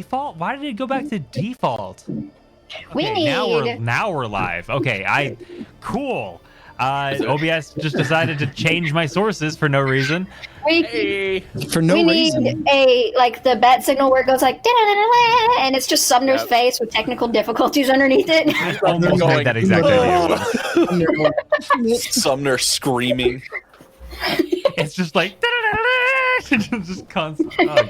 default? Why did it go back to default? We Okay, need. now we're live. Okay, cool. OBS just decided to change my sources for no reason. For no we reason. need the bat signal where it goes like da-da-da-da-da, and it's just Sumner's face with technical difficulties underneath it. I almost made that exact idea. Sumner screaming. It's just like da-da-da-da-da, just constant. Oh,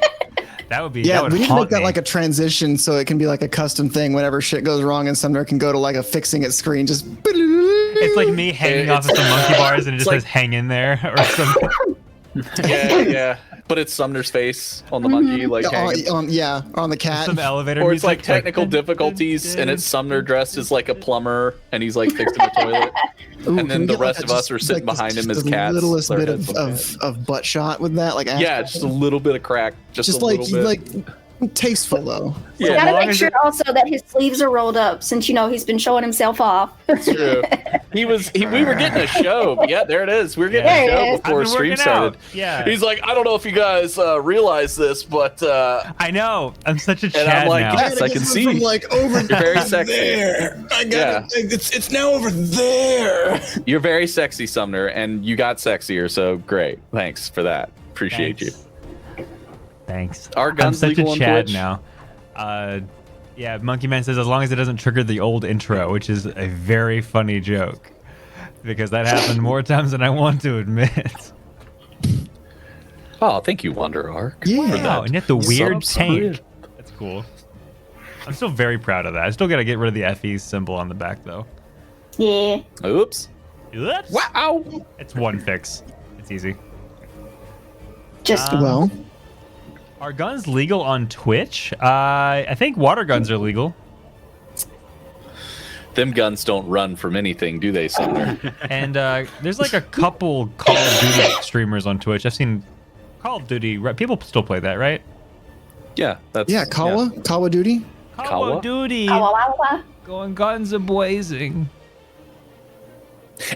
that would be. Yeah, that would we need to make haunt that me. like a transition so it can be like a custom thing whenever shit goes wrong and Sumner can go to like a fixing it screen. Just. It's like me hanging off of some monkey bars and it just like- says "hang in there" or something. Yeah. But it's Sumner's face on the monkey, like hanging. on the cat. Some elevator. Or it's music, like technical difficulties, and it's Sumner dressed as like a plumber, and he's like fixing a toilet. Ooh, and then can we the get, rest like, of us are sitting just behind him as the cats. littlest Their bit heads on the of butt shot with that, like yeah, just a little bit of crack, just a like little bit. like tasteful though. We Yeah, gotta long make as sure it- also that his sleeves are rolled up, since he's been showing himself off. True. We were getting a show. Yeah, there it is. We were getting There a it show is. before I've been stream working started. out. Yeah. He's like, I don't know if you guys realize this, but I know. I'm such a and I'm Chad like, now. yes, I can see. From like over You're very sexy. there. I got it. It's now over there. You're very sexy, Sumner, and you got sexier. So great. Thanks for that. Appreciate you. Thanks. Are I'm guns such a legal on Chad Twitch? now. Yeah, Monkey Man says as long as it doesn't trigger the old intro, which is a very funny joke, because that happened more times than I want to admit. Oh, thank you, Wonder Arc. Yeah. Wow, and yet the weird So tank. weird. That's cool. I'm still very proud of that. I still gotta get rid of the FE symbol on the back though. Yeah. Oops. Oops. Wow. It's one fix. It's easy. Just Well, Are guns legal on Twitch? I think water guns are legal. Them guns don't run from anything, do they, Sumner? And there's like a couple Call of Duty streamers on Twitch. I've seen Call of Duty. People still play that, right? Yeah, that's Kawa Duty. Call Kawa? of Duty. Kawawa. Going guns a blazing.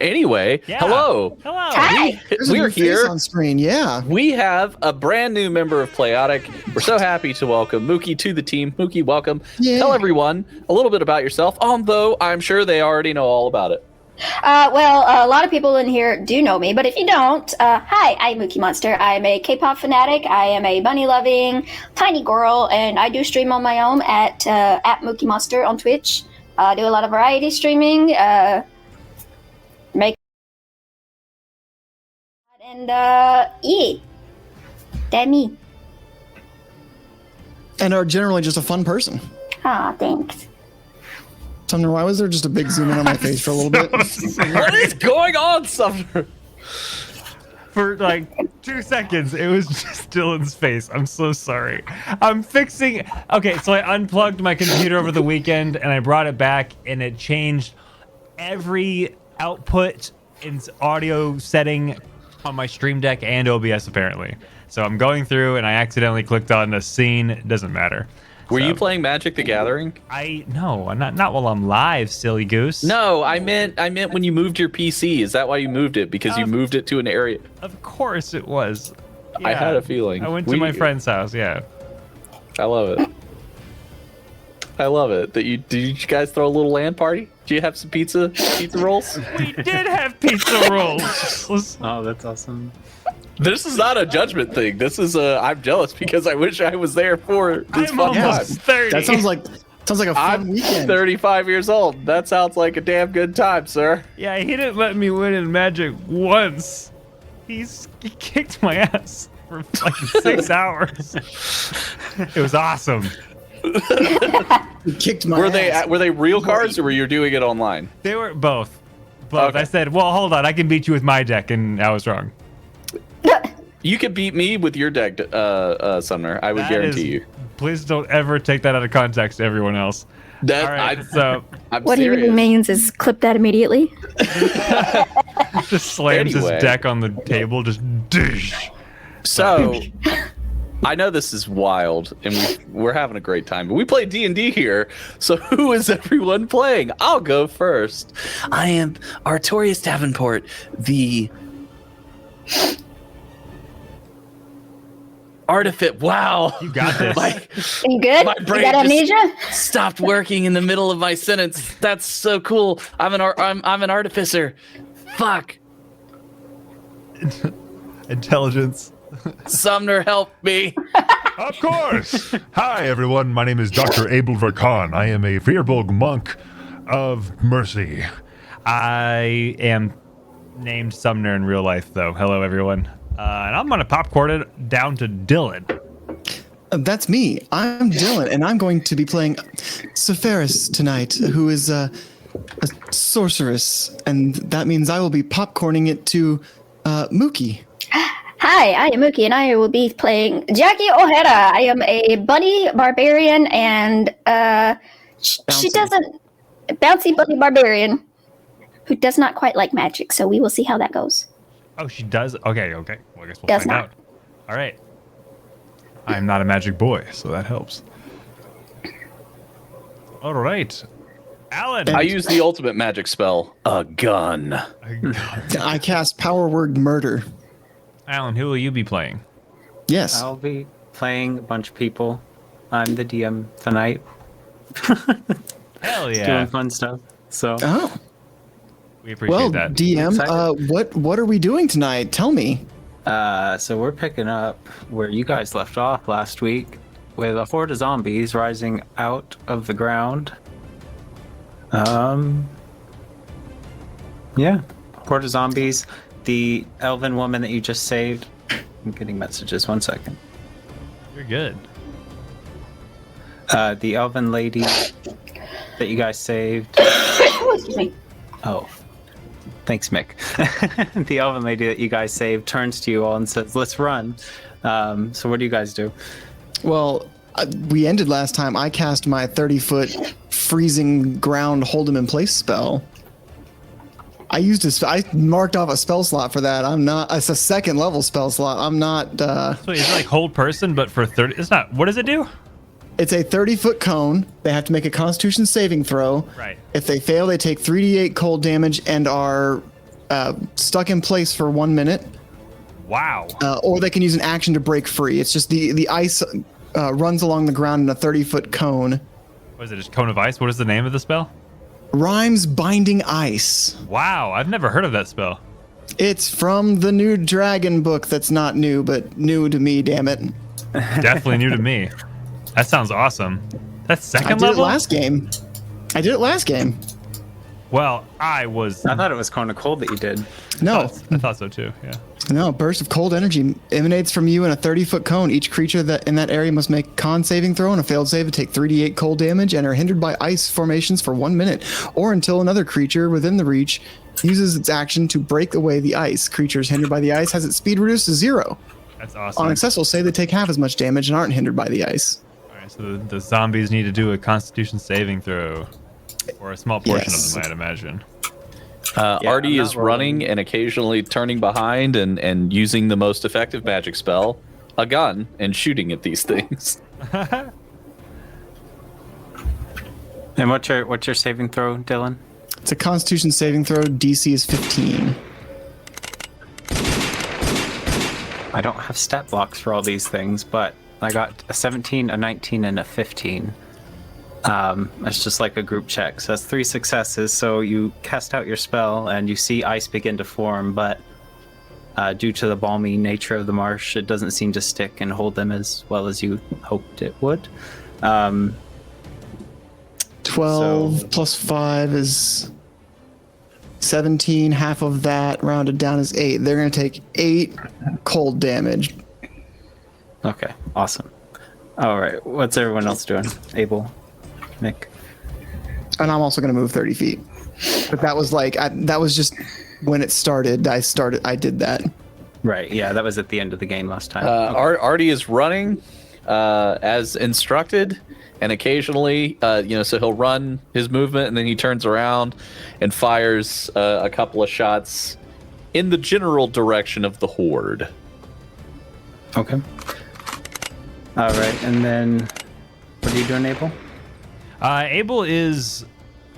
Anyway, Yeah. Hello. Hello. Hi. There's a We're new face here. on screen. Yeah. We have a brand new member of Playotic. We're so happy to welcome Mookie to the team. Mookie, welcome. Yeah. Tell everyone a little bit about yourself, although I'm sure they already know all about it. Well, a lot of people in here do know me, but if you don't, hi, I'm Mookie Monster. I'm a K-pop fanatic. I am a bunny-loving tiny girl, and I do stream on my own at Mookie Monster on Twitch. I do a lot of variety streaming. Yeah, that me. And are generally just a fun person. Aw, thanks. Sumner, why was there just a big zoom in on my face for a little bit? What is going on, Sumner? For like 2 seconds, it was just Dylan's face. I'm so sorry. I'm fixing. Okay, so I unplugged my computer over the weekend and I brought it back and it changed every output in audio setting on my Stream Deck and OBS apparently. So I'm going through and I accidentally clicked on a scene. It doesn't matter. Were So, you playing Magic the Gathering? No, not while I'm live, silly goose. No, I meant when you moved your PC. Is that why you moved it? Because you moved it to an area. Of course it was. I Yeah. had a feeling. I went to my friend's house. Yeah. I love it. I love it. Did you guys throw a little LAN party? Did you have some pizza rolls? We did have pizza rolls. Oh, that's awesome. This is not a judgment thing. This is I'm jealous because I wish I was there for this I'm fun time. almost 30. That sounds like a fun I'm weekend. 35 years old. That sounds like a damn good time, sir. Yeah, he didn't let me win in Magic once. He kicked my ass for like 6 hours. It was awesome. You kicked my Were ass. they real cards or were you doing it online? They were both. Both. Okay. I said, well, hold on. I can beat you with my deck. And I was wrong. You could beat me with your deck, Sumner. I would That guarantee is- you. Please don't ever take that out of context to everyone else. That All right, I, so I'm What serious. he really means is clip that immediately. just slams Anyway. his deck on the table, just dish. So, I know this is wild, and we're having a great time, but we play D&D here, so who is everyone playing? I'll go first. I am Artorius Davenport, the Artifice. Wow. You got this. You good? My You brain got just- amnesia? stopped working in the middle of my sentence. That's so cool. I'm an artificer. Fuck. Intelligence. Sumner, help me. Of course. Hi, everyone. My name is Dr. Abel Verkan. I am a Firbolg monk of mercy. I am named Sumner in real life, though. Hello, everyone. And I'm going to popcorn it down to Dylan. That's me. I'm Dylan, and I'm going to be playing Sepharis tonight, who is a sorceress, and that means I will be popcorning it to Mookie. Hi, I am Mookie, and I will be playing Jackie O'Hara. I am a bunny barbarian, and she doesn't... Bouncy bunny barbarian who does not quite like magic, so we will see how that goes. Oh, she does? Okay. Well, I guess we'll Does find not. out. All right. I'm not a magic boy, so that helps. All right. Alan. I use the ultimate magic spell, a gun. I cast Power Word Murder. Alan, who will you be playing? Yes. I'll be playing a bunch of people. I'm the DM tonight, Hell yeah. doing fun stuff. So Oh. We appreciate Well, that. DM, Excited. what are we doing tonight? Tell me. so we're picking up where you guys left off last week with a horde of zombies rising out of the ground. Yeah, horde of zombies. The elven woman that you just saved. I'm getting messages. 1 second. You're good. The elven lady that you guys saved. Oh, excuse me. Oh, thanks, Mick. The elven lady that you guys saved turns to you all and says, "Let's run." So what do you guys do? Well, we ended last time. I cast my 30-foot freezing ground hold him in place spell. I marked off a spell slot for that. It's a second level spell slot. I'm not. So it's like hold person, but for 30. It's not. What does it do? It's a 30-foot cone. They have to make a Constitution saving throw. Right. If they fail, they take 3d8 cold damage and are stuck in place for 1 minute. Wow. Or they can use an action to break free. It's just the ice runs along the ground in a 30-foot cone. What is it? Just cone of ice? What is the name of the spell? Rhymes Binding Ice. Wow. I've never heard of that spell. It's from the new dragon book that's not new, but new to me, damn it. Definitely new to me. That sounds awesome. That's I second did level? it last game. Well, I was. I thought it was Cone of Cold that you did. No, I thought so too. Yeah. no, burst of cold energy emanates from you in a 30-foot cone. Each creature that in that area must make con saving throw and a failed save to take 3d8 cold damage and are hindered by ice formations for 1 minute or until another creature within the reach uses its action to break away the ice. Creatures hindered by the ice has its speed reduced to 0. That's awesome. On a successful save, they take half as much damage and aren't hindered by the ice. All right, so the zombies need to do a Constitution saving throw, or a small portion Yes. of them, I'd imagine. Artie I'm is not running rolling. and occasionally turning behind and using the most effective magic spell, a gun, and shooting at these things. And what's your saving throw, Dylan? It's a Constitution saving throw. DC is 15. I don't have stat blocks for all these things, but I got a 17, a 19, and a 15. It's just like a group check. So that's 3 successes. So you cast out your spell and you see ice begin to form, but due to the balmy nature of the marsh, it doesn't seem to stick and hold them as well as you hoped it would. 12 So- plus 5 is 17. Half of that rounded down is 8. They're going to take 8 cold damage. Okay, awesome. All right, what's everyone else doing? Abel, Mick. And I'm also going to move 30 feet. But that was that was just when it started. I did that. Right, yeah, that was at the end of the game last time. Artie is running as instructed, and occasionally, so he'll run his movement, and then he turns around and fires a couple of shots in the general direction of the horde. Okay. All right, and then what are you doing, Abel? Abel is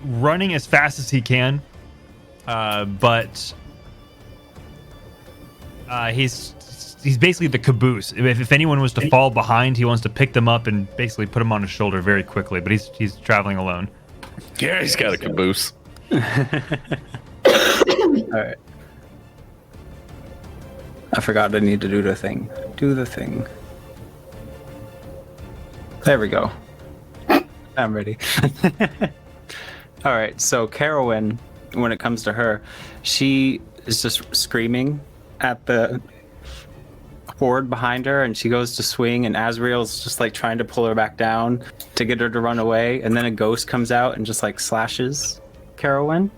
running as fast as he can, but he's he's basically the caboose. If anyone was to fall behind, he wants to pick them up and basically put them on his shoulder very quickly. But he's traveling alone. Yeah, he's got a caboose. All right. I forgot I need to do the thing. Do the thing. There we go. I'm ready. All right, so Carowin, when it comes to her, she is just screaming at the horde behind her, and she goes to swing, and Azrael's just like trying to pull her back down to get her to run away, and then a ghost comes out and just like slashes Carowin,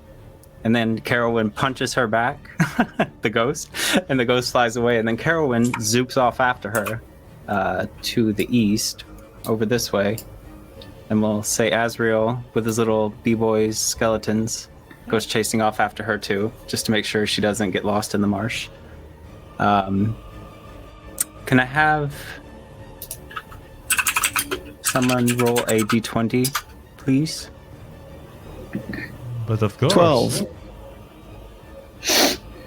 and then Carowin punches her back, the ghost, and the ghost flies away, and then Carowin zoops off after her to the east, over this way, and we'll say Azrael with his little b-boys skeletons goes chasing off after her too, just to make sure she doesn't get lost in the marsh. Can I have someone roll a d20, please? But of course. 12.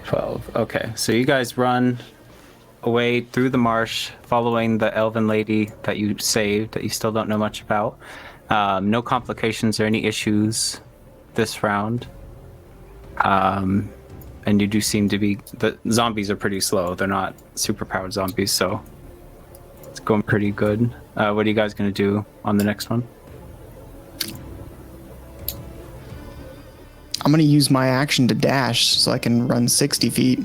12. Okay, so you guys run away through the marsh, following the elven lady that you saved, that you still don't know much about. No complications or any issues this round. And you do seem to be... The zombies are pretty slow. They're not super-powered zombies, so it's going pretty good. What are you guys going to do on the next one? I'm going to use my action to dash so I can run 60 feet.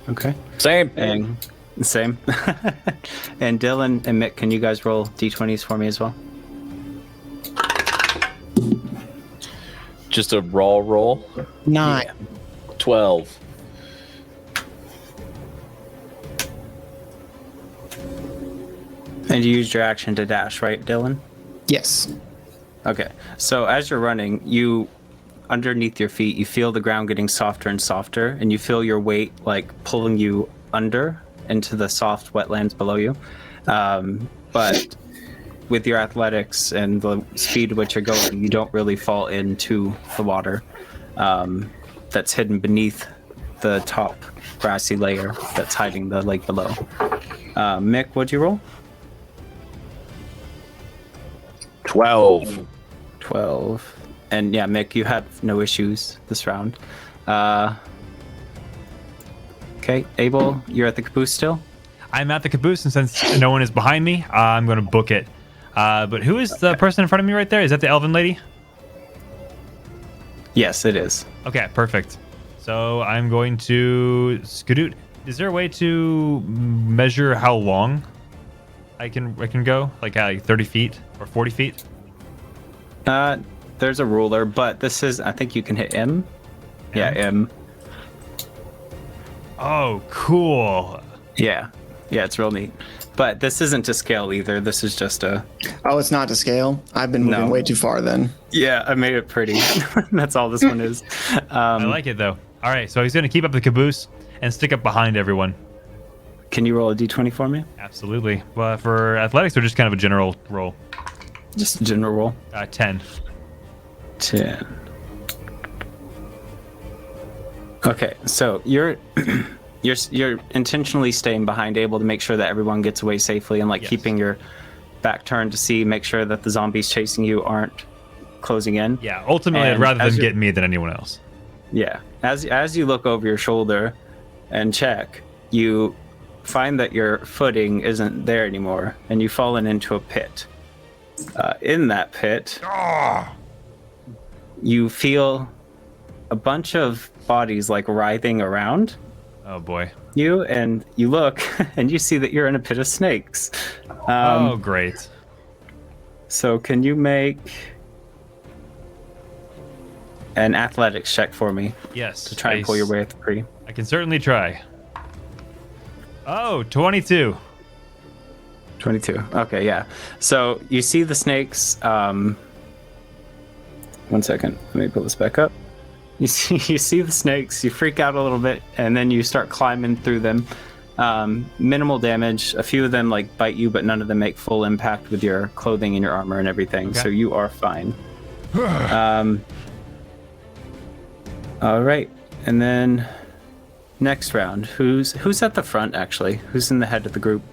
Okay. Same. And same. And Dylan and Mick, can you guys roll d20s for me as well? Just a raw roll. 9. 12. And you used your action to dash, right, Dylan? Yes. Okay. So as you're running, you underneath your feet, you feel the ground getting softer and softer, and you feel your weight like pulling you under into the soft wetlands below you. But with your athletics and the speed at which you're going, you don't really fall into the water that's hidden beneath the top grassy layer that's hiding the lake below. Mick, what'd you roll? 12. 12. And yeah, Mick, you had no issues this round. Okay, Abel, you're at the caboose still? I'm at the caboose, and since no one is behind me, I'm going to book it. But who is the person in front of me right there? Is that the elven lady? Yes, it is. Okay, perfect. So I'm going to skedoot. Is there a way to measure how long I can go? Like 30 feet or 40 feet? There's a ruler, but this is, I think you can hit M. Yeah, M. Oh, cool. Yeah, it's real neat. But this isn't to scale either. This is just a... Oh, it's not to scale? I've been moving way too far then. Yeah, I made it pretty. That's all this one is. I like it, though. All right, so he's going to keep up the caboose and stick up behind everyone. Can you roll a d20 for me? Absolutely. Well, for athletics, or just kind of a general roll? Just a general roll. 10. 10. Okay, so you're you're intentionally staying behind, able to make sure that everyone gets away safely, and like keeping your back turned to see, make sure that the zombies chasing you aren't closing in. Yeah, ultimately, I'd rather them get me than anyone else. Yeah, as you look over your shoulder and check, you find that your footing isn't there anymore, and you've fallen into a pit. In that pit, you feel a bunch of bodies like writhing around. Oh boy. You, and you look and you see that you're in a pit of snakes. Oh, great. So can you make an athletics check for me? Yes. To try and pull your way free. I can certainly try. Oh, 22. 22. Okay, yeah. So you see the snakes. 1 second. Let me pull this back up. You see the snakes. You freak out a little bit, and then you start climbing through them. Minimal damage. A few of them like bite you, but none of them make full impact with your clothing and your armor and everything. Okay. So you are fine. All right, and then next round, who's at the front actually? Who's in the head of the group?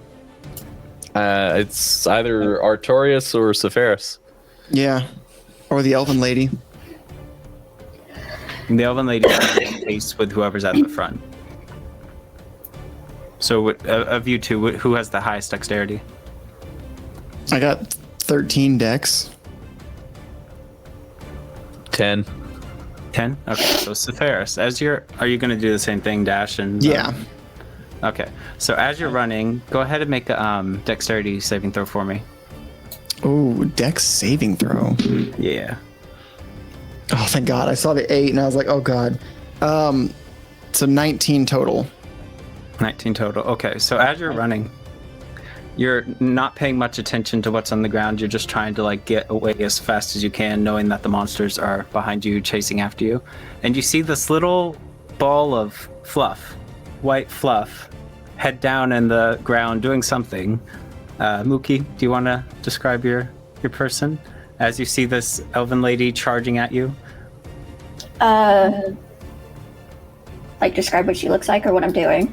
It's either Artorias or Sephiroth. Yeah. Or the elven lady. The elven lady pace with whoever's at the front. So, of you two, who has the highest dexterity? I got 13 dex. 10. 10? Okay, so Sephiroth, are you going to do the same thing, dash and... Yeah. Okay, so as you're running, go ahead and make a dexterity saving throw for me. Oh, dex saving throw. Yeah. Oh, thank God. I saw the 8 and I was like, oh, God. So 19 total. 19 total. Okay, so as you're running, you're not paying much attention to what's on the ground. You're just trying to like get away as fast as you can, knowing that the monsters are behind you, chasing after you. And you see this little ball of fluff, white fluff, head down in the ground doing something. Mookie, do you want to describe your person as you see this elven lady charging at you? Like describe what she looks like or what I'm doing.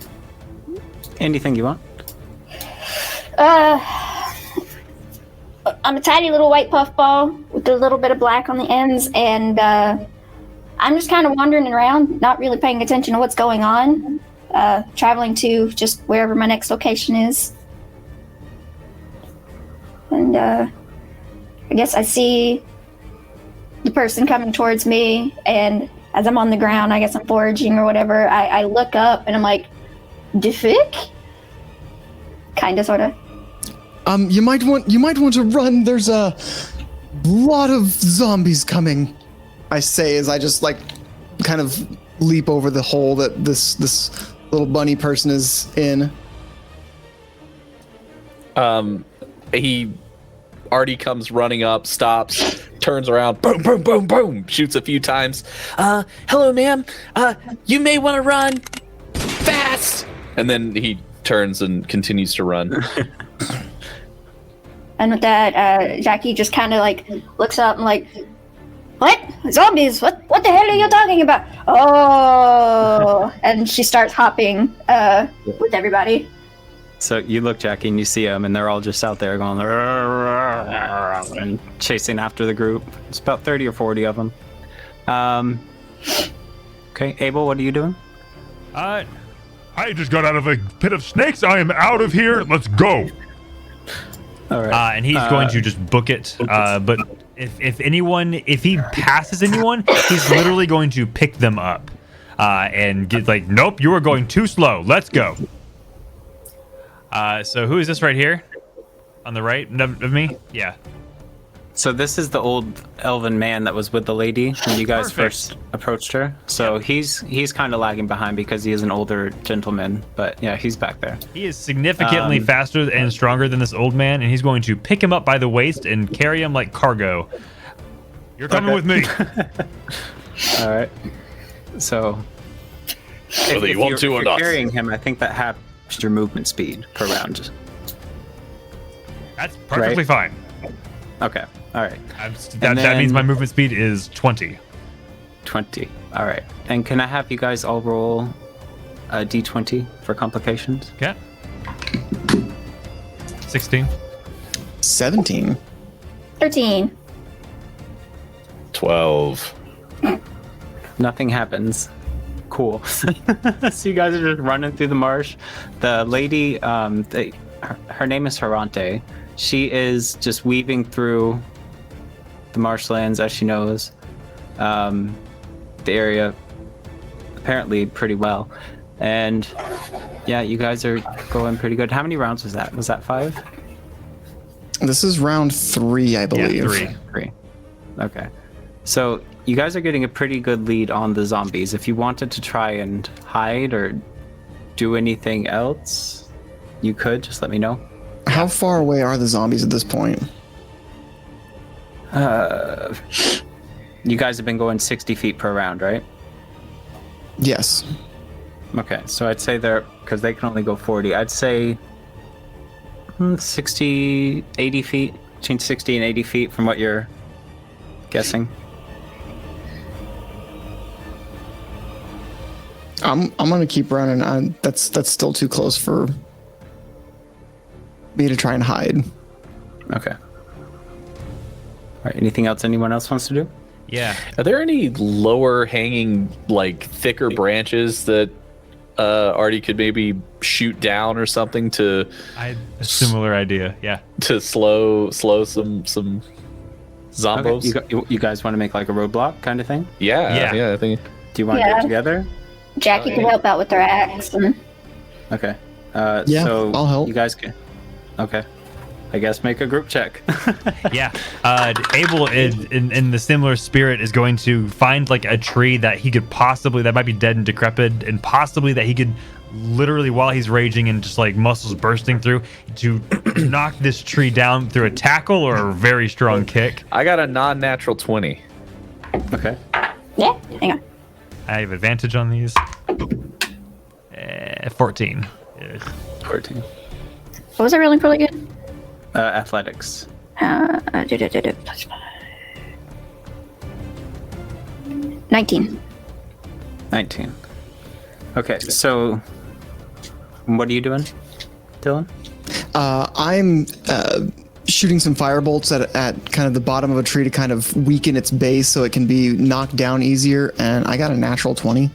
Anything you want. I'm a tiny little white puffball with a little bit of black on the ends, and I'm just kind of wandering around, not really paying attention to what's going on, traveling to just wherever my next location is. And I guess I see the person coming towards me, and as I'm on the ground, I guess I'm foraging or whatever, I look up and I'm like, Defik? Kinda, sorta. You might want to run. There's a lot of zombies coming. I say as I just like kind of leap over the hole that this little bunny person is in. He already comes running up, stops, turns around, boom, boom, boom, boom, shoots a few times. Hello, ma'am. You may want to run fast. And then he turns and continues to run. And with that, Jackie just kind of like looks up and like, what? Zombies? What the hell are you talking about? Oh, and she starts hopping with everybody. So you look, Jackie, and you see them, and they're all just out there going and chasing after the group. It's about 30 or 40 of them. Okay, Abel, what are you doing? I just got out of a pit of snakes. I am out of here. Let's go. All right. And he's going to just book it. But if he passes anyone, he's literally going to pick them up and get like, nope, you are going too slow. Let's go. So who is this right here? On the right of me? Yeah. So this is the old elven man that was with the lady when you guys first approached her. So he's kind of lagging behind because he is an older gentleman. But yeah, he's back there. He is significantly faster and stronger than this old man, and he's going to pick him up by the waist and carry him like cargo. You're coming with me. All right. So Whether you want to or not. Carrying him, I think that halves your movement speed per round. That's perfectly fine. Okay. All right. That means my movement speed is 20. 20. All right. And can I have you guys all roll a d20 for complications? Okay. 16. 17. 13. 12. Nothing happens. Cool. So you guys are just running through the marsh. The lady, her name is Harante. She is just weaving through the marshlands as she knows the area apparently pretty well. And yeah, you guys are going pretty good. How many rounds was that? Was that 5? This is round 3, I believe. Yeah, 3. Okay. So you guys are getting a pretty good lead on the zombies. If you wanted to try and hide or do anything else, you could. Just let me know. How far away are the zombies at this point? You guys have been going 60 feet per round, right? Yes. Okay, so I'd say because they can only go 40, I'd say 60, 80 feet, between 60 and 80 feet from what you're guessing. I'm gonna keep running. That's still too close for me to try and hide. Okay. All right. Anything else anyone else wants to do? Yeah. Are there any lower hanging, like thicker branches that Artie could maybe shoot down or something to? I had a similar idea. Yeah. To slow some zombos. Okay. You guys want to make like a roadblock kind of thing? Yeah. I think. Do you want to do it together? Jackie can help out with their axe. Okay. Yeah, so I'll help. You guys can. Okay. I guess make a group check. Yeah. Abel, in the similar spirit, is going to find like a tree that he could possibly, that might be dead and decrepit, and possibly that he could literally, while he's raging and just like muscles bursting through, to knock this tree down through a tackle or a very strong kick. I got a non-natural 20. Okay. Yeah, hang on. I have advantage on these. 14. 14. What was I rolling for again? Athletics. Plus 5. 19. 19. Okay, so what are you doing, Dylan? I'm shooting some fire bolts at kind of the bottom of a tree to kind of weaken its base so it can be knocked down easier, and I got a natural 20.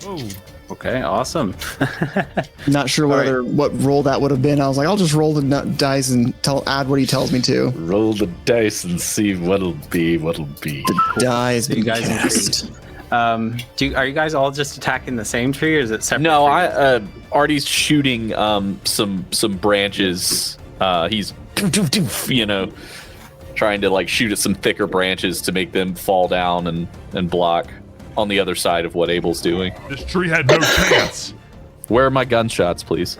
Oh. Okay, awesome. Not sure what roll that would have been. I was like, I'll just roll the dice and add what he tells me to. Roll the dice and see what'll be. Die is So you guys cast. are you guys all just attacking the same tree, or is it separate? No, trees? Artie's shooting some branches. He's trying to like shoot at some thicker branches to make them fall down and block on the other side of what Abel's doing. This tree had no chance. Where are my gunshots, please?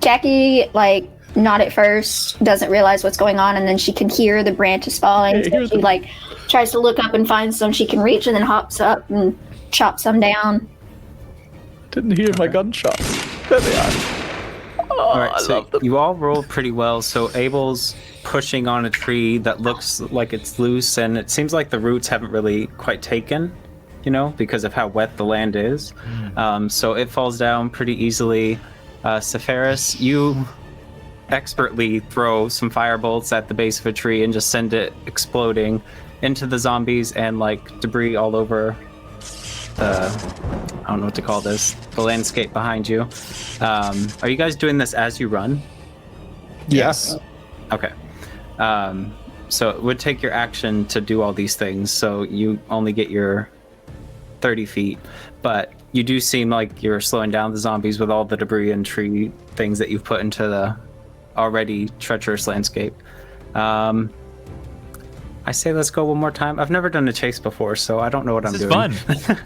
Jackie, like, not at first, doesn't realize what's going on, and then she can hear the branches falling. So she, like, tries to look up and find some she can reach, and then hops up and chops some down. Didn't hear my gunshots. There they are. All right, so you all rolled pretty well. So Abel's pushing on a tree that looks like it's loose, and it seems like the roots haven't really quite taken, because of how wet the land is. So it falls down pretty easily. Sepharis, you expertly throw some fire bolts at the base of a tree and just send it exploding into the zombies and like debris all over I don't know what to call this, the landscape behind you. Are you guys doing this as you run? Yes. Okay. So it would take your action to do all these things, so you only get your 30 feet, but you do seem like you're slowing down the zombies with all the debris and tree things that you've put into the already treacherous landscape. I say let's go one more time. I've never done a chase before, so I don't know what I'm doing. This is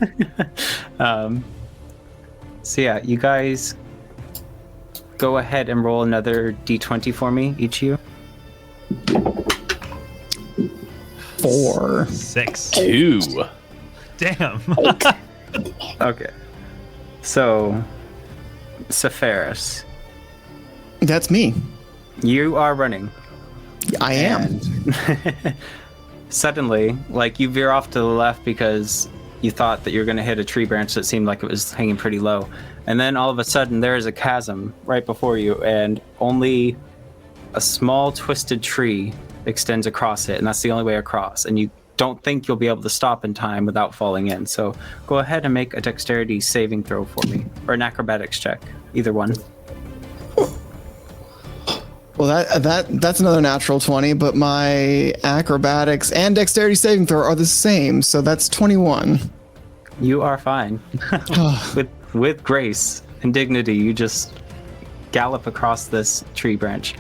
fun. So yeah, you guys go ahead and roll another d20 for me, each of you. 4. 6. 2. Damn. Okay. So, Sepharis, That's me. you are running. I am. And suddenly, like, you veer off to the left because you thought that you were going to hit a tree branch that seemed like it was hanging pretty low. And then all of a sudden, there is a chasm right before you, and only a small twisted tree extends across it, and that's the only way across. And you don't think you'll be able to stop in time without falling in. So go ahead and make a dexterity saving throw for me, or an acrobatics check, either one. Well, that's another natural 20, but my acrobatics and dexterity saving throw are the same, so that's 21. You are fine. with grace and dignity, you just gallop across this tree branch.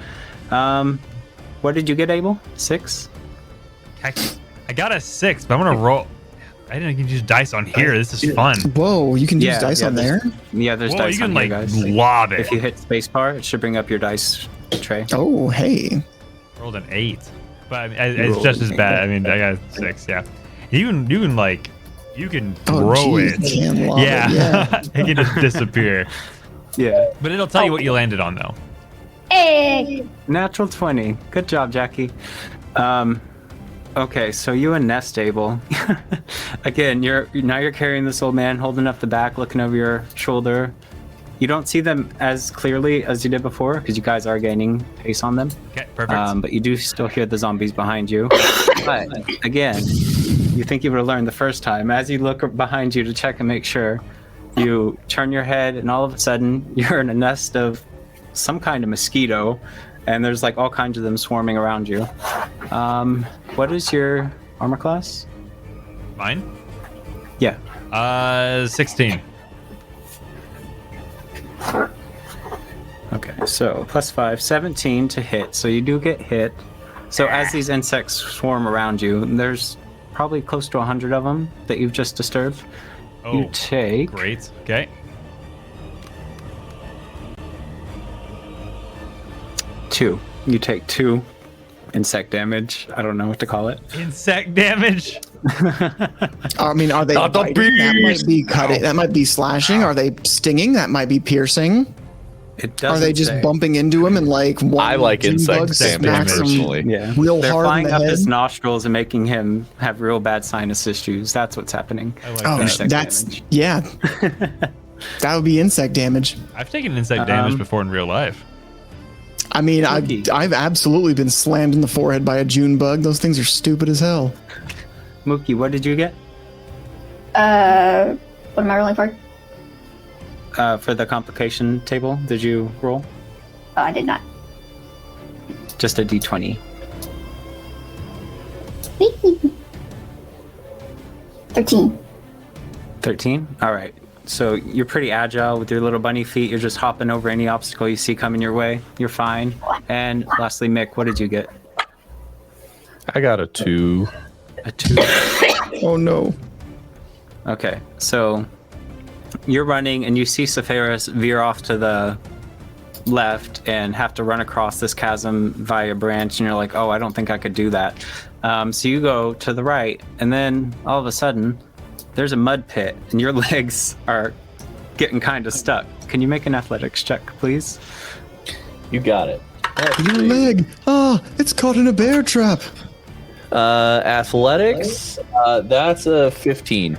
What did you get, Abel? 6? I got a 6, but I'm gonna roll. I didn't use dice on here. This is fun. Whoa, you can use dice on there? Yeah, there's Whoa, dice you can on like here, guys. lob it. If you hit spacebar, it should bring up your dice tray. Oh, hey. Rolled an 8, but I mean, it's just as bad. I mean, I got a 6. Yeah, you can throw geez, it. can lob it, yeah. It can just disappear. Yeah. But it'll tell you what you landed on, though. Hey! Natural 20. Good job, Jackie. Okay, so you and Nest Abel. Again, you're carrying this old man, holding up the back, looking over your shoulder. You don't see them as clearly as you did before because you guys are gaining pace on them. Okay, perfect. But you do still hear the zombies behind you. But again, you think you would have learned the first time. As you look behind you to check and make sure, you turn your head, and all of a sudden, you're in a nest of some kind of mosquito, and there's like all kinds of them swarming around you. What is your armor class? Mine? Yeah. 16. Okay, so +5, 17 to hit. So you do get hit. So as these insects swarm around you, there's probably close to 100 of them that you've just disturbed. Oh, You take great. Okay. 2. You take 2 insect damage. I don't know what to call it. Insect damage. I mean, are they Not the biting? That might beast! be cutting. That might be slashing. Are they stinging? That might be piercing. It doesn't Are they just say. bumping into him and like one I like June insect bug damage smacks him personally. Yeah, real they're hard in flying the up head? his nostrils and making him have real bad sinus issues. That's what's happening. I like Oh, that. Insect that's damage. yeah. That would be insect damage. I've taken insect damage before in real life. I mean, Lucky. I've absolutely been slammed in the forehead by a June bug. Those things are stupid as hell. Mookie, what did you get What am I rolling for? for the complication table? Did you roll? Oh, I did not. Just a d20. 13. 13? All right. So you're pretty agile with your little bunny feet. You're just hopping over any obstacle you see coming your way. You're fine. And lastly, Mick, what did you get? I got a 2. A 2. Oh no. Okay. So you're running and you see Sephiroth veer off to the left and have to run across this chasm via branch, and you're like, oh, I don't think I could do that. So you go to the right, and then all of a sudden there's a mud pit and your legs are getting kind of stuck. Can you make an athletics check, please? You got it. Your leg. Oh, it's caught in a bear trap. Athletics. That's a 15.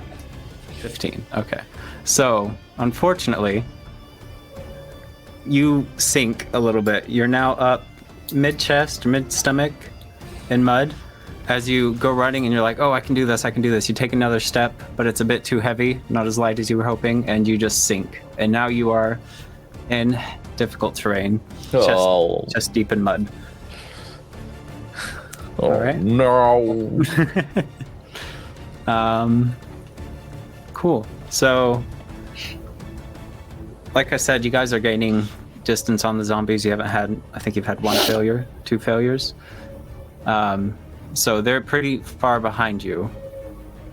15. Okay. So unfortunately you sink a little bit. You're now up mid-chest, mid-stomach in mud. As you go running and you're like, oh, I can do this. You take another step, but it's a bit too heavy, not as light as you were hoping, and you just sink. And now you are in difficult terrain, just deep in mud. Oh, All right. no. Cool. So, like I said, you guys are gaining distance on the zombies. You haven't had, I think you've had 2 failures. So they're pretty far behind you.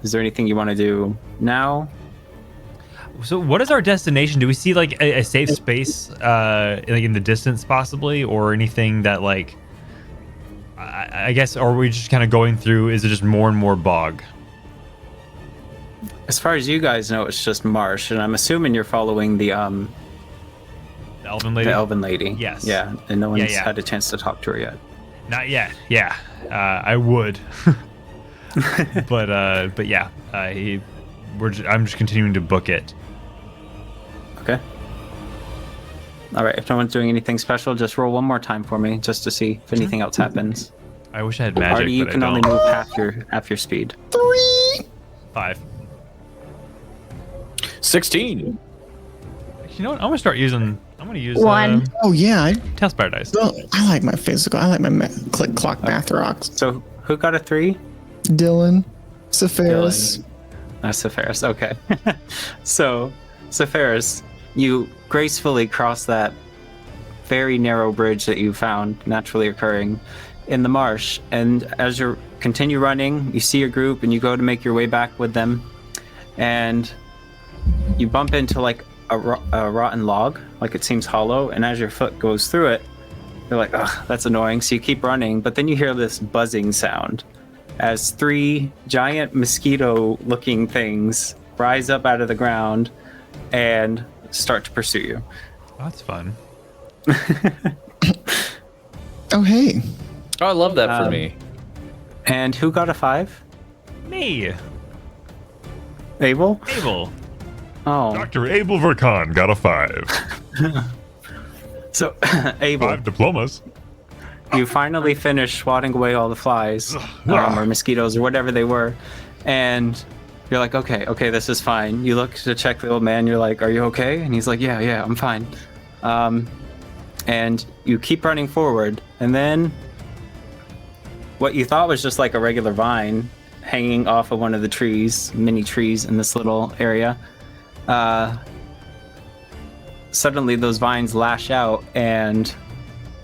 Is there anything you want to do now? So what is our destination? Do we see like a safe space like in the distance possibly, or anything that like I guess, or are we just kind of going through, is it just more and more bog? As far as you guys know, it's just marsh, and I'm assuming you're following the The elven lady? the elven lady. Yes. Yeah, and no one's yeah. had a chance to talk to her yet. Not yet. Yeah. I would. but yeah, I'm just continuing to book it. Okay. All right. If no one's doing anything special, just roll one more time for me, just to see if anything else happens. I wish I had magic, Artie, you but can I only don't. move half your speed. 5. 16. You know what? I'm gonna start using. I'm gonna use 1. Oh yeah, Tailspire dice. I like my physical. I like my click clock math rocks. So who got a 3? Dylan, Sephiroth. That's Sephiroth. Okay. So, Sephiroth, you gracefully cross that very narrow bridge that you found naturally occurring in the marsh. And as you continue running, you see your group and you go to make your way back with them. And you bump into like a rotten log, like it seems hollow. And as your foot goes through it, you're like, ugh, that's annoying. So you keep running, but then you hear this buzzing sound as 3 giant mosquito-looking things rise up out of the ground and start to pursue you. That's fun. Oh hey, Oh, I love that for me. And who got a 5? Me, Abel? Abel. Oh, Dr. Abel Verkan got a 5. so Abel, 5 diplomas. you finally finished swatting away all the flies, or mosquitoes, or whatever they were, and you're like, okay, this is fine. You look to check the old man. You're like, are you okay? And he's like, yeah, I'm fine. And you keep running forward, and then what you thought was just like a regular vine hanging off of one of the trees, mini trees in this little area. Suddenly those vines lash out and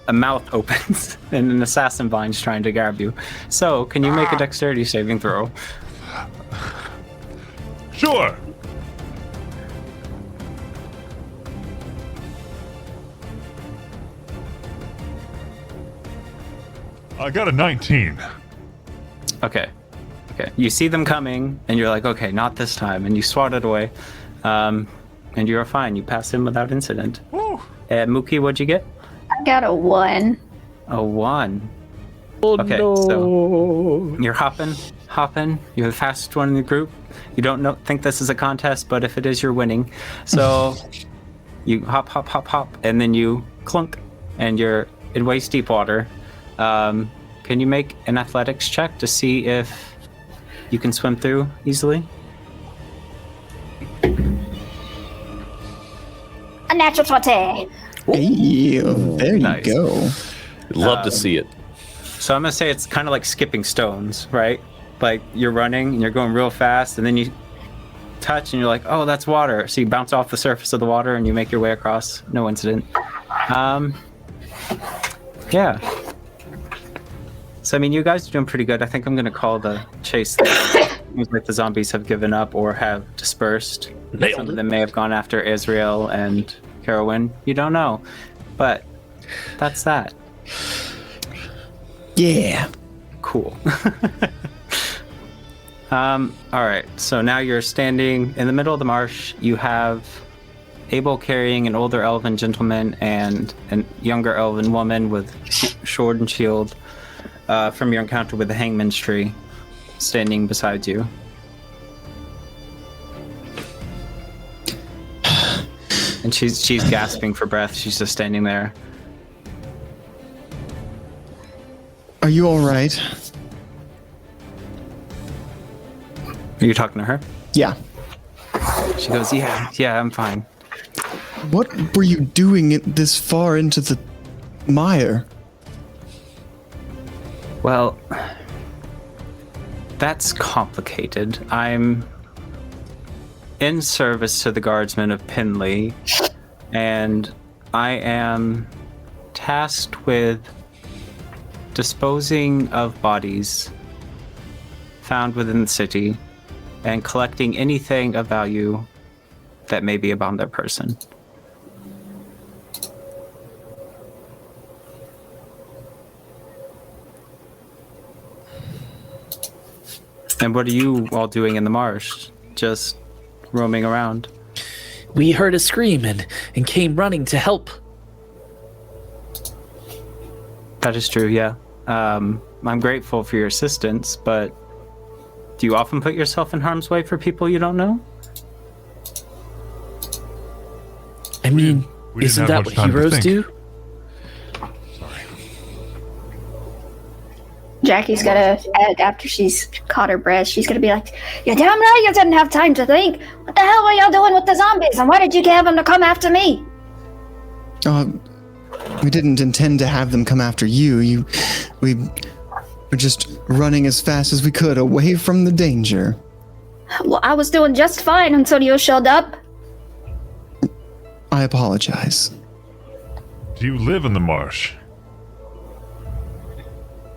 a mouth opens and an assassin vine's trying to grab you. So, can you make a dexterity saving throw? Sure. I got a 19. Okay. You see them coming and you're like, okay, not this time. And you swat it away. And you're fine. You pass him without incident. Woo. Mookie, what'd you get? I got a 1. A 1. Oh, Okay, no. so you're hopping. You're the fastest one in the group. You don't think this is a contest, but if it is, you're winning. So you hop, and then you clunk, and you're in waist deep water. Can you make an athletics check to see if you can swim through easily? A natural 20. Hey, there Nice. you go. Love to see it. So I'm gonna say it's kind of like skipping stones, right? Like you're running and you're going real fast, and then you touch and you're like, oh, that's water. So you bounce off the surface of the water and you make your way across. No incident. Yeah. So, I mean, you guys are doing pretty good. I think I'm going to call the chase. Seems like the zombies have given up or have dispersed. Some of them may have gone after Israel and Carowin. You don't know. But that's that. Yeah. Cool. All right. So now you're standing in the middle of the marsh. You have Abel carrying an older elven gentleman and a younger elven woman with sword and shield from your encounter with the hangman's tree standing beside you. And she's gasping for breath. She's just standing there. Are you all right? Are you talking to her? Yeah. She goes, yeah, I'm fine. What were you doing this far into the mire? Well, that's complicated. I'm in service to the guardsmen of Pinley, and I am tasked with disposing of bodies found within the city and collecting anything of value that may be about their person. And what are you all doing in the marsh? Just roaming around? We heard a scream and came running to help. That is true, yeah. I'm grateful for your assistance, but do you often put yourself in harm's way for people you don't know? I mean, we didn't isn't have that much what time to heroes think. do? Jackie's gonna, after she's caught her breath, she's gonna be like, "You're damn right you didn't have time to think. What the hell were y'all doing with the zombies? And why did you have them to come after me?" We didn't intend to have them come after you. We were just running as fast as we could away from the danger. Well, I was doing just fine until you showed up. I apologize. Do you live in the marsh?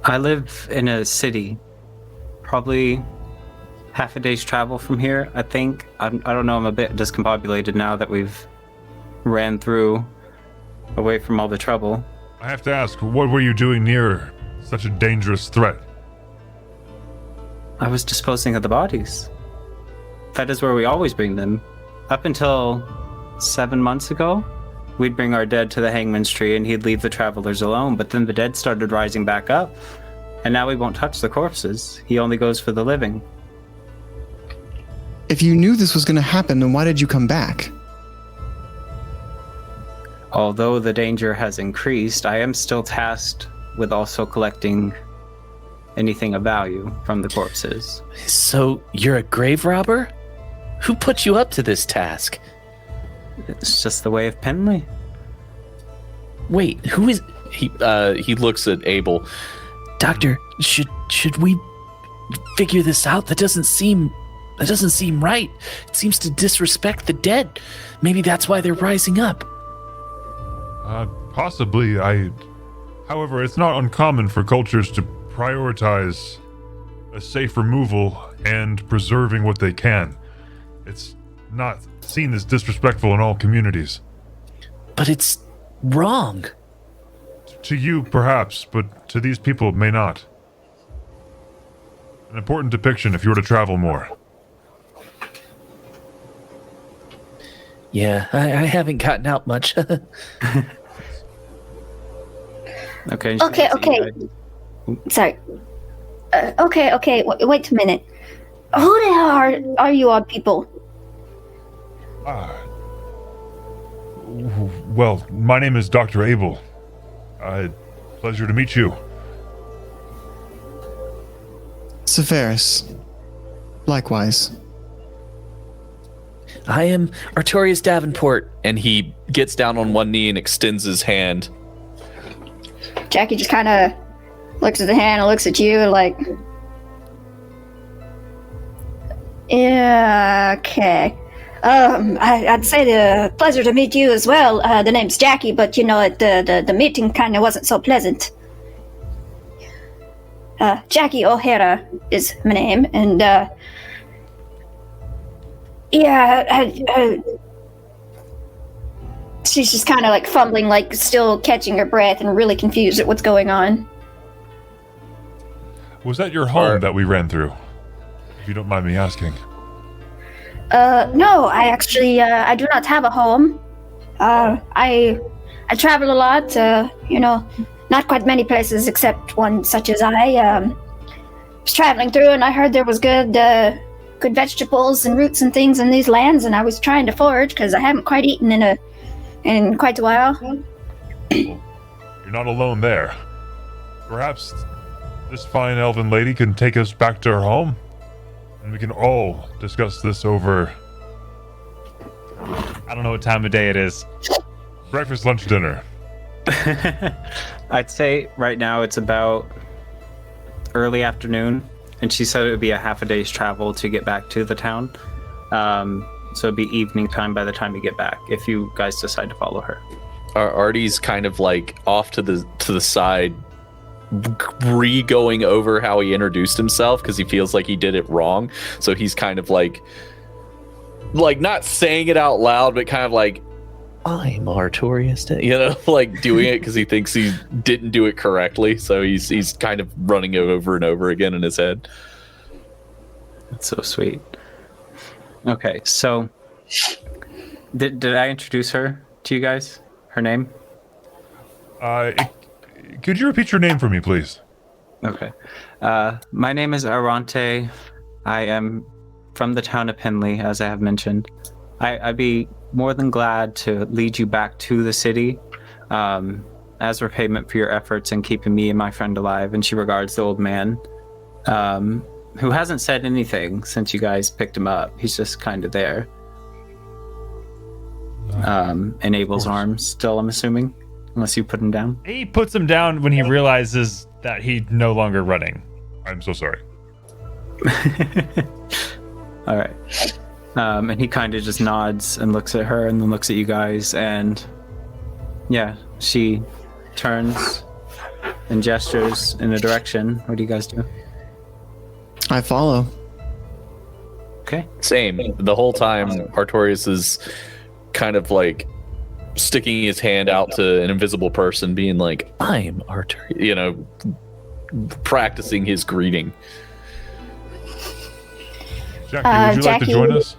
I live in a city, probably half a day's travel from here, I think. I don't know, I'm a bit discombobulated now that we've ran through away from all the trouble. I have to ask, what were you doing near such a dangerous threat? I was disposing of the bodies. That is where we always bring them. Up until 7 months ago, we'd bring our dead to the hangman's tree and he'd leave the travelers alone, but then the dead started rising back up. And now he won't touch the corpses. He only goes for the living. If you knew this was going to happen, then why did you come back? Although the danger has increased, I am still tasked with also collecting anything of value from the corpses. So you're a grave robber? Who put you up to this task? It's just the way of Penley. Wait, who is... He looks at Abel. Doctor, should we figure this out? That doesn't seem right. It seems to disrespect the dead. Maybe that's why they're rising up. Possibly. However, it's not uncommon for cultures to prioritize a safe removal and preserving what they can. It's not seen as disrespectful in all communities. But it's wrong. To you, perhaps, but to these people, it may not. An important depiction if you were to travel more. Yeah, I haven't gotten out much. Okay. Okay. Sorry. Okay. Wait a minute. Who the hell are you odd people? Well, my name is Dr. Abel. Pleasure to meet you. Severus. Likewise. I am Artorius Davenport. And he gets down on one knee and extends his hand. Jackie just kind of looks at the hand and looks at you like, yeah, okay. I'd say the pleasure to meet you as well. The name's Jackie, but the meeting kind of wasn't so pleasant. Jackie O'Hara is my name, and she's just kind of like fumbling, like still catching her breath and really confused at what's going on. Was that your home that we ran through? If you don't mind me asking. No, I actually, I do not have a home. I travel a lot, not quite many places except one such as I was traveling through, and I heard there was good vegetables and roots and things in these lands, and I was trying to forage because I haven't quite eaten in quite a while. You're not alone there. Perhaps this fine elven lady can take us back to her home, and we can all discuss this over... I don't know what time of day it is. Breakfast, lunch, dinner. I'd say right now it's about early afternoon, and she said it would be a half a day's travel to get back to the town. So it'd be evening time by the time you get back, if you guys decide to follow her. Artie's kind of like off to the side, going over how he introduced himself because he feels like he did it wrong. So he's kind of like not saying it out loud, but kind of like, I'm Artorius, like doing it because he thinks he didn't do it correctly. So he's kind of running it over and over again in his head. That's so sweet. Okay, so did I introduce her to you guys? Her name? Could you repeat your name for me, please? Okay. My name is Arante. I am from the town of Penley, as I have mentioned. I'd be more than glad to lead you back to the city as repayment for your efforts in keeping me and my friend alive. And she regards the old man, who hasn't said anything since you guys picked him up. He's just kind of there. In Abel's arms still, I'm assuming, unless you put him down. He puts him down when he realizes that he's no longer running. I'm so sorry. All right. And he kind of just nods and looks at her and then looks at you guys, and yeah, she turns and gestures in a direction. What do you guys do? I follow. Okay. Same. The whole time, Artorius is kind of like sticking his hand out to an invisible person, being like, I'm Artorius, practicing his greeting. Jackie, would you like to join us?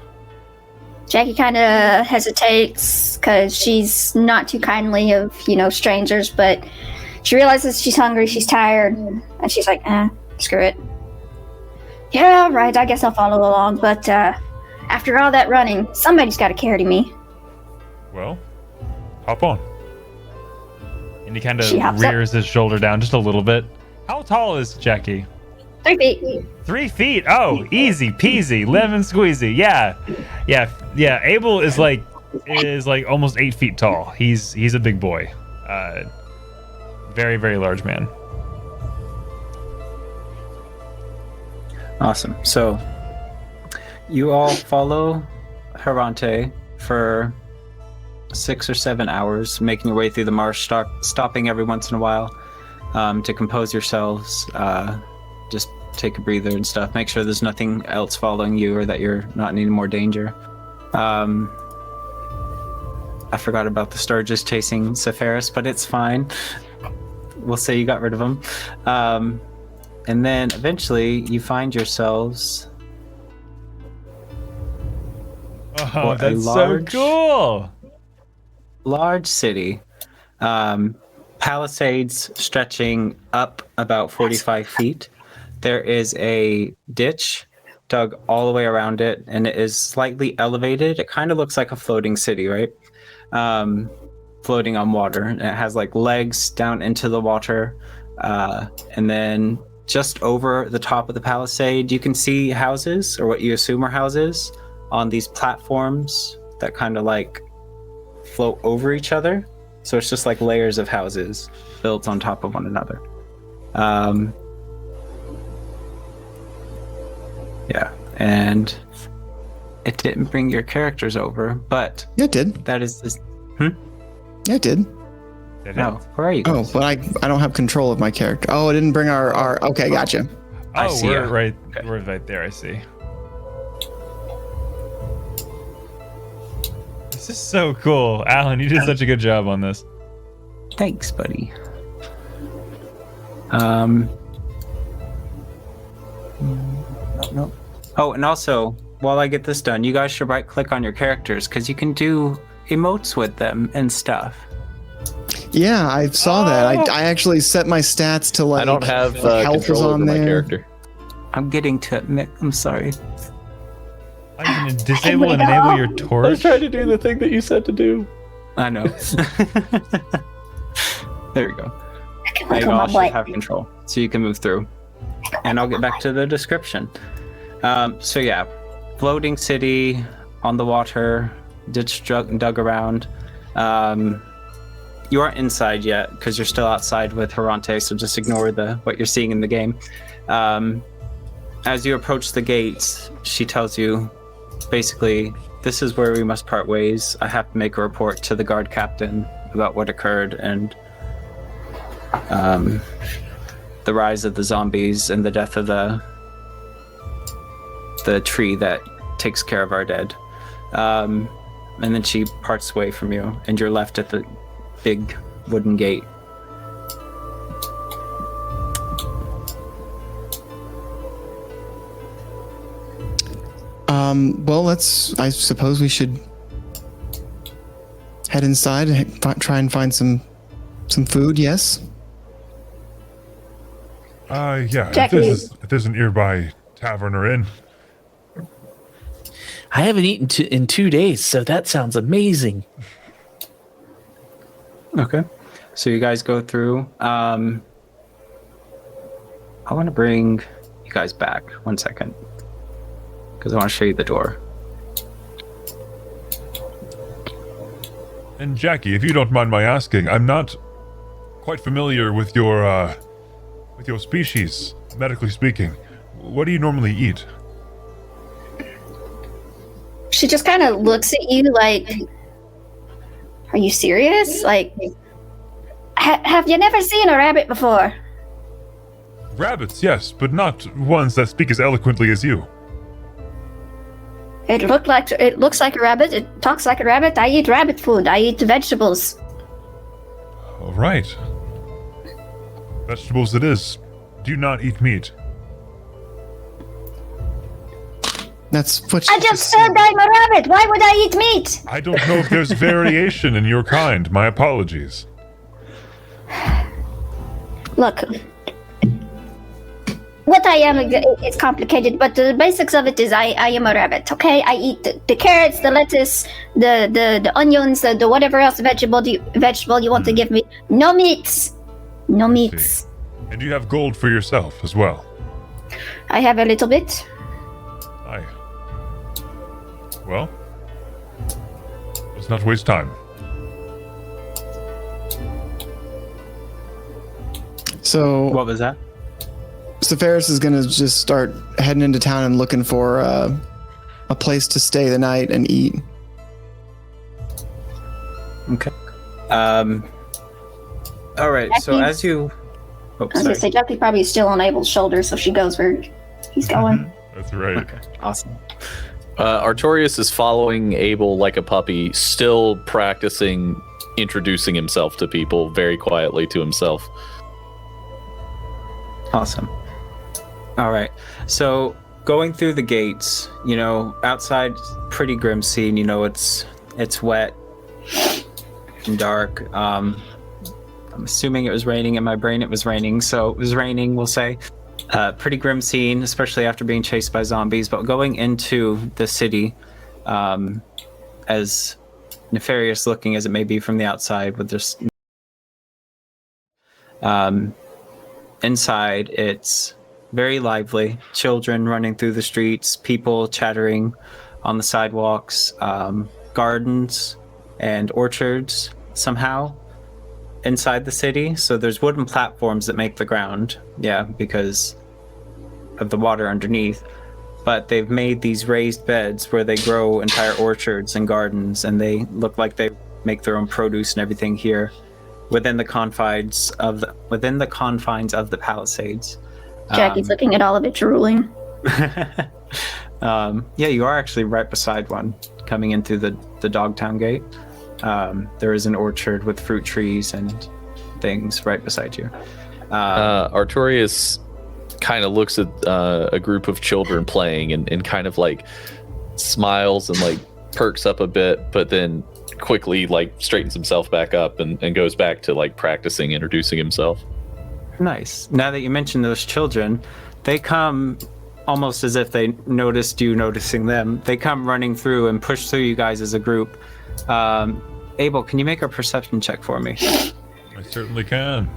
Jackie kind of hesitates because she's not too kindly of, strangers, but She realizes she's hungry, she's tired, and she's like, screw it. Yeah, right, I guess I'll follow along, but after all that running, somebody's got to carry me. Well, hop on. And he kind She of hops rears his shoulder down just a little bit. How tall is Jackie? 3 feet. 3 feet. Oh, easy peasy, lemon squeezy. Yeah. Abel is like almost 8 feet tall. He's a big boy. Very, very large man. Awesome. So you all follow Harante for 6 or 7 hours, making your way through the marsh, stopping every once in a while to compose yourselves, just take a breather and stuff. Make sure there's nothing else following you or that you're not in any more danger. I forgot about the Sturgis chasing Sepharis, but it's fine. We'll say you got rid of them. And then eventually you find yourselves... Oh, that's so cool! Large city. Palisades stretching up about 45 feet. There is a ditch dug all the way around it, and it is slightly elevated. It kind of looks like a floating city, right? Floating on water. And it has like legs down into the water. And then just over the top of the palisade, you can see houses, or what you assume are houses, on these platforms that kind of like float over each other. So it's just like layers of houses built on top of one another. Yeah, and it didn't bring your characters over, but Yeah, it did. that is this. Yeah, it did. No, where are you Oh, guys? but I don't have control of my character. Oh, it didn't bring our okay, gotcha. I Oh, see we're ya. we're right there. I see. This is so cool, Alan. You did such a good job on this. Thanks, buddy. No. Oh, and also, while I get this done, you guys should right-click on your characters because you can do emotes with them and stuff. Yeah, I saw that. I actually set my stats to like. I don't have health is control over on my there. character. I'm getting to it, Mick. I'm sorry. I'm gonna disable and enable your I was torch. trying to do the thing that you said to do. I know. There we go. I can Now look you on all my should butt. have control, so you can move through. And I'll get back to the description. So yeah, floating city on the water, ditch dug around. You aren't inside yet because you're still outside with Harante, so just ignore what you're seeing in the game. As you approach the gates, she tells you, basically, this is where we must part ways. I have to make a report to the guard captain about what occurred and the rise of the zombies and the death of the tree that takes care of our dead. And then she parts away from you, and you're left at the big wooden gate. Well, I suppose we should head inside and try and find some food. Yes. Yeah. Jackie. If there's a nearby tavern or inn. I haven't eaten in 2 days, so that sounds amazing. Okay. So you guys go through. I want to bring you guys back 1 second, because I want to show you the door. And Jackie, if you don't mind my asking, I'm not quite familiar with your species, medically speaking. What do you normally eat? She just kind of looks at you like, are you serious? Like, have you never seen a rabbit before? Rabbits, yes, but not ones that speak as eloquently as you. It looks like a rabbit. It talks like a rabbit. I eat rabbit food. I eat vegetables. All right. Vegetables it is. Do not eat meat. That's what. I just said I'm a rabbit. Why would I eat meat? I don't know if there's variation in your kind. My apologies. Look, what I am is complicated, but the basics of it is I am a rabbit, okay? I eat the carrots, the lettuce, the onions, the whatever else vegetable you want to give me. No meats. No meats. And you have gold for yourself as well. I have a little bit. Aye. Well, let's not waste time. So What was that? Ferris is gonna just start heading into town and looking for a place to stay the night and eat. Okay. All right. So as you, I was gonna say Jackie probably is still on Abel's shoulder, so she goes where he's going. That's right. Okay. Awesome. Artorias is following Abel like a puppy, still practicing introducing himself to people very quietly to himself. Awesome. All right. So going through the gates, outside, pretty grim scene. It's wet and dark. I'm assuming it was raining. In my brain, it was raining. So it was raining, we'll say. Pretty grim scene, especially after being chased by zombies. But going into the city, as nefarious looking as it may be from the outside, with this inside, it's very lively. Children running through the streets, people chattering on the sidewalks, gardens and orchards somehow inside the city. So there's wooden platforms that make the ground, because of the water underneath. But they've made these raised beds where they grow entire orchards and gardens, and they look like they make their own produce and everything here within the confines of the Palisades. Jackie's looking at all of it, drooling. You are actually right beside one coming in through the Dogtown gate. There is an orchard with fruit trees and things right beside you. Artorias kind of looks at a group of children playing and kind of like smiles and like perks up a bit, but then quickly like straightens himself back up and goes back to like practicing introducing himself. Nice. Now that you mentioned those children, they come almost as if they noticed you noticing them. They come running through and push through you guys as a group. Abel, can you make a perception check for me? I certainly can.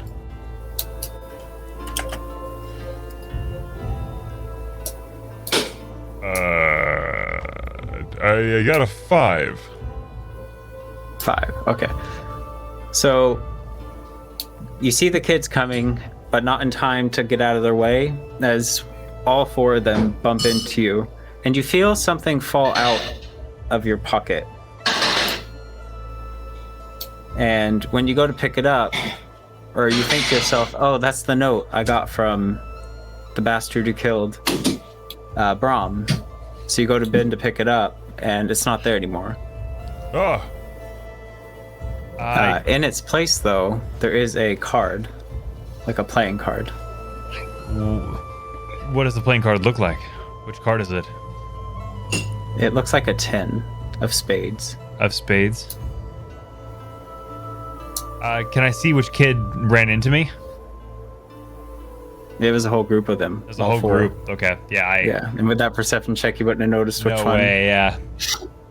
I got a 5. 5. Okay. So you see the kids coming, but not in time to get out of their way, as all 4 of them bump into you, and you feel something fall out of your pocket. And when you go to pick it up, or you think to yourself, oh, that's the note I got from the bastard who killed Brahm. So you go to bend to pick it up, and it's not there anymore. In its place, though, there is a card, like a playing card. What does the playing card look like? Which card is it? It looks like a 10 of spades. Of spades? Can I see which kid ran into me? It was a whole group of them. There's a whole group. Okay. Yeah. And with that perception check, you wouldn't have noticed which one. No way, yeah.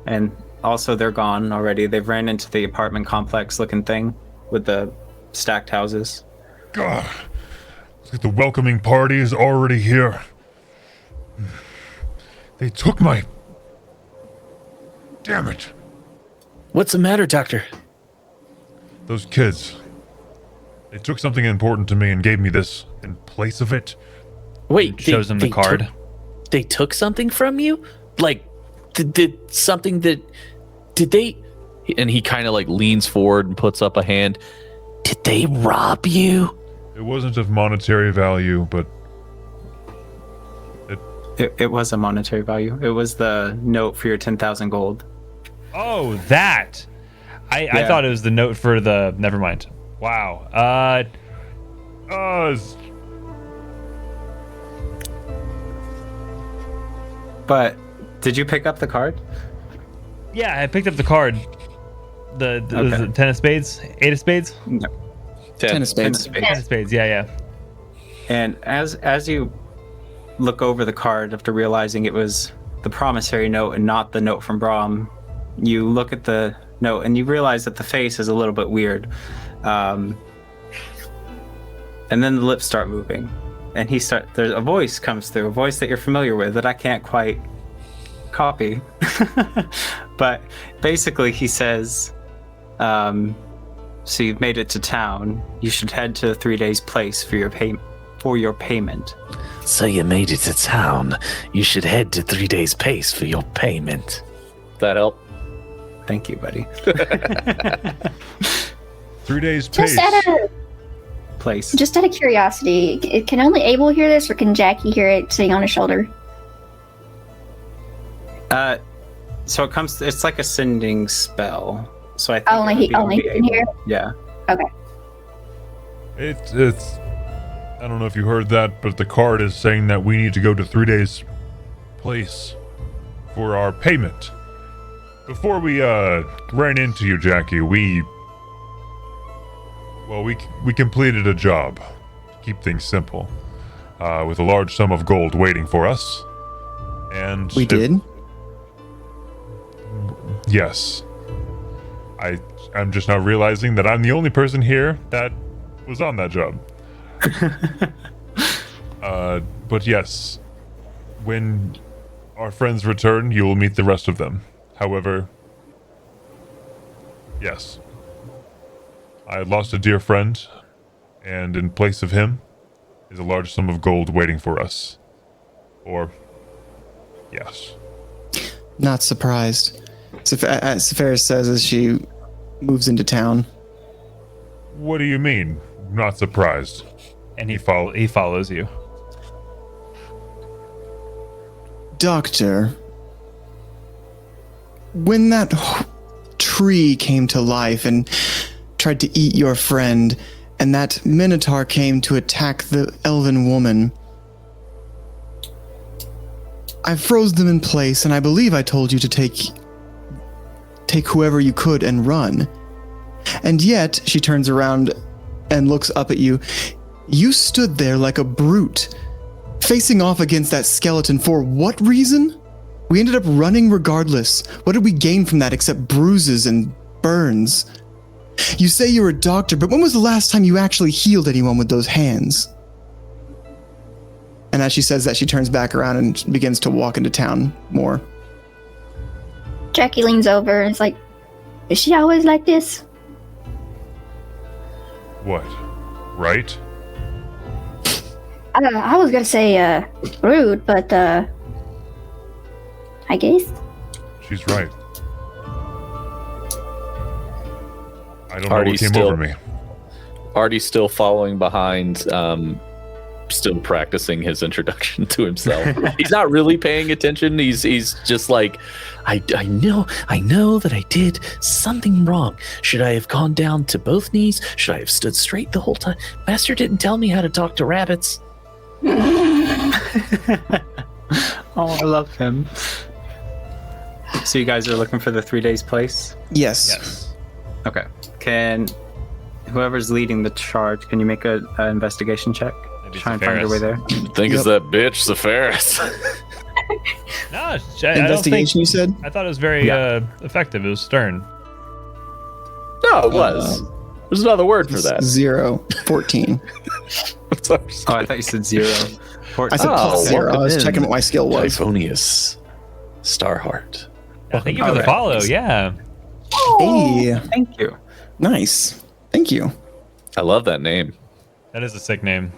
And also, they're gone already. They've ran into the apartment complex looking thing with the stacked houses. God, it's like the welcoming party is already here. They took my... Damn it. What's the matter, Doctor? Those kids. They took something important to me and gave me this in place of it. Wait, shows him the card. They took something from you? Like, did something that... Did they... And he kind of like leans forward and puts up a hand. Did they rob you? It wasn't of monetary value, but... It was a monetary value. It was the note for your 10,000 gold. Oh, that! I thought it was the note for the... Never mind. Wow. But did you pick up the card? Yeah, I picked up the card. The 10 of spades? 8 of spades? No. 10 of spades. 10 of spades. 10 of spades, yeah. And as you look over the card after realizing it was the promissory note and not the note from Brahm, you look at the note and you realize that the face is a little bit weird. And then the lips start moving. And there's a voice comes through, a voice that you're familiar with that I can't quite copy. But basically he says, so you've made it to town. You should head to 3 Days Place for your payment. So you made it to town. You should head to 3 Days Pace for your payment. That help? Thank you, buddy. 3 days pace. Place. Just out of curiosity, can only Abel hear this, or can Jackie hear it sitting on his shoulder? So it's like a sending spell. So I think Only he can hear? Yeah. Okay. It's I don't know if you heard that, but the card is saying that we need to go to 3 Days Place for our payment. Before we ran into you, Jackie, we completed a job, to keep things simple, with a large sum of gold waiting for us. And We did? Yes. I'm just now realizing that I'm the only person here that was on that job. But yes, when our friends return, you will meet the rest of them. However, yes, I lost a dear friend, and in place of him is a large sum of gold waiting for us. Or, yes. Not surprised. Sepharis says as she moves into town. What do you mean? Not surprised. And he follows you. Doctor, when that tree came to life and tried to eat your friend, and that Minotaur came to attack the elven woman, I froze them in place, and I believe I told you to take whoever you could and run. And yet, she turns around and looks up at you. You stood there like a brute, facing off against that skeleton for what reason? We ended up running regardless. What did we gain from that except bruises and burns? You say you're a doctor, but when was the last time you actually healed anyone with those hands? And as she says that, she turns back around and begins to walk into town more. Jackie leans over and is like, is she always like this? What? Right? I was gonna say, rude, but, I guess. She's right. I don't Artie's know what came over me. Artie's still following behind, still practicing his introduction to himself. He's not really paying attention. He's just like, I know that I did something wrong. Should I have gone down to both knees? Should I have stood straight the whole time? Master didn't tell me how to talk to rabbits. Oh, I love him. So you guys are looking for the 3 Days Place? Yes. Okay. Can whoever's leading the charge, can you make an investigation check? Maybe Try and find your way there. think it's that bitch, Sepharis. No, I don't think, Investigation, you said? I thought it was very effective. It was stern. No, it was. There's another word for that. 14. Oh, I thought you said 0. I said plus 0. I was checking what my skill was. Typhonius Starheart. Yeah, thank you for the follow. Yeah. Hey, Thank you. nice. Thank you. I love that name. That is a sick name.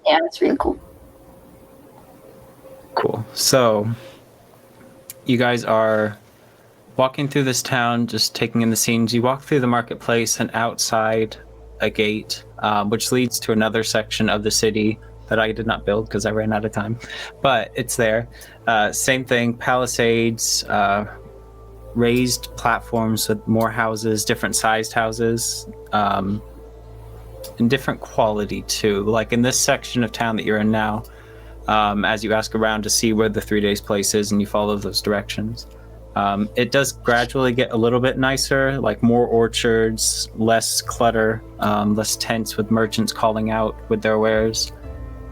Yeah, that's really cool. Cool. So you guys are walking through this town, just taking in the scenes. You walk through the marketplace and outside a gate, which leads to another section of the city that I did not build because I ran out of time, but it's there. Same thing, palisades, raised platforms with more houses, different sized houses, and different quality too. Like in this section of town that you're in now, as you ask around to see where the 3 Days Place is and you follow those directions, it does gradually get a little bit nicer, like more orchards, less clutter, less tents with merchants calling out with their wares.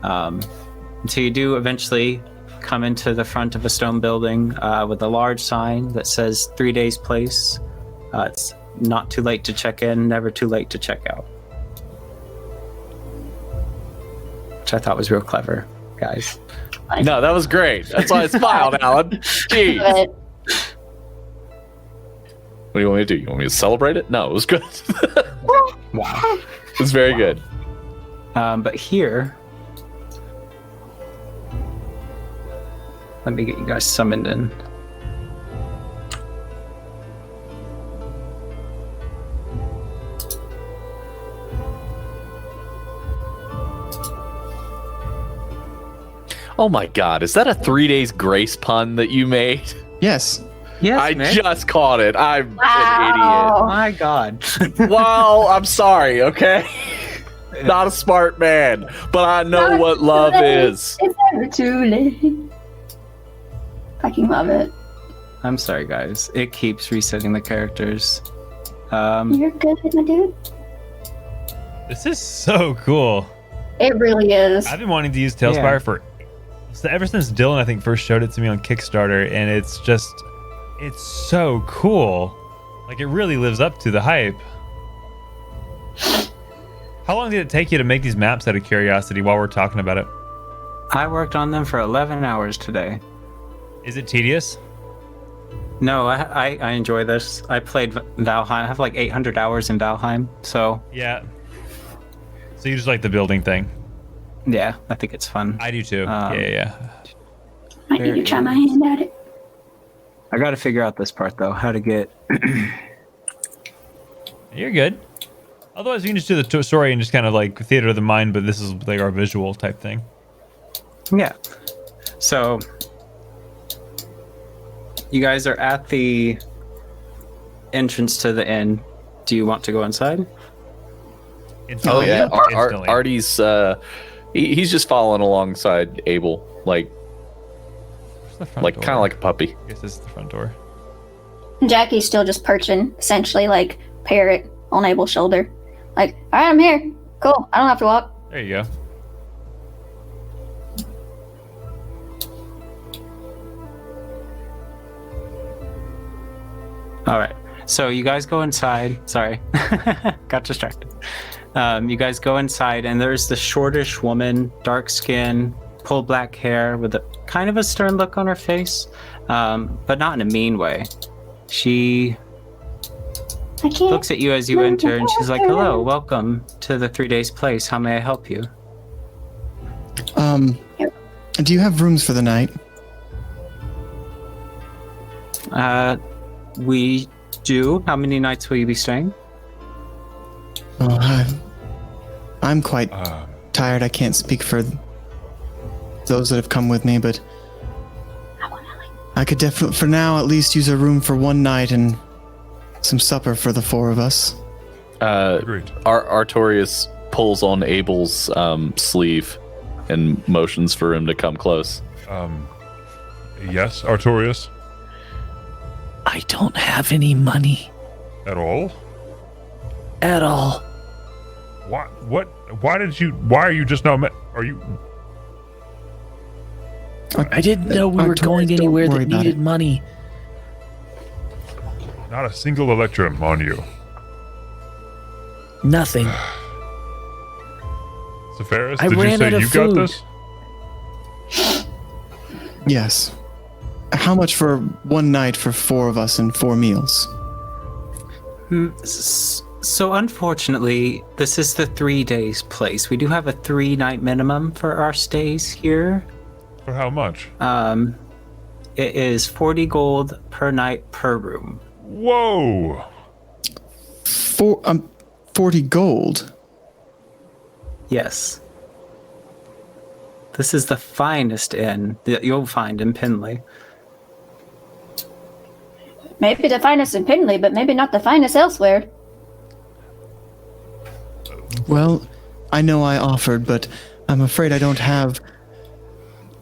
Until you do eventually come into the front of a stone building with a large sign that says 3 days place. It's not too late to check in, never too late to check out. Which I thought was real clever, guys. No, that was great. That's why I smiled, Alan. Jeez. But What do you want me to do? You want me to celebrate it? No, it was good. Wow. It was very good. But here, let me get you guys summoned in. Oh my god, is that a 3 days grace pun that you made? Yes. Yes, I man. just caught it. I'm Wow. Oh my god. an idiot. Well, I'm sorry, okay? Not a smart man, but I know what love is. It's never too late. Fucking love it. I'm sorry, guys. It keeps resetting the characters. You're good, my dude. This is so cool. It really is. I've been wanting to use Tailspire Yeah. for ever since Dylan, I think, first showed it to me on Kickstarter, and it's so cool. Like, it really lives up to the hype. How long did it take you to make these maps out of curiosity while we're talking about it? I worked on them for 11 hours today. Is it tedious? No, I enjoy this. I played Valheim. I have like 800 hours in Valheim, so Yeah. So you just like the building thing? yeah, I think it's fun. I do too. Um, Yeah. I need to try my hand at it. I got to figure out this part though, how to get. You're good. Otherwise, you can just do the story and just kind of like theater of the mind, but this is like our visual type thing. Yeah. So you guys are at the entrance to the inn. Do you want to go inside? Oh Instantly. yeah, Instantly. Artie's he's just following alongside Abel, like Where's the front like door? kind of like a puppy. I guess this is the front door. Jackie's still just perching, essentially like parrot on Abel's shoulder. Like, all right, I'm here. Cool. I don't have to walk. There you go. All right. So you guys go inside. Sorry, got distracted. You guys go inside, and there's the shortish woman, dark skin, pulled black hair, with a kind of a stern look on her face, but not in a mean way. She I can't. looks at you as you enter, and she's like, "Hello, welcome to the 3 days place. How may I help you?" Do you have rooms for the night? We do. How many nights will you be staying? Oh, I'm quite tired. I can't speak for those that have come with me, but I could definitely, for now, at least use a room for one night and some supper for the four of us. Agreed. Artorius pulls on Abel's sleeve and motions for him to come close. Yes, Artorius. I don't have any money At all? at all. Why are you just now are you I didn't know we were Artorius, going don't anywhere worry that about needed it. money. not a single electrum on you? Nothing. Sepharis, I did you ran say out of you got food. this? Yes. How much for one night for four of us and 4 meals? So unfortunately, this is the 3 days place. We do have a 3-night minimum for our stays here. For how much? It is 40 gold per night per room. Whoa! 40 gold. Yes. This is the finest inn that you'll find in Pinley. Maybe the finest in Pinley, but maybe not the finest elsewhere. Well, I know I offered, but I'm afraid I don't have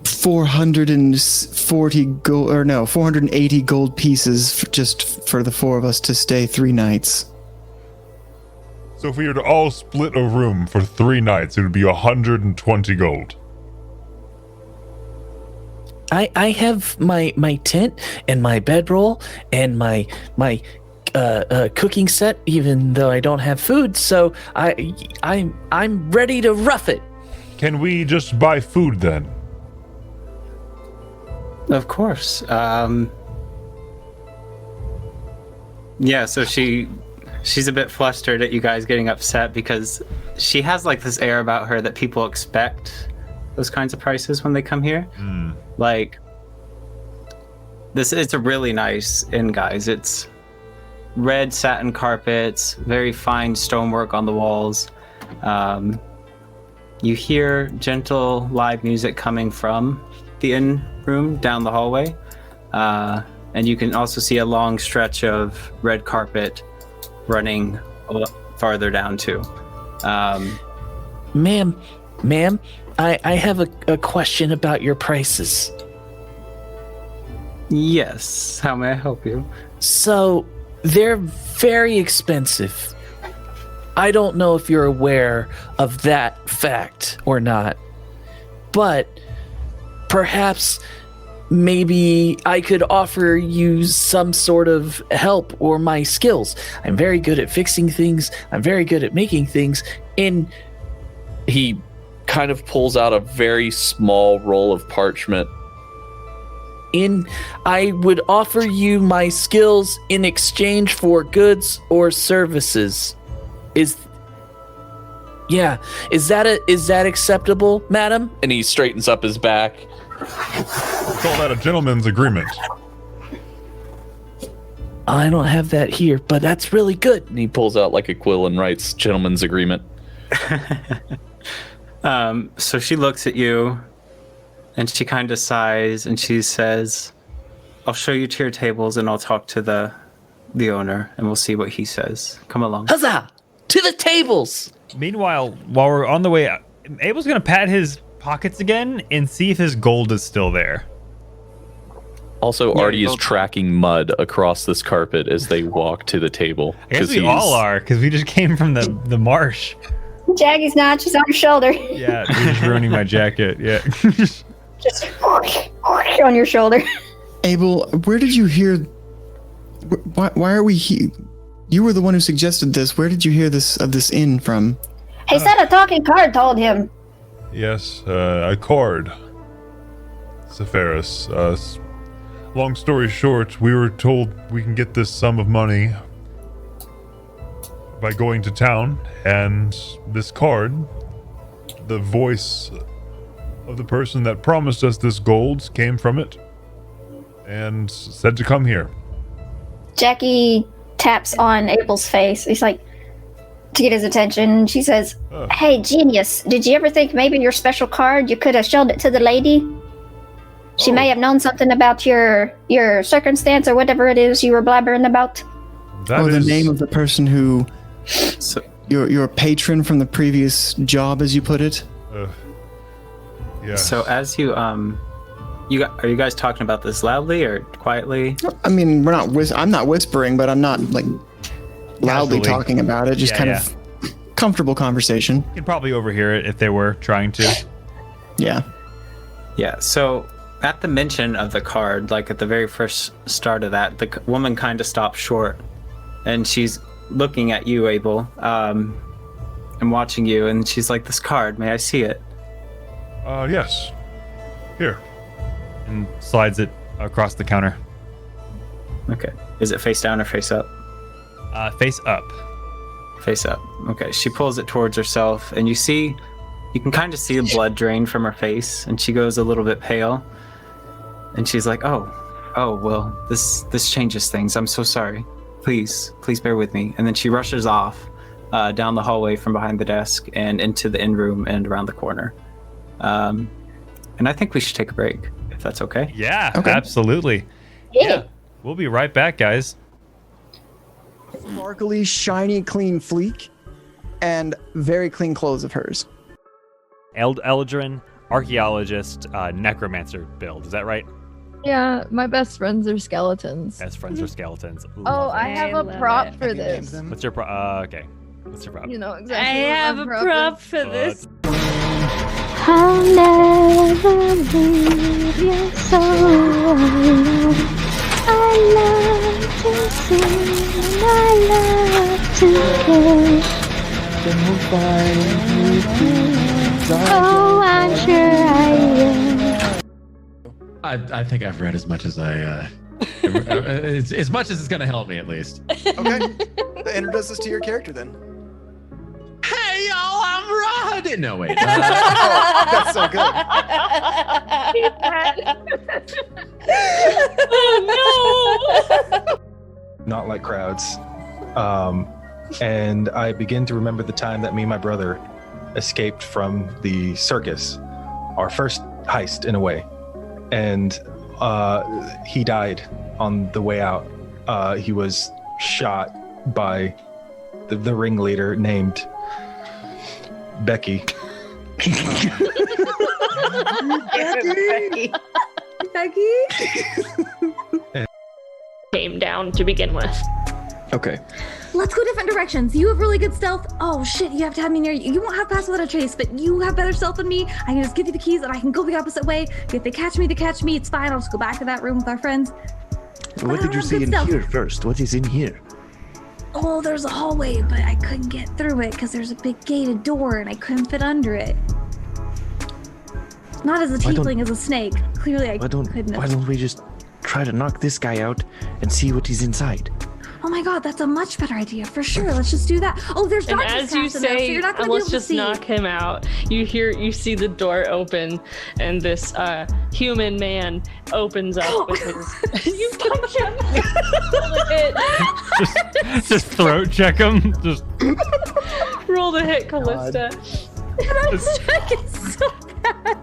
480 gold pieces just for the four of us to stay 3 nights. So if we were to all split a room for 3 nights, it would be 120 gold. I have my tent and my bedroll and my cooking set, even though I don't have food. So I'm ready to rough it. Can we just buy food then? Of course. Yeah, so she's a bit flustered at you guys getting upset because she has like this air about her that people expect those kinds of prices when they come here. Like it's a really nice inn, guys. It's red satin carpets, very fine stonework on the walls. You hear gentle live music coming from the inn room down the hallway. And you can also see a long stretch of red carpet running farther down too. Ma'am, I have a question about your prices. Yes, how may I help you? So, they're very expensive. I don't know if you're aware of that fact or not, but perhaps maybe I could offer you some sort of help or my skills. I'm very good at fixing things. I'm very good at making things. And He kind of pulls out a very small roll of parchment. I would offer you my skills in exchange for goods or services. Is that acceptable, madam? And he straightens up his back. We call that a gentleman's agreement. I don't have that here, but that's really good. And he pulls out like a quill and writes gentleman's agreement. So she looks at you and she kind of sighs and she says, I'll show you to your tables and I'll talk to the owner and we'll see what he says. Come along. Huzzah! To the tables! Meanwhile, while we're on the way, Abel's gonna pat his pockets again and see if his gold is still there. Also, Artie is tracking mud across this carpet as they walk to the table. I guess we all are, because we just came from the marsh. Jaggy's not. She's on your shoulder. Yeah, you're just ruining my jacket. Yeah. Just on your shoulder. Abel, where did you hear? Why are we here? You were the one who suggested this. Where did you hear this inn from? He said a talking card told him. Yes, a cord. Sepharis. Long story short, we were told we can get this sum of money by going to town, and this card, the voice of the person that promised us this gold came from it and said to come here. Jackie taps on Abel's face. He's like, to get his attention. She says, hey, genius, did you ever think maybe your special card, you could have shown it to the lady? She may have known something about your circumstance or whatever it is you were blabbering about. That the is name of the person who, your patron from the previous job, as you put it. Yeah. So as you are you guys talking about this loudly or quietly? I mean, I'm not whispering, but I'm not like loudly Casually. talking about it. Just of comfortable conversation. You could probably overhear it if they were trying to. Yeah. Yeah, so at the mention of the card, like at the very first start of that, the woman kind of stops short and she's looking at you, Abel, and watching you, and she's like, this card, may I see it? Yes. Here. And slides it across the counter. Okay. Is it face down or face up? Face up. Face up. Okay. She pulls it towards herself, and you can kind of see the blood drain from her face, and she goes a little bit pale. And she's like, oh, well, this changes things. I'm so sorry. Please bear with me. And then she rushes off down the hallway from behind the desk and into the inn room and around the corner. And I think we should take a break, if that's okay. Yeah, Okay. absolutely. Yeah. We'll be right back, guys. Sparkly, shiny, clean fleek, and very clean clothes of hers. Eldrin, archaeologist, necromancer build. Is that right? Yeah, my best friends are skeletons. Best friends are skeletons. Oh, Love I it. have I a love prop it. for Have you named this. them? What's your okay. What's your prop? You know I exactly. what have my a prop prop is. for this. I'll never leave you so alone. I love to sing, I love to care. Oh, I'm sure I will. I think I've read as much as I. As much as it's gonna help me, at least. Okay. Introduce us to your character then. Hey y'all, I'm Rod. No wait. Oh, that's so good. Oh no! Not like crowds. And I begin to remember the time that me and my brother escaped from the circus, our first heist in a way. And he died on the way out. He was shot by the ringleader named Becky. Came down to begin with. Okay. Let's go different directions. You have really good stealth. Oh shit, you have to have me near you. You won't have pass without a trace, but you have better stealth than me. I can just give you the keys and I can go the opposite way. If they catch me, they catch me. It's fine. I'll just go back to that room with our friends. What did you see in here first? What is in here? Oh, there's a hallway, but I couldn't get through it because there's a big gated door and I couldn't fit under it. Not as a tiefling, as a snake. Clearly I couldn't. Why don't we just try to knock this guy out and see what is inside? Oh my god, that's a much better idea, for sure. Let's just do that. Oh, there's And darkness as you cast in there, so say, you're not gonna be let's able to just see. knock him out. You see the door open, and this human man opens up with his. You touch him. just throat check him. Just roll the hit, Callista. It's so bad.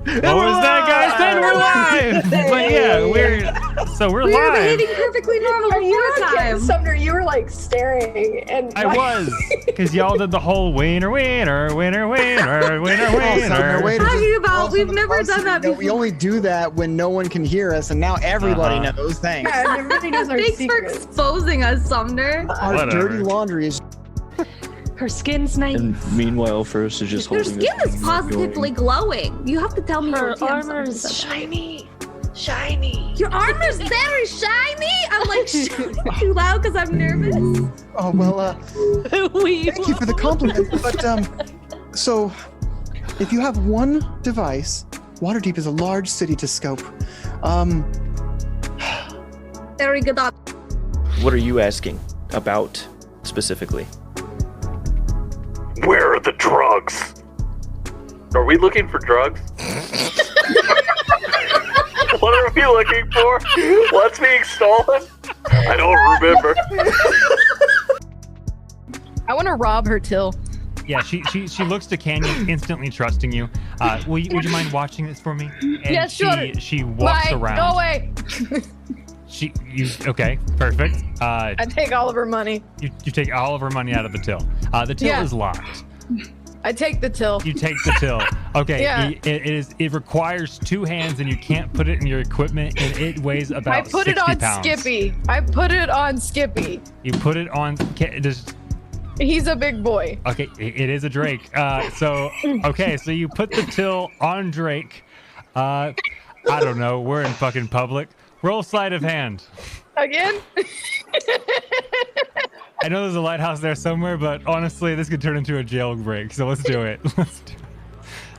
What was that, guys? Then we're live. But yeah, we're We were live. behaving perfectly normal before time. Sumner, you were like staring, and I was, because y'all did the whole winner. Talking about, we've never done that before. We only do that when no one can hear us, and now everybody knows. Thanks. Yeah, everybody knows our Thanks secrets. for exposing us, Sumner. Our Whatever. dirty laundry is. Her skin's nice. And meanwhile, First is just Your holding skin this is thing positively glowing. You have to tell me Her your armor is shiny. Shiny. Your armor's very shiny. I'm like too loud because I'm nervous. Oh well. Thank you for the compliment. But so if you have one device, Waterdeep is a large city to scope. Very good. What are you asking about specifically? Where are the drugs? Are we looking for drugs? What are we looking for? What's being stolen? I don't remember. I want to rob her till. Yeah, she looks to Canyon, instantly trusting you. Would you mind watching this for me? And Yeah, sure. she walks Mike, around. go away. Okay, perfect. I take all of her money. You take all of her money out of the till. The till is locked. I take the till. You take the till. Okay, Yeah. it requires two hands, and you can't put it in your equipment, and it weighs about I put 60 it on pounds. Skippy. I put it on Skippy. You put it on. Just He's a big boy. okay. It is a Drake. So you put the till on Drake. I don't know. We're in fucking public. Roll sleight of hand. Again? I know there's a lighthouse there somewhere, but honestly, this could turn into a jailbreak. So let's do it.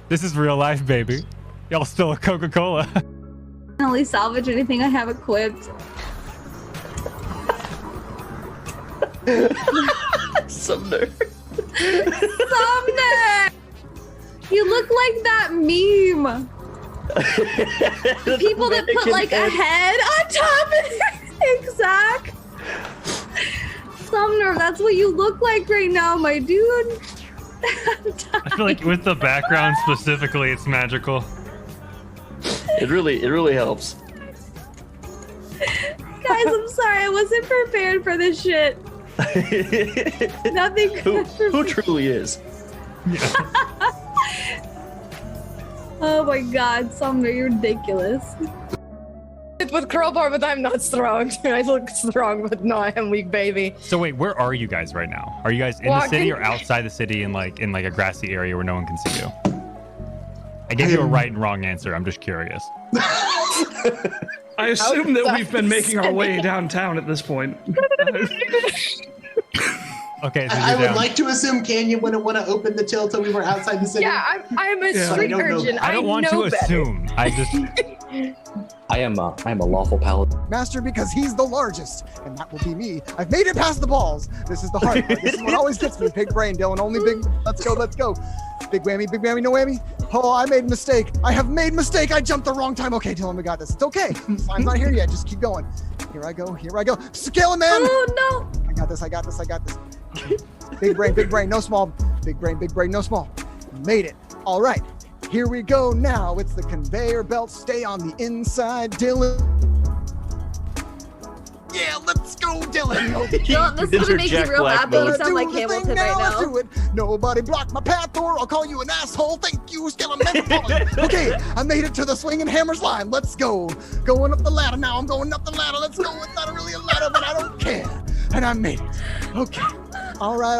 This is real life, baby. Y'all still a Coca-Cola. I can only salvage anything I have equipped. Sumner. Sumner! You look like that meme. People that put like a head on top of it. Exact. Sumner, that's what you look like right now, my dude. I feel like with the background specifically, it's magical. It really helps. Guys, I'm sorry, I wasn't prepared for this shit. Nothing good for Who me. truly is? Oh my god, Sumner, you're ridiculous. with crowbar, but I'm not strong. I look strong, but no, I am weak, baby. So wait, where are you guys right now? Are you guys in the city or outside the city in like a grassy area where no one can see you? I gave you a right and wrong answer. I'm just curious. I assume that we've been making our way downtown at this point. Okay, so I would like to assume Canyon wouldn't want to open the till till we were outside the city. Yeah, I'm a street urchin. I don't want to assume. I just. I am a lawful paladin. Master, because he's the largest, and that will be me. I've made it past the balls. This is the hard part. This is what always gets me. Big brain, Dylan. Only big. Let's go. Big whammy, no whammy. Oh, I made a mistake. I have made mistake. I jumped the wrong time. Okay, Dylan, we got this. It's okay. Slime's not here yet. Just keep going. Here I go. Scale, man. Oh, no. I got this. Big brain, no small. Big brain, no small. Made it. All right. Here we go now. It's the conveyor belt. Stay on the inside, Dylan. Yeah, let's go, Dylan. Dylan, this is gonna make you real happy. You sound like Hamilton right now. Do it. Nobody block my path, or I'll call you an asshole. Thank you, Skeleton. Okay, I made it to the swinging hammers line. Let's go. Going up the ladder now. I'm going up the ladder. Let's go. It's not really a ladder, but I don't care. And I made it. Okay. All right.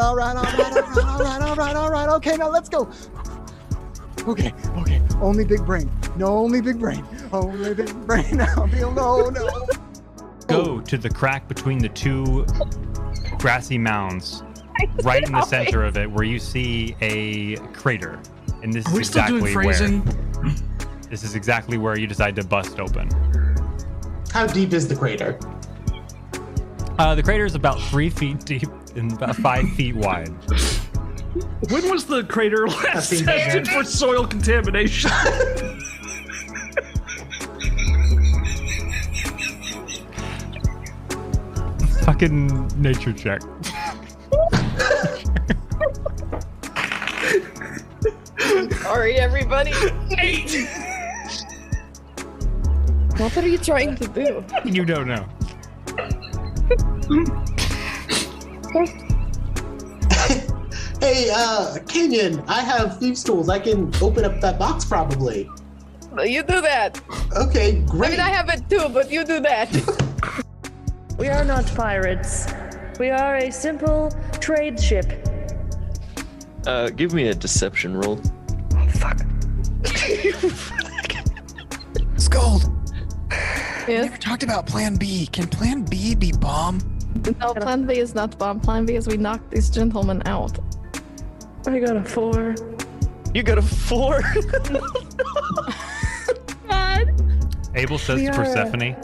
Okay, now let's go. Okay. Only big brain. No, only big brain. Only big brain. I'll be alone. No. Go to the crack between the two grassy mounds, right in the center of it, where you see a crater. And this is exactly where. This is exactly where you decide to bust open. How deep is the crater? The crater is about 3 feet deep and about 5 feet wide. When was the crater last tested for soil contamination? Fucking nature check. Sorry, everybody. 8. What are you trying to do? You don't know. Hey, Kenyon, I have thieves' tools. I can open up that box probably. You do that. Okay, great. I mean, I have it too, but you do that. We are not pirates. We are a simple trade ship. Give me a deception roll. Oh, fuck. Scold. Yes? We never talked about Plan B. Can Plan B be bomb? No, Plan B is not bomb. Plan B is we knock this gentleman out. I got a 4. You got a 4? God. Abel says to Persephone,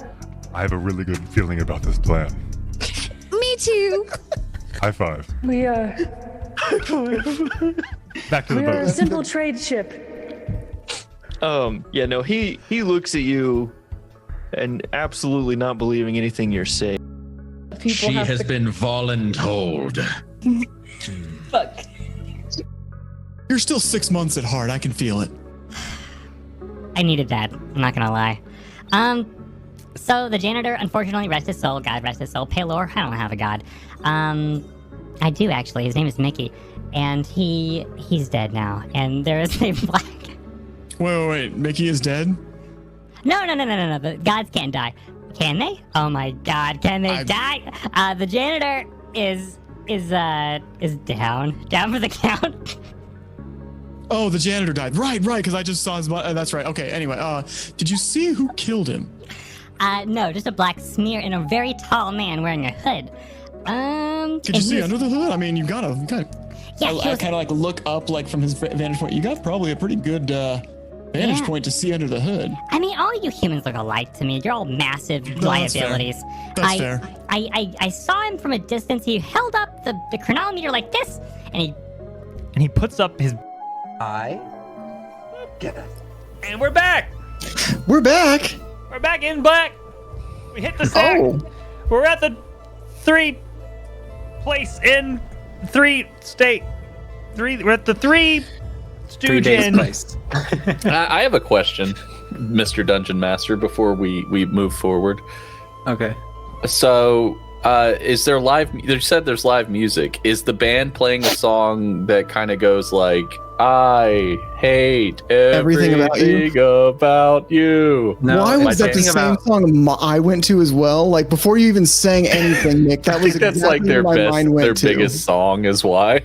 I have a really good feeling about this plan. Me too. High five. We are. Back to the We are a boat. simple trade ship. Yeah, no, he looks at you and absolutely not believing anything you're saying. She has been voluntold. Fuck. You're still 6 months at heart. I can feel it. I needed that. I'm not gonna lie. So the janitor, unfortunately, rest his soul. God rest his soul. Paylor, I don't have a god. I do actually. His name is Mickey, and he's dead now. And there is a black. Wait. Mickey is dead? No. The gods can't die. Can they? Oh my God! Can they die? The janitor is down for the count. Oh, the janitor died. Right, because I just saw his. That's right. Okay. Anyway, did you see who killed him? No, just a black smear and a very tall man wearing a hood. Could you see under the hood? I mean, you gotta. Yeah, I kind of like look up, like from his vantage point. You got probably a pretty good vantage point to see under the hood. I mean, all you humans look alike to me. You're all massive liabilities. That's fair. I saw him from a distance. He held up the chronometer like this, and he puts up his. And we're back. We're back. We're back in black. We hit the sack. We're at the 3 place in 3 state. 3. We're at the 3 stooge in. I have a question, Mr. Dungeon Master, before we move forward. Okay. So Is there live? They said there's live music. Is the band playing a song that kind of goes like, "I hate everything about you"? No, Why was that the talking same about- song I went to as well? Like before you even sang anything, Nick, that I was think that's exactly like their where my mind went their to. biggest song is why.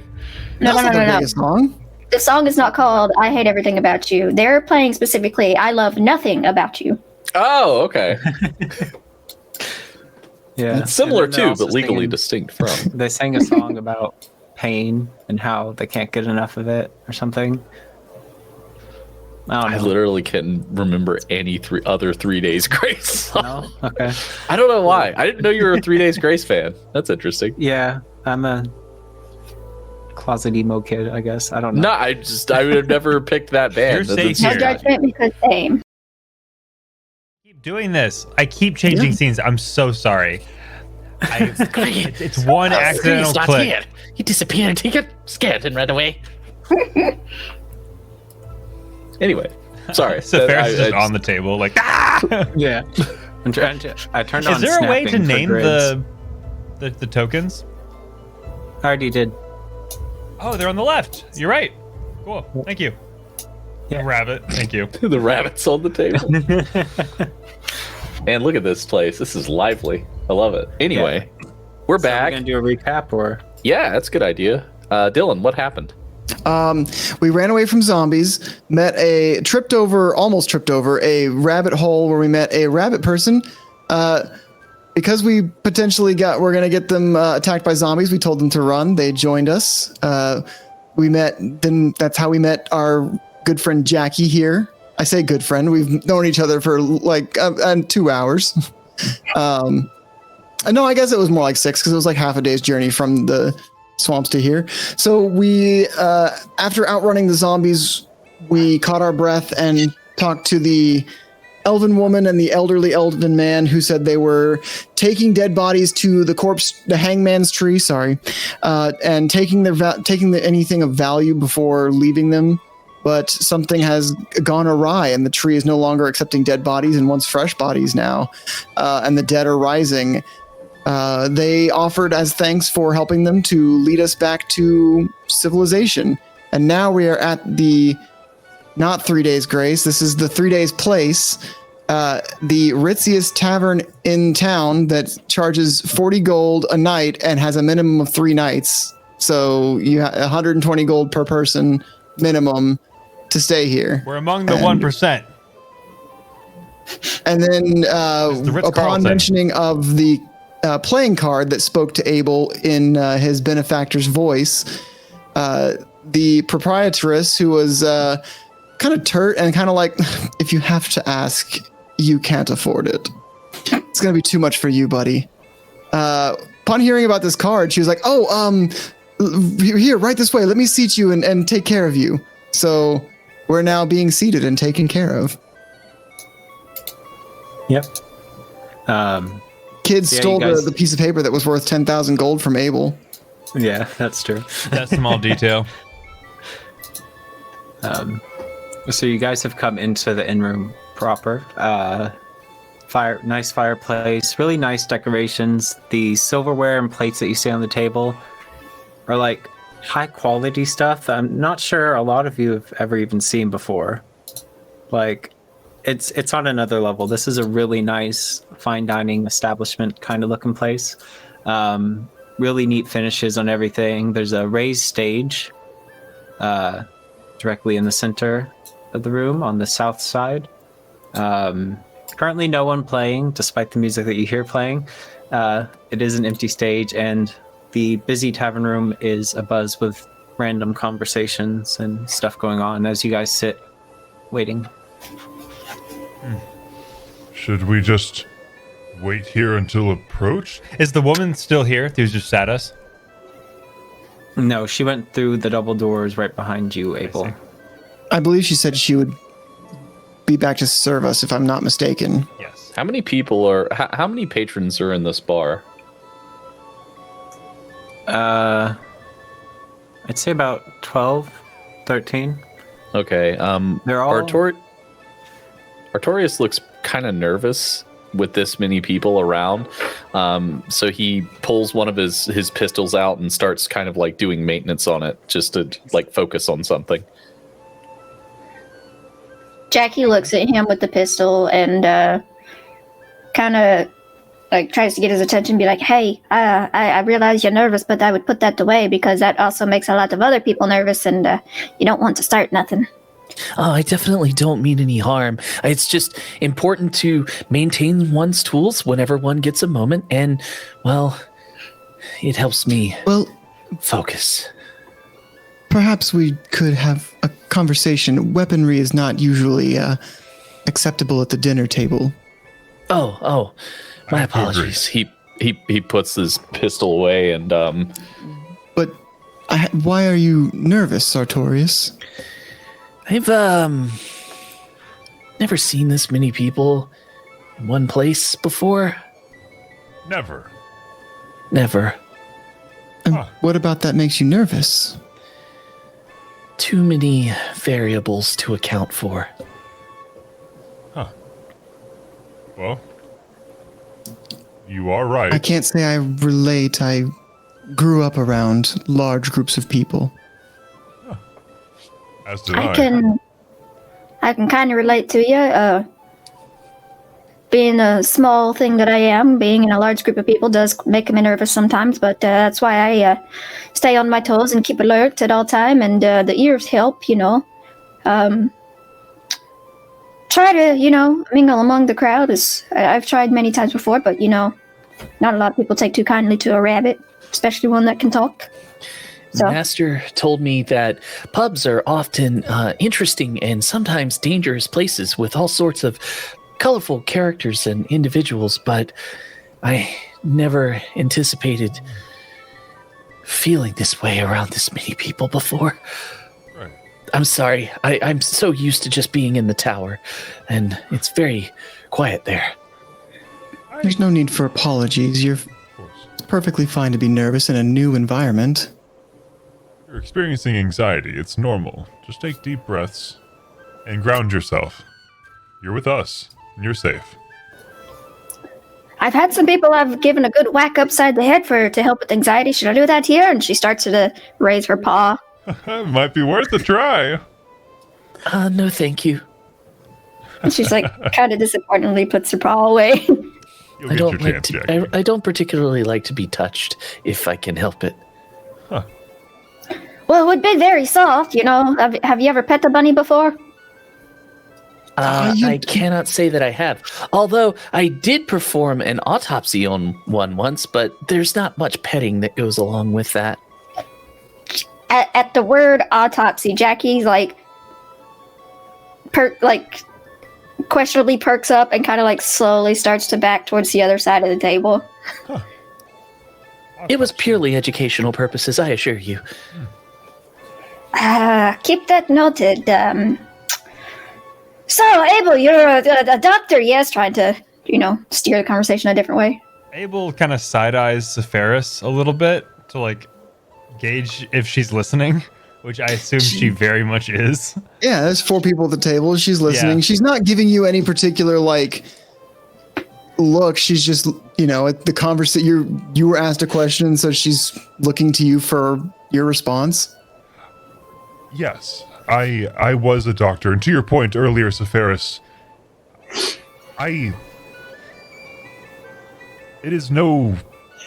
No, That's not no, the no, no. biggest song. The song is not called "I Hate Everything About You." They're playing specifically "I Love Nothing About You." Oh, okay. Yeah, It's similar and then they're too, also but legally singing- distinct from. They sang a song about pain and how they can't get enough of it or something. I literally can't remember any other 3 Days Grace song. No? Okay. I don't know why. I didn't know you were a 3 Days Grace fan. That's interesting. Yeah, I'm a closet emo kid, I guess. I don't know. No, I would have never picked that band. You're That's safe No here. judgment because same. Keep doing this. I keep changing scenes. I'm so sorry. It's one accidental click. He disappeared. He got scared and ran away. Anyway, sorry. So Ferris is I just on the table, like, ah! Yeah. I turned on Is there a way to snapping for name grids. the tokens? I already did. Oh, they're on the left. You're right. Cool. Thank you. Yeah. Rabbit. Thank you. The rabbit's on the table. And look at this place. This is lively. I love it. Anyway, we're back. We're gonna do a recap, or Yeah, that's a good idea. Dylan, what happened? We ran away from zombies, almost tripped over a rabbit hole where we met a rabbit person. Because we potentially we're going to get them attacked by zombies, we told them to run. They joined us. That's how we met our good friend Jackie here. I say good friend. We've known each other for like 2 hours. No, I guess it was more like 6 because it was like half a day's journey from the swamps to here. So we, after outrunning the zombies, we caught our breath and talked to the elven woman and the elderly elven man who said they were taking dead bodies to the hangman's tree, and taking anything of value before leaving them. But something has gone awry, and the tree is no longer accepting dead bodies and wants fresh bodies now, and the dead are rising. They offered as thanks for helping them to lead us back to civilization. And now we are at the, not 3 Days Grace, this is the 3 Days Place, the ritziest tavern in town that charges 40 gold a night and has a minimum of 3 nights. So you have 120 gold per person minimum to stay here. We're among the 1%. And then the upon Ritz-Carlton. mentioning of the playing card that spoke to Abel in his benefactor's voice, the proprietress, who was kind of turt and kind of like, if you have to ask, you can't afford it. It's going to be too much for you, buddy. Upon hearing about this card, she was like, here, right this way. Let me seat you and take care of you. So we're now being seated and taken care of. Yep. Kids Yeah, stole you guys- the piece of paper that was worth 10,000 gold from Abel. Yeah, that's true. That's small detail. So you guys have come into the inn room proper. Nice fireplace, really nice decorations. The silverware and plates that you see on the table are like high quality stuff that I'm not sure a lot of you have ever even seen before. Like, it's on another level. This is a really nice fine dining establishment kind of looking place. Really neat finishes on everything. There's a raised stage directly in the center of the room on the south side. Currently no one playing, despite the music that you hear playing. It is an empty stage, and the busy tavern room is abuzz with random conversations and stuff going on as you guys sit waiting. Should we just wait here until approached? Is the woman still here who's just sat us? No, she went through the double doors right behind you, Abel. I believe she said she would be back to serve us, if I'm not mistaken. Yes. How many people are? How many patrons are in this bar? I'd say about 12, 13. Okay. They're all. Artorius looks kind of nervous with this many people around. So he pulls one of his pistols out and starts kind of like doing maintenance on it, just to like focus on something. Jackie looks at him with the pistol and kind of like tries to get his attention, be like, hey, I realize you're nervous, but I would put that away because that also makes a lot of other people nervous, and you don't want to start nothing. Oh, I definitely don't mean any harm. It's just important to maintain one's tools whenever one gets a moment, and, well, it helps me focus. Perhaps we could have a conversation. Weaponry is not usually acceptable at the dinner table. Oh, my apologies. He puts his pistol away and But why are you nervous, Sartorius? I've never seen this many people in one place before. Never. What about that makes you nervous? Too many variables to account for. Well, you are right. I can't say I relate. I grew up around large groups of people. As did I can kind of relate to you. Being a small thing that I am, being in a large group of people does make me nervous sometimes, but that's why I stay on my toes and keep alert at all time, and the ears help, you know. Try to, you know, mingle among the crowd. I've tried many times before, but, you know, not a lot of people take too kindly to a rabbit, especially one that can talk. So. Master told me that pubs are often interesting and sometimes dangerous places with all sorts of colorful characters and individuals, but I never anticipated feeling this way around this many people before. Right. I'm sorry. I'm so used to just being in the tower, and it's very quiet there. There's no need for apologies. It's perfectly fine to be nervous in a new environment. You're experiencing anxiety. It's normal. Just take deep breaths and ground yourself. You're with us, and you're safe. I've had some people I've given a good whack upside the head to help with anxiety. Should I do that here? And she starts to raise her paw. Might be worth a try. No, thank you. And she's like, kind of disappointingly puts her paw away. I don't particularly like to be touched if I can help it. Well, it would be very soft, you know. Have you ever pet a bunny before? I cannot say that I have. Although I did perform an autopsy on one once, but there's not much petting that goes along with that. At the word autopsy, Jackie's questionably perks up and kind of like slowly starts to back towards the other side of the table. It was purely educational purposes, I assure you. Keep that noted. So, Abel, you're a doctor, yes? Trying to, you know, steer the conversation a different way. Abel kind of side-eyes Sepharis a little bit to, like, gauge if she's listening, which I assume she very much is. Yeah, there's 4 people at the table. She's listening. Yeah. She's not giving you any particular, like, look. She's just, you know, at the conversation. You were asked a question, so she's looking to you for your response. Yes, I was a doctor, and to your point earlier, Sepharis, it is no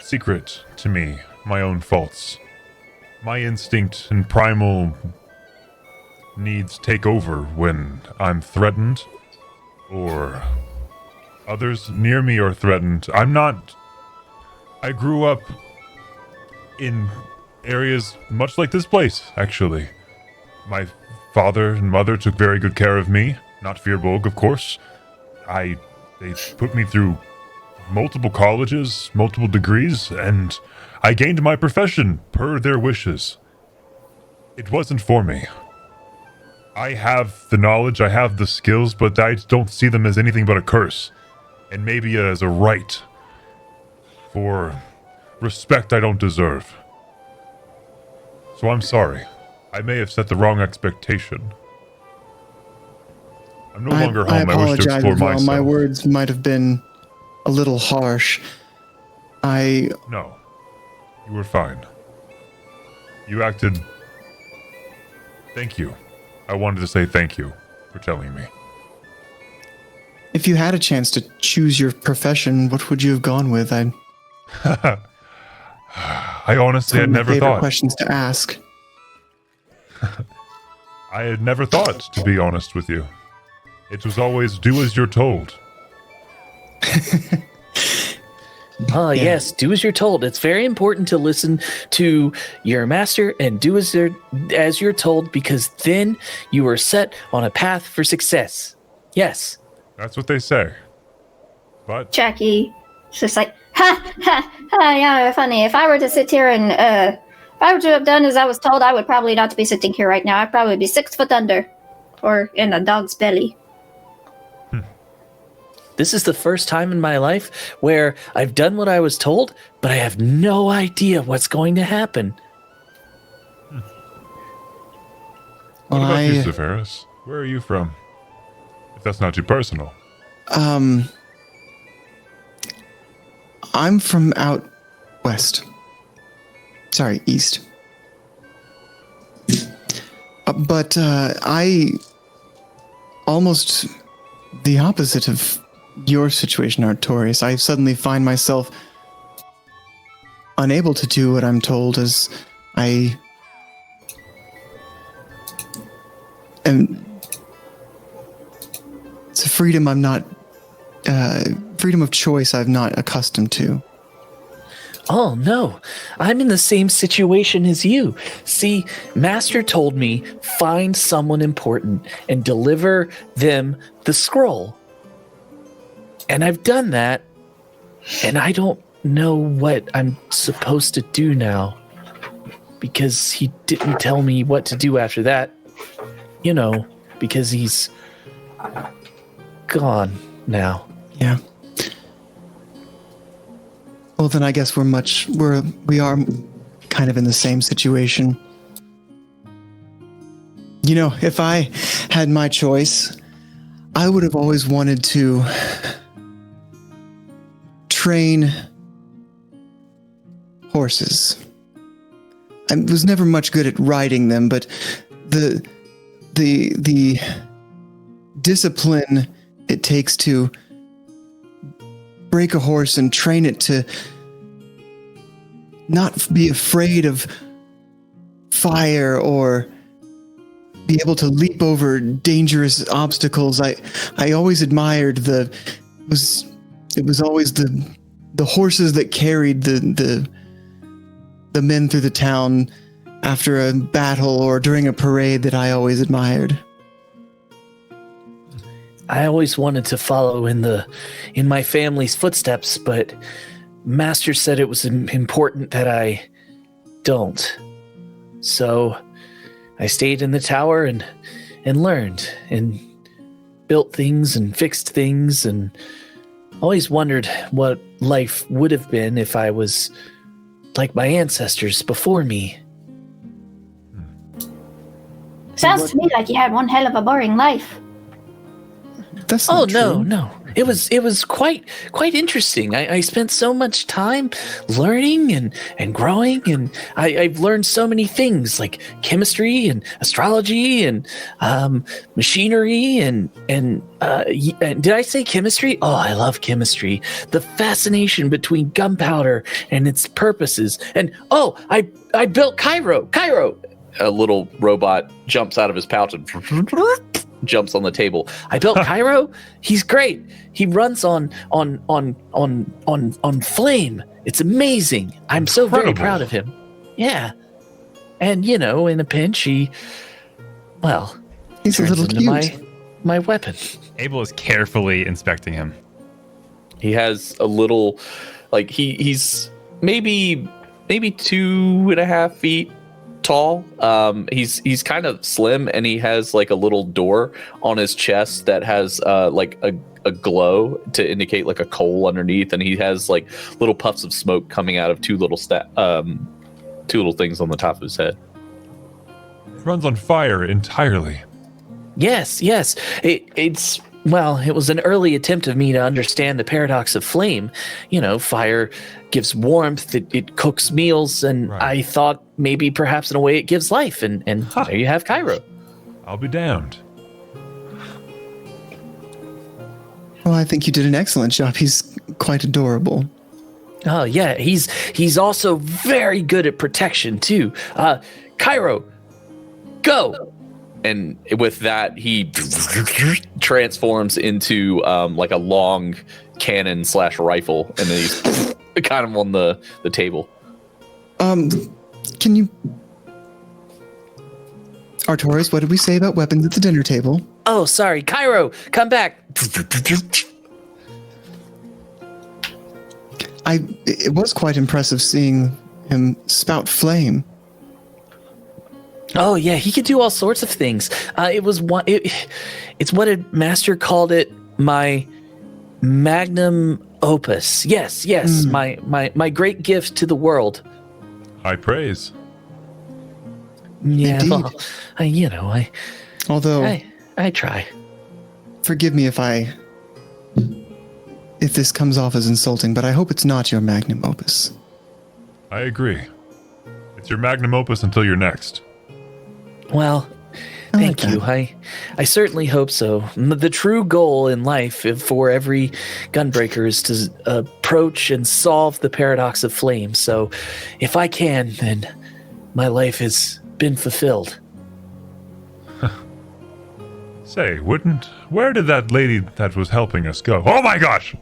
secret to me, my own faults. My instinct and primal needs take over when I'm threatened, or others near me are threatened. I grew up in areas much like this place, actually. My father and mother took very good care of me. Not Fearbolg, of course. They put me through multiple colleges, multiple degrees, and I gained my profession per their wishes. It wasn't for me. I have the knowledge, I have the skills, but I don't see them as anything but a curse. And maybe as a right for respect I don't deserve. So I'm sorry. I may have set the wrong expectation. I'm no longer home. I wish to explore myself. My words might have been a little harsh. No. You were fine. You acted... Thank you. I wanted to say thank you for telling me. If you had a chance to choose your profession, what would you have gone with? I honestly had never thought. Questions to ask. I had never thought, to be honest with you. It was always do as you're told. Yes, do as you're told. It's very important to listen to your master and do as you're told, because then you are set on a path for success. Yes. That's what they say. But Jackie, it's just like, yeah, funny. If I were to sit here and, if I were to have done as I was told, I would probably not be sitting here right now. I'd probably be 6 foot under, or in a dog's belly. This is the first time in my life where I've done what I was told, but I have no idea what's going to happen. What about you, Severus? Where are you from? If that's not too personal. I'm from out west. Sorry, east. But I almost the opposite of your situation, Artorias. I suddenly find myself unable to do what I'm told, as I am. It's a freedom I'm not, freedom of choice I'm not accustomed to. Oh, no. I'm in the same situation as you. See, Master told me find someone important and deliver them the scroll. And I've done that, and I don't know what I'm supposed to do now, because he didn't tell me what to do after that. You know, because he's gone now. Yeah. Well, then I guess we are kind of in the same situation. You know, if I had my choice, I would have always wanted to train horses. I was never much good at riding them, but the discipline it takes to break a horse and train it to not be afraid of fire or be able to leap over dangerous obstacles. I always admired it was always the horses that carried the men through the town after a battle or during a parade that I always admired. I always wanted to follow in my family's footsteps, but Master said it was important that I don't. So I stayed in the tower and learned and built things and fixed things, and always wondered what life would have been if I was like my ancestors before me. Sounds to me like you had one hell of a boring life. That's not true. No. It was quite interesting. I spent so much time learning and growing, and I've learned so many things like chemistry and astrology and machinery and did I say chemistry? Oh, I love chemistry. The fascination between gunpowder and its purposes. And I built Cairo. A little robot jumps out of his pouch and jumps on the table. I built Cairo. He's great. He runs on flame. It's amazing. I'm so very proud of him. Yeah. And in a pinch, he's a little cute. My weapon. Abel is carefully inspecting him. He has a little, he's maybe 2.5 feet tall. He's kind of slim, and he has a little door on his chest that has a glow to indicate a coal underneath, and he has little puffs of smoke coming out of two little things on the top of his head. It runs on fire entirely. Yes. It's well, it was an early attempt of me to understand the paradox of flame. You know, fire gives warmth, it cooks meals, and I thought maybe perhaps in a way it gives life, and there you have Cairo. I'll be damned. Well, I think you did an excellent job. He's quite adorable. Oh yeah, he's also very good at protection too. Cairo, go! And with that, he transforms into like a long cannon / rifle, and then he's kind of on the table. Can you... Artorias, what did we say about weapons at the dinner table? Oh, sorry, Cairo, come back. It was quite impressive seeing him spout flame. Oh yeah, he could do all sorts of things. It's what a master called it, my magnum opus. Yes, my great gift to the world. High praise. Yeah, Indeed. well, Although I try. Forgive me if this comes off as insulting, but I hope it's not your magnum opus. I agree. It's your magnum opus until you're next. Well, thank you. I certainly hope so. The true goal in life for every gunbreaker is to approach and solve the paradox of flame. So if I can, then my life has been fulfilled. Say, where did that lady that was helping us go? Oh my gosh!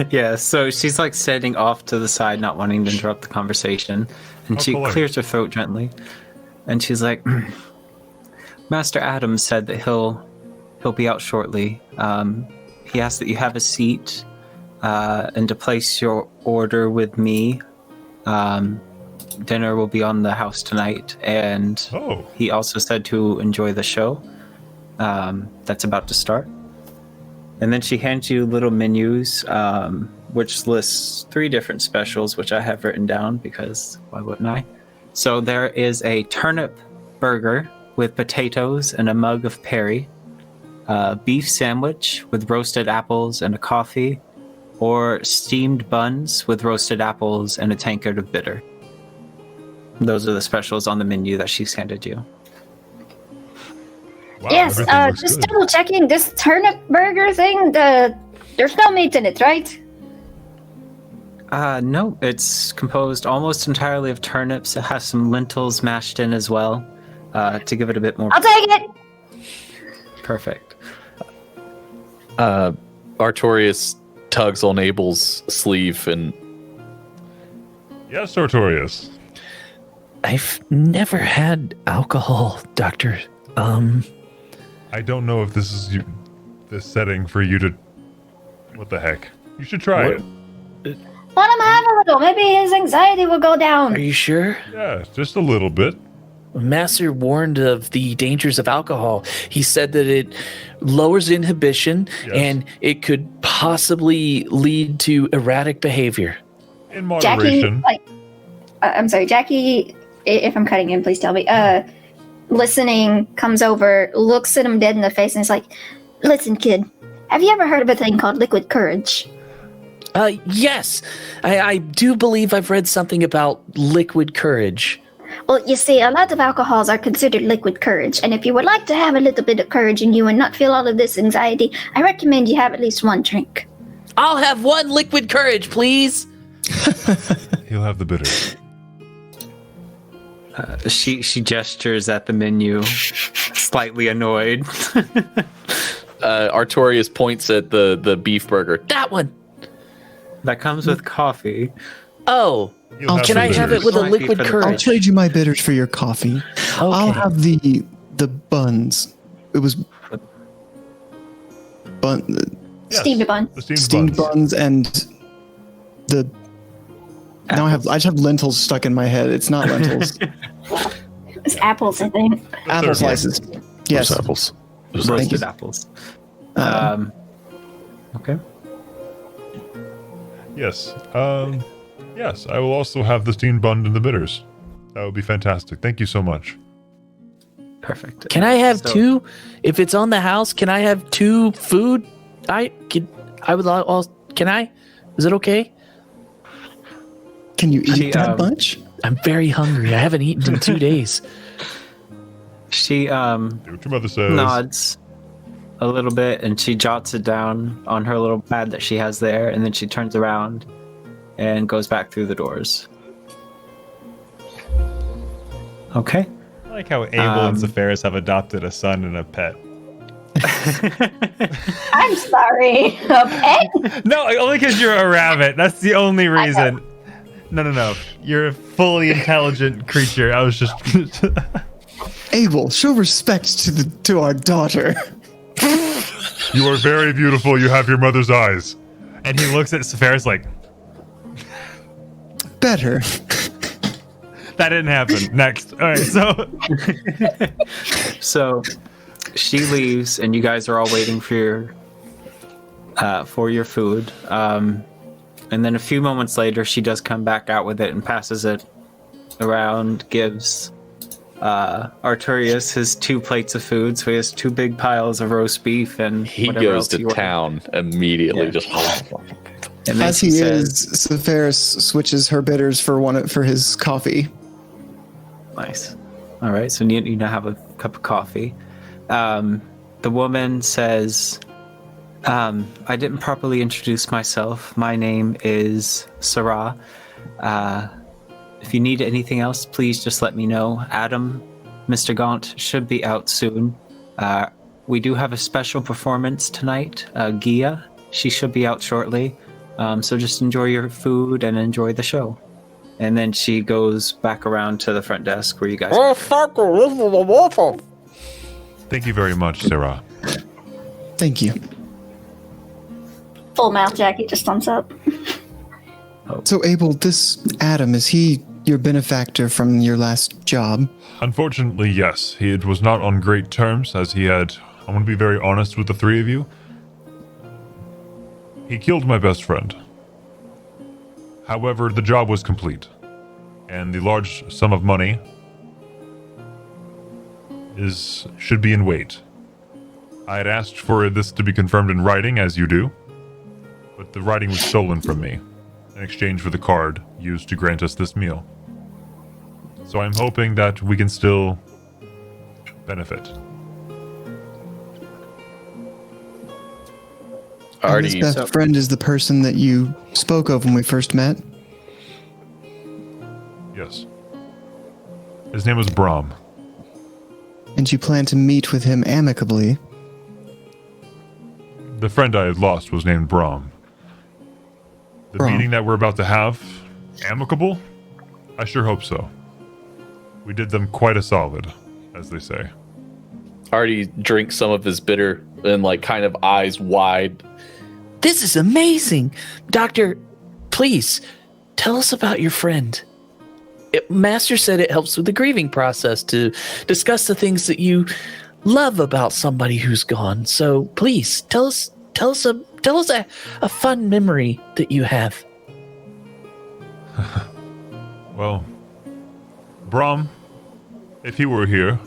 Yeah, so she's like standing off to the side, not wanting to interrupt the conversation. And she clears her throat gently. And she's like, Master Adams said that he'll be out shortly. He asked that you have a seat and to place your order with me. Dinner will be on the house tonight. And he also said to enjoy the show that's about to start. And then she hands you little menus, which lists 3 different specials, which I have written down because why wouldn't I? So there is a turnip burger with potatoes and a mug of Perry, beef sandwich with roasted apples and a coffee, or steamed buns with roasted apples and a tankard of bitter. Those are the specials on the menu that she's handed you. Wow, Yes, just double checking this turnip burger thing. There's no meat in it, right? No, it's composed almost entirely of turnips. It has some lentils mashed in as well, to give it a bit more. I'll take it. Perfect. Artorias tugs on Abel's sleeve and... Yes, Artorias. I've never had alcohol, Doctor. I don't know if this is the setting for you to... What the heck? You should try it. Let him have a little. Maybe his anxiety will go down. Are you sure? Yeah, just a little bit. Master warned of the dangers of alcohol. He said that it lowers inhibition and it could possibly lead to erratic behavior. In moderation. Jackie, I'm sorry, Jackie, if I'm cutting in, please tell me. Listening, comes over, looks at him dead in the face, and is like, listen, kid, have you ever heard of a thing called liquid courage? Yes. I do believe I've read something about liquid courage. Well, you see, a lot of alcohols are considered liquid courage, and if you would like to have a little bit of courage in you and not feel all of this anxiety, I recommend you have at least one drink. I'll have one liquid courage, please. He'll have the bitter. She gestures at the menu, slightly annoyed. Artorias points at the beef burger. That one. That comes with coffee. Oh. Can I have it with a liquid courage? I'll trade you my bitters for your coffee. Okay. I'll have the buns. It was steamed bun. Steamed buns and the. Now I just have lentils stuck in my head. It's not lentils. It's apples, I think. Apple slices. Yes. Apples. Roasted apples. Okay. Yes. Yes, I will also have the steamed bun and the bitters. That would be fantastic. Thank you so much. Perfect. Can I have So- 2? If it's on the house, can I have 2 food? Can I? Is it okay? Can you eat that much? I'm very hungry. I haven't eaten in 2 days. She Do what your mother says. nods a little bit and she jots it down on her little pad that she has there, and then she turns around and goes back through the doors. Okay. I like how Abel and Zephyrus have adopted a son and a pet. I'm sorry. A pet? No, only because you're a rabbit. That's the only reason. No. You're a fully intelligent creature. I was just. Abel, show respect to our daughter. You are very beautiful. You have your mother's eyes. And he looks at Zephyrus like. Better. That didn't happen. Next. All right, so. So she leaves, and you guys are all waiting for your food. And then a few moments later, she does come back out with it and passes it around, gives Arturius his 2 plates of food. So he has 2 big piles of roast beef and he whatever goes else to he ordered. town immediately. Yeah. Just And then As she he says, is, Zephyrus switches her bitters for his coffee. Nice. All right, so you now have a cup of coffee. The woman says, I didn't properly introduce myself. My name is Sarah. If you need anything else, please just let me know. Adam, Mr. Gaunt should be out soon. We do have a special performance tonight. Gia, she should be out shortly. So just enjoy your food and enjoy the show. And then she goes back around to the front desk where you guys are. Thank you very much, Sarah. Thank you. Full mouth Jackie just thumbs up. So, Abel, this Adam, is he your benefactor from your last job? Unfortunately, yes. It was not on great terms, as he had... I want to be very honest with the 3 of you. He killed my best friend. However, the job was complete. And the large sum of money should be in wait. I had asked for this to be confirmed in writing, as you do. But the writing was stolen from me, in exchange for the card used to grant us this meal. So I'm hoping that we can still benefit. And his best friend is the person that you spoke of when we first met? Yes. His name was Brahm. And you plan to meet with him amicably? The friend I had lost was named Brahm. The meeting that we're about to have, amicable? I sure hope so. We did them quite a solid, as they say. Artie drinks some of his bitter and kind of eyes wide. This is amazing. Doctor, please, tell us about your friend. Master said it helps with the grieving process to discuss the things that you love about somebody who's gone. So please, tell us a fun memory that you have. Well, Brahm, if he were here,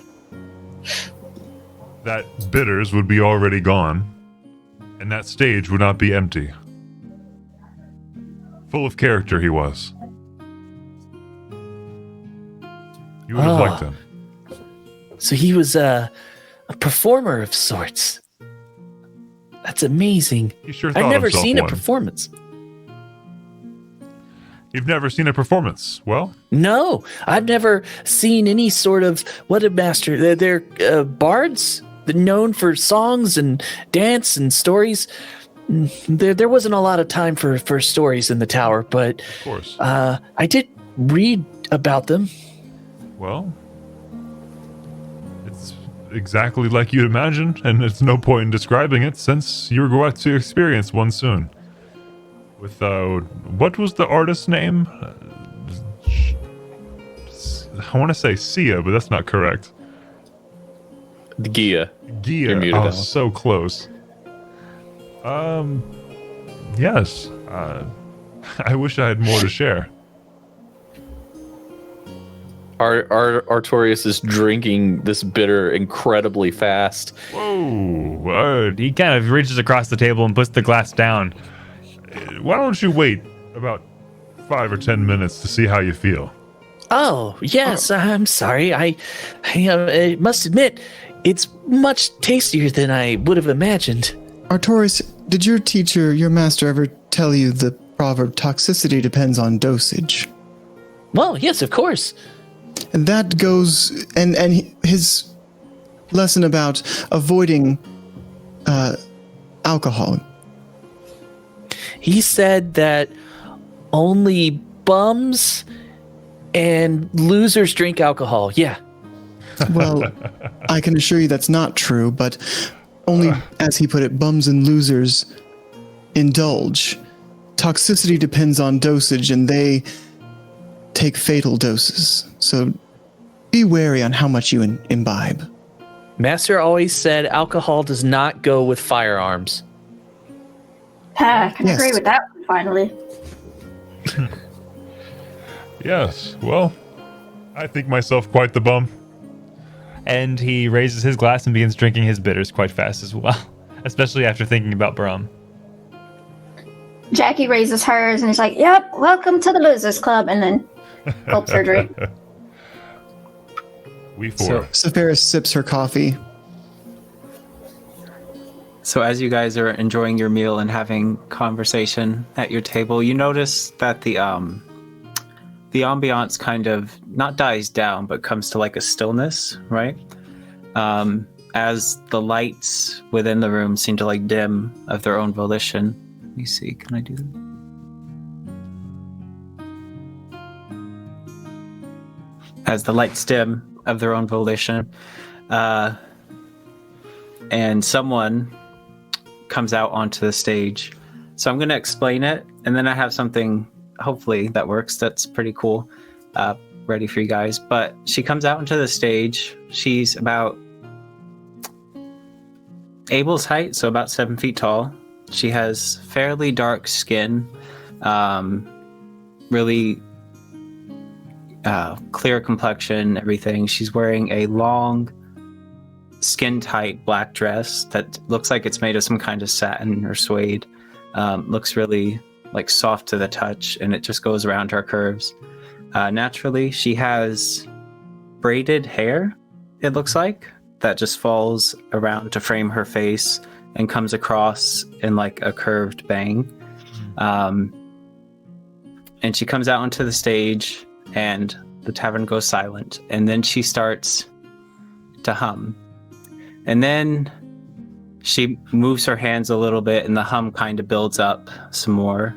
that bitters would be already gone, and that stage would not be empty. Full of character he was. You would have liked him. So he was a performer of sorts. That's amazing. He sure I've thought never himself seen a one. performance. You've never seen a performance? Well, No, I've never seen any sort of what a master. They're bards, known for songs and dance and stories. There wasn't a lot of time for stories in the tower, but of course. I did read about them. Well, it's exactly like you'd imagine, and it's no point in describing it since you're going to experience one soon. With, what was the artist's name? I want to say Sia, but that's not correct. Gia. Gia. muted, Oh, Alan. so close. Yes. I wish I had more to share. Artorias is drinking this bitter incredibly fast. Whoa! He kind of reaches across the table and puts the glass down. Why don't you wait about 5 or 10 minutes to see how you feel? Oh, yes, I'm sorry. I must admit, it's much tastier than I would have imagined. Artorias, did your teacher, your master, ever tell you the proverb toxicity depends on dosage? Well, yes, of course. And that goes, and his lesson about avoiding alcohol. He said that only bums and losers drink alcohol. Yeah. Well, I can assure you that's not true, but only, as he put it, bums and losers indulge. Toxicity depends on dosage, and they take fatal doses. So be wary on how much you imbibe. Master always said alcohol does not go with firearms. I can agree with that one, finally. Yes, well, I think myself quite the bum. And he raises his glass and begins drinking his bitters quite fast as well, especially after thinking about Brum. Jackie raises hers and he's like, "Yep, welcome to the Losers Club," and then gulps her drink. We four. Sephiroth sips her coffee. So as you guys are enjoying your meal and having conversation at your table, you notice that the ambiance kind of not dies down, but comes to like a stillness, right? As the lights within the room seem to like dim of their own volition. Let me see, can I do that? As the lights dim of their own volition, and someone comes out onto the stage. So I'm going to explain it, and then I have something, hopefully, that works. That's pretty cool. Ready for you guys. But she comes out onto the stage. She's about Abel's height, so about 7 feet tall. She has fairly dark skin, really clear complexion, everything. She's wearing a long, skin-tight black dress that looks like it's made of some kind of satin or suede. Looks really like soft to the touch, and it just goes around her curves. Naturally, she has braided hair, it looks like, that just falls around to frame her face and comes across in like a curved bang. And she comes out onto the stage, and the tavern goes silent, and then she starts to hum. And then she moves her hands a little bit, and the hum kind of builds up some more.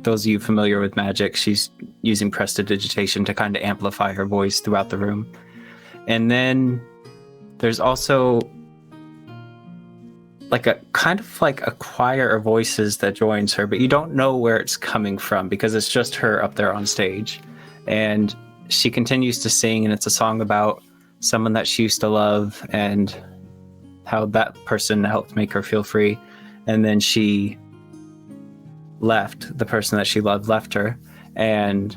Those of you familiar with magic, she's using prestidigitation to kind of amplify her voice throughout the room. And then there's also like a kind of like a choir of voices that joins her, but you don't know where it's coming from because it's just her up there on stage. And she continues to sing, and it's a song about someone that she used to love and how that person helped make her feel free. And then she left, the person that she loved left her, and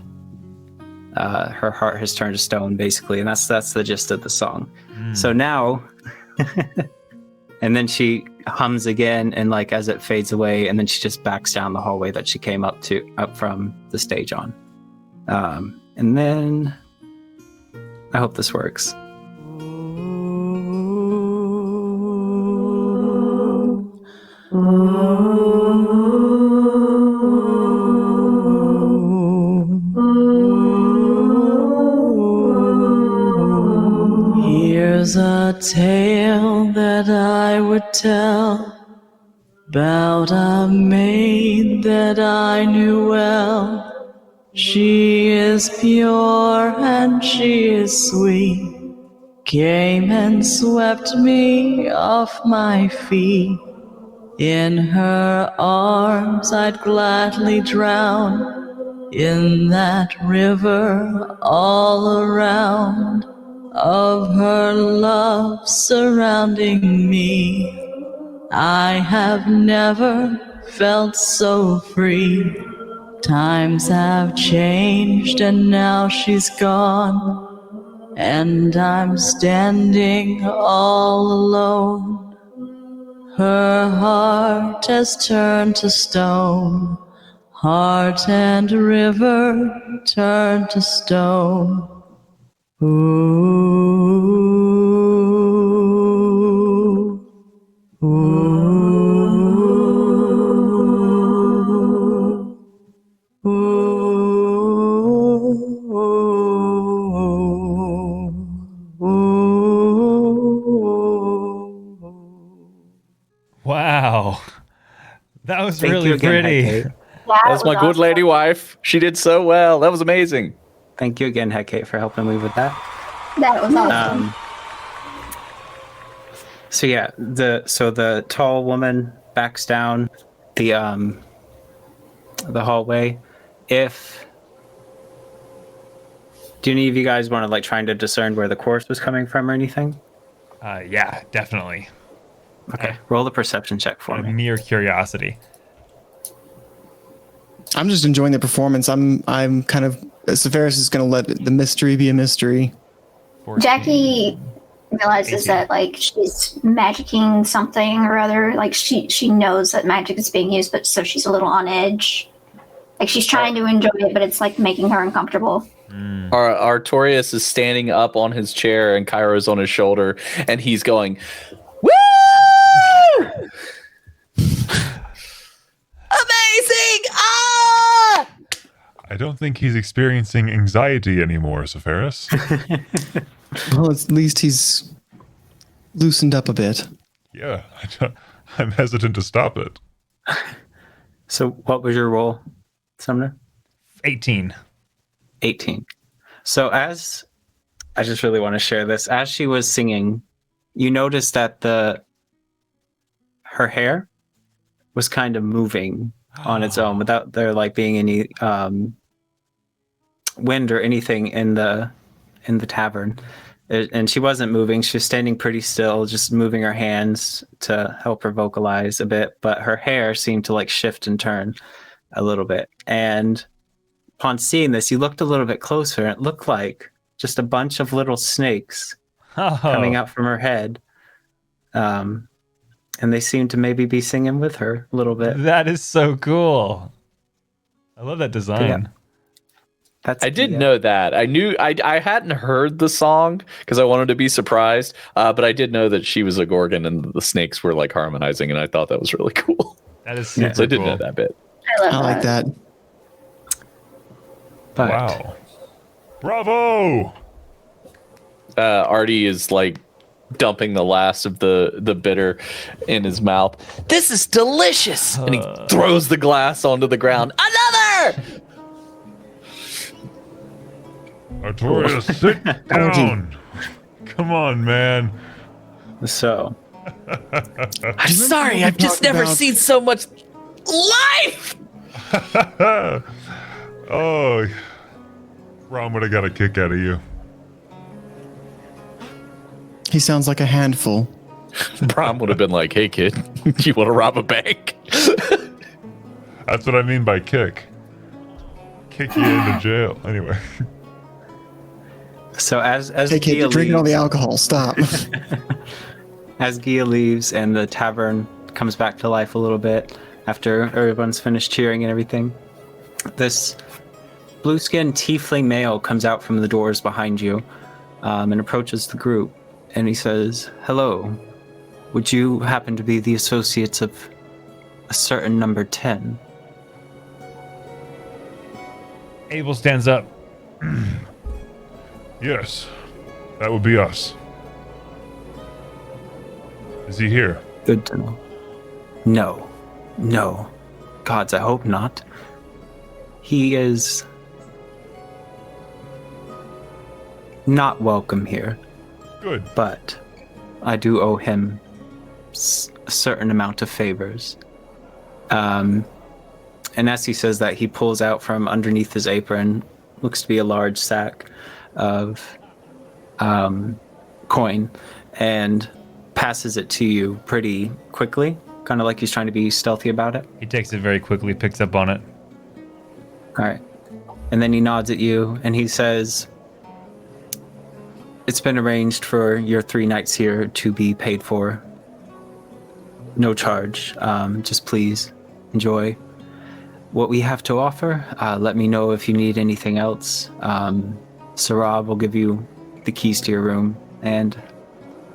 her heart has turned to stone, basically. And that's the gist of the song. So now, and then she hums again, and like as it fades away, and then she just backs down the hallway that she came up from the stage on. And then I hope this works. Here's a tale that I would tell about a maid that I knew well. She is pure and she is sweet, came and swept me off my feet. In her arms I'd gladly drown, in that river all around, of her love surrounding me. I have never felt so free Times have changed and now she's gone, and I'm standing all alone. Her heart has turned to stone, heart and river turned to stone. Ooh, ooh, Wow. That was Thank really you again, pretty. Hecate. That's my good lady wife. She did so well. That was amazing. Thank you again, Hecate, for helping me with that. That was awesome. So yeah, the tall woman backs down the hallway. Do any of you guys want to like trying to discern where the chorus was coming from or anything? Yeah, definitely. Okay, roll the perception check for me. Mere curiosity. I'm just enjoying the performance. I'm kind of Severus is going to let the mystery be a mystery. Jackie realizes that like she's magicking something or other. Like she knows that magic is being used, but so she's a little on edge. Like she's trying to enjoy it, but it's like making her uncomfortable. Artorias is standing up on his chair and Cairo's on his shoulder, and he's going, "Woo! Amazing! Ah! I don't think he's experiencing anxiety anymore, Severus. Well, at least he's loosened up a bit. Yeah, I'm hesitant to stop it. So what was your roll, Sumner? 18. 18. So as I just really want to share this, as she was singing, you noticed that her hair was kind of moving on its own without there like being any wind or anything in the tavern. And she wasn't moving. She was standing pretty still, just moving her hands to help her vocalize a bit. But her hair seemed to like shift and turn a little bit. And upon seeing this, you looked a little bit closer, and it looked like just a bunch of little snakes coming out from her head. And they seemed to maybe be singing with her a little bit. That is so cool. I love that design. I didn't know that. I knew I hadn't heard the song because I wanted to be surprised, but I did know that she was a gorgon and the snakes were like harmonizing, and I thought that was really cool. That is so I super did cool. know that bit. I like that. But, wow. Bravo! Artie is like dumping the last of the bitter in his mouth. This is delicious! And he throws the glass onto the ground. Another! Artorias, sit down. Come on, man. So. I'm sorry, I've just never seen so much life! Oh, Ron would have got a kick out of you. He sounds like a handful. Brom would have been like, "Hey, kid, you want to rob a bank?" That's what I mean by kick. Kick you into jail. Anyway. So as Hey, kid, you're drinking all the alcohol. Stop. As Gia leaves and the tavern comes back to life a little bit after everyone's finished cheering and everything, this blue-skinned tiefling male comes out from the doors behind you and approaches the group. And he says, "Hello, would you happen to be the associates of a certain number 10? Abel stands up. Yes, that would be us. Is he here? Good to know. No. Gods, I hope not. He is not welcome here. Good. But I do owe him a certain amount of favors." And as he says that, he pulls out from underneath his apron, looks to be a large sack of coin, and passes it to you pretty quickly, kind of like he's trying to be stealthy about it. He takes it very quickly, picks up on it. All right. And then he nods at you and he says, it's been arranged for your 3 nights here to be paid for. No charge. Just please enjoy what we have to offer. Let me know if you need anything else. Sarab will give you the keys to your room, and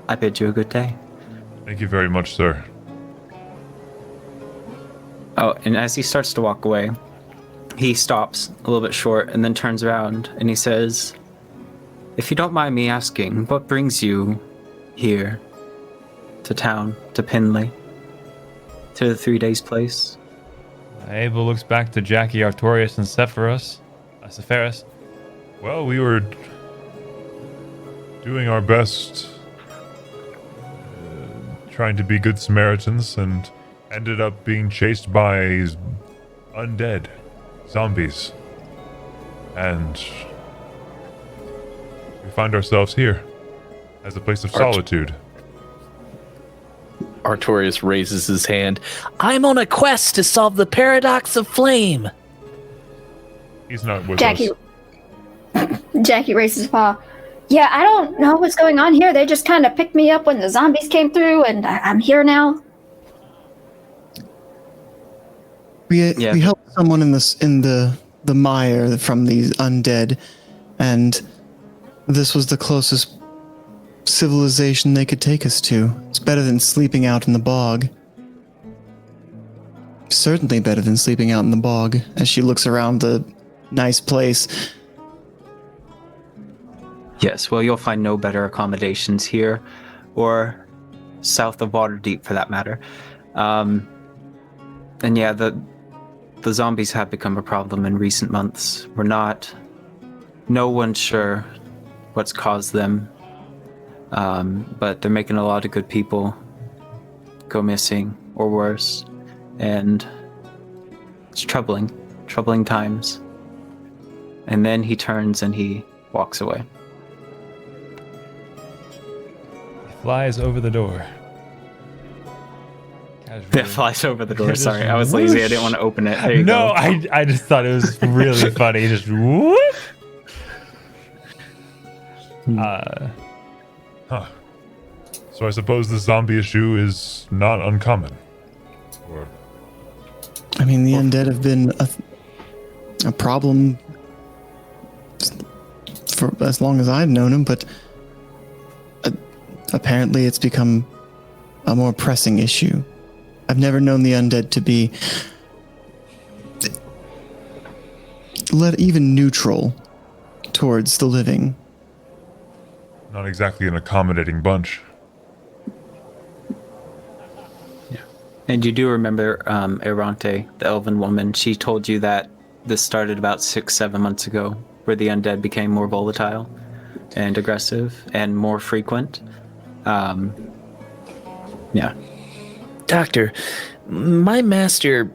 I bid you a good day. Thank you very much, sir. Oh, and as he starts to walk away, he stops a little bit short and then turns around and he says, if you don't mind me asking, what brings you here to town, to Pinley, to the 3 days place? Abel looks back to Jackie, Artorias, and Sephiroth. Well, we were doing our best, trying to be good Samaritans, and ended up being chased by undead zombies. And we find ourselves here as a place of solitude. Artorias raises his hand. I'm on a quest to solve the paradox of flame. He's not with Jackie. us. Jackie raises his paw. Yeah, I don't know what's going on here. They just kind of picked me up when the zombies came through, and I'm here now. We helped someone in the mire from these undead, and this was the closest civilization they could take us to. It's better than sleeping out in the bog. Certainly better than sleeping out in the bog, as she looks around the nice place. Yes, well, you'll find no better accommodations here, or south of Waterdeep for that matter. And yeah, the zombies have become a problem in recent months. No one's sure what's caused them, but they're making a lot of good people go missing or worse, and it's troubling times. And then he turns and he walks away. Flies over the door. Yeah, flies over the door. Sorry, I was lazy. I didn't want to open it. There you go. I just thought it was really funny. Just whoop. So I suppose the zombie issue is not uncommon. Or I mean, the undead have been a problem for as long as I've known them, but apparently it's become a more pressing issue. I've never known the undead to be even neutral towards the living. not exactly an accommodating bunch. And you do remember Erante, the elven woman. She told you that this started about 6-7 months ago, where the undead became more volatile and aggressive and more frequent. Yeah. Doctor, my master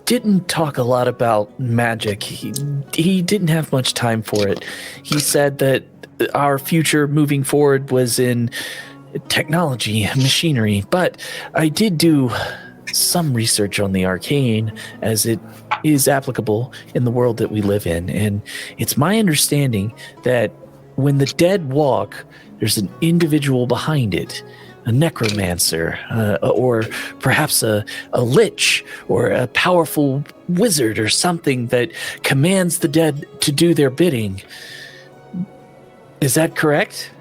didn't talk a lot about magic. He didn't have much time for it. He said that our future moving forward was in technology, machinery, but I did do some research on the arcane as it is applicable in the world that we live in. And it's my understanding that when the dead walk, there's an individual behind it, a necromancer, or perhaps a lich, or a powerful wizard or something that commands the dead to do their bidding. Is that correct?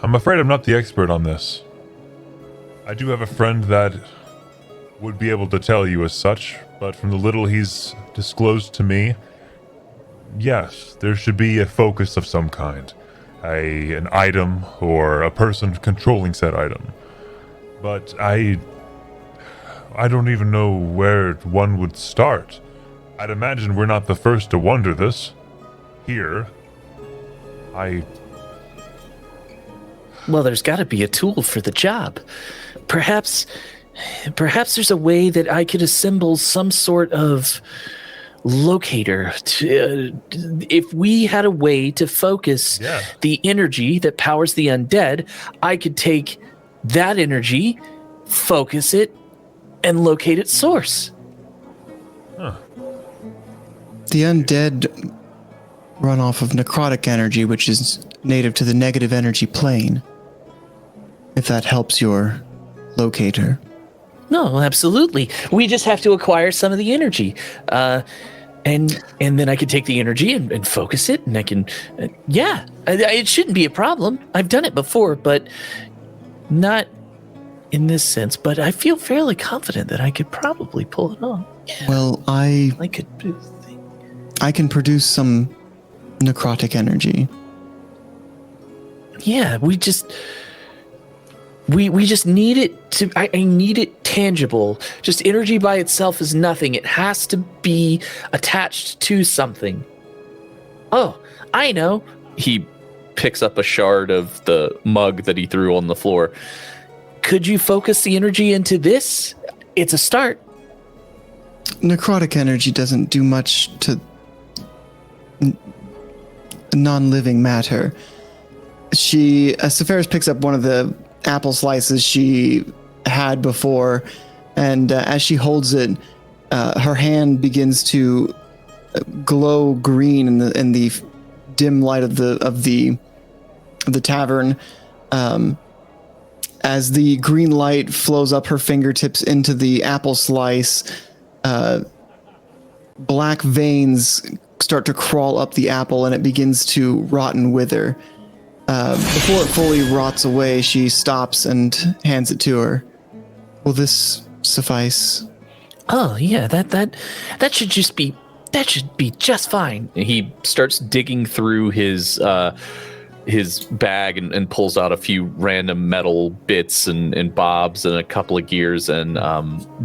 I'm afraid I'm not the expert on this. I do have a friend that would be able to tell you as such, but from the little he's disclosed to me, yes, there should be a focus of some kind. An item or a person controlling said item. But I don't even know where one would start. I'd imagine we're not the first to wonder this. Here. Well, there's got to be a tool for the job. Perhaps there's a way that I could assemble some sort of locator. If we had a way to focus the energy that powers the undead, I could take that energy, focus it, and locate its source. Huh. The undead run off of necrotic energy, which is native to the negative energy plane. If that helps your locator. No, absolutely. We just have to acquire some of the energy. And then I can take the energy and focus it, and I can, it shouldn't be a problem. I've done it before, but not in this sense. But I feel fairly confident that I could probably pull it off. Yeah. Well, I can produce some necrotic energy. Yeah, we just need it to. I need it tangible. Just energy by itself is nothing. It has to be attached to something. Oh, I know. He picks up a shard of the mug that he threw on the floor. Could you focus the energy into this? It's a start. Necrotic energy doesn't do much to non-living matter. Sephiroth picks up one of the apple slices she had before, and as she holds it, her hand begins to glow green in the dim light of the tavern. As the green light flows up her fingertips into the apple slice, black veins start to crawl up the apple, and it begins to rot and wither. Before it fully rots away, she stops and hands it to her. Will this suffice? Oh yeah, that should just be just fine. He starts digging through his bag and pulls out a few random metal bits and bobs and a couple of gears and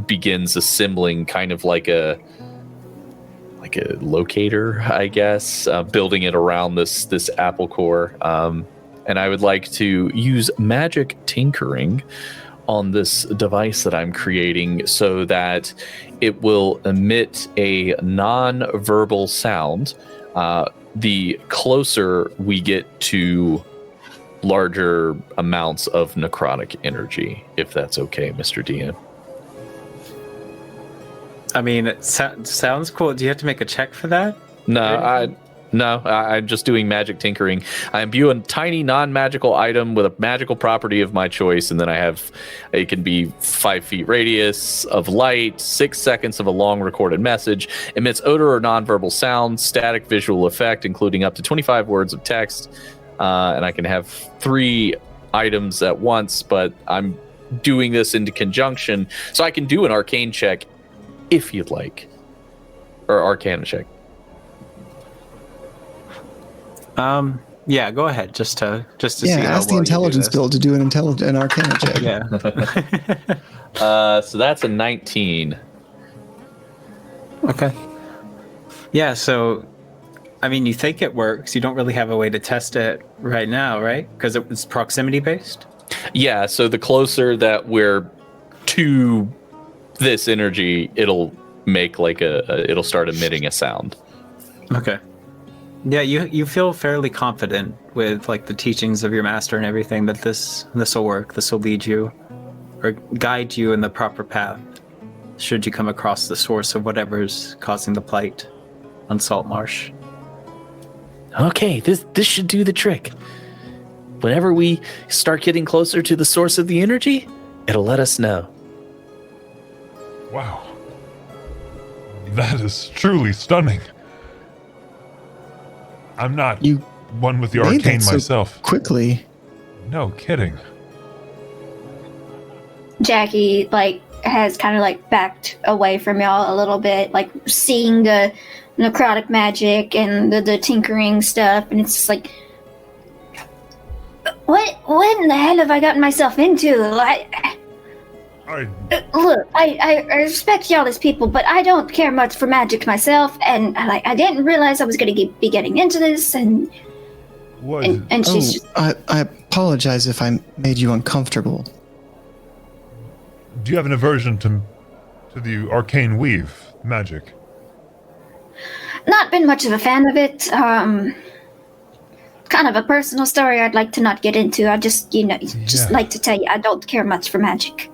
begins assembling kind of like a locator, I guess, building it around this apple core. And I would like to use magic tinkering on this device that I'm creating so that it will emit a non-verbal sound. The closer we get to larger amounts of necrotic energy, if that's okay, Mr. DM. I mean, it sounds cool. Do you have to make a check for that? No, I'm just doing magic tinkering. I imbue a tiny non-magical item with a magical property of my choice, and then it can be 5 feet radius of light, 6 seconds of a long recorded message, emits odor or non-verbal sound, static visual effect, including up to 25 words of text, and I can have 3 items at once, but I'm doing this into conjunction, so I can do an arcane check if you'd like, or arcana check. Yeah, go ahead. Just to see. Ask the intelligence build to do an arcana check. Yeah. So that's a 19. Okay. Yeah. So, I mean, you think it works. You don't really have a way to test it right now, right? Because it's proximity based. Yeah. So the closer that we're to this energy, it'll make it'll start emitting a sound. Okay. Yeah, you feel fairly confident with like the teachings of your master and everything that this will work. This will lead you or guide you in the proper path should you come across the source of whatever's causing the plight on Saltmarsh. Okay, this should do the trick. Whenever we start getting closer to the source of the energy, it'll let us know. Wow. That is truly stunning. I'm not one with the arcane myself. Quickly. No kidding. Jackie has kind of backed away from y'all a little bit, seeing the necrotic magic and the tinkering stuff, and it's just what in the hell have I gotten myself into? Look, I respect y'all as people, but I don't care much for magic myself, and I didn't realize I was going to be getting into this, and she's I apologize if I made you uncomfortable. Do you have an aversion to the arcane weave magic? not been much of a fan of it. Kind of a personal story I'd like to not get into. I just like to tell you I don't care much for magic.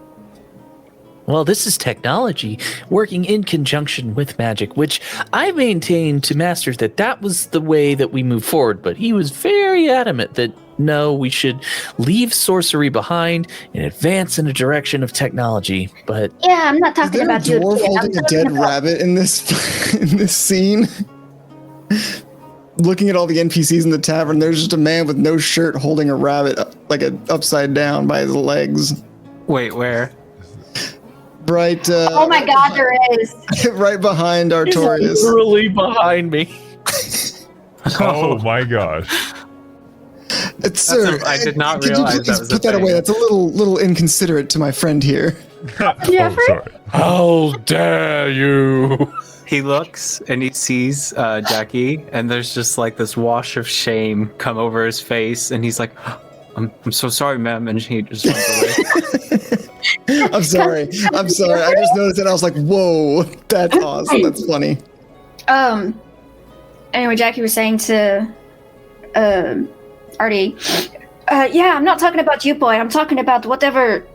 Well, this is technology working in conjunction with magic, which I maintained to Master that was the way that we move forward. But he was very adamant that no, we should leave sorcery behind and advance in a direction of technology. But Yeah, I'm not Is talking there a about you. dwarf kid. I'm holding a talking dead about- rabbit in this in this scene? Looking at all the NPCs in the tavern, there's just a man with no shirt holding a rabbit upside down by his legs. Wait, where? Right. Oh my God, there is. Right behind he's Artorias. literally behind me. Oh my gosh. Sir, I did not could realize you that please was a put that thing. away? That's a little inconsiderate to my friend here. Oh, sorry. How dare you? He looks and he sees Jackie, and there's just like this wash of shame come over his face, and he's like, I'm so sorry, ma'am, and he just runs away. I'm sorry. I just noticed it. I was like, whoa, that's awesome. That's funny. Anyway, Jackie was saying to Artie, yeah, I'm not talking about you, boy. I'm talking about whatever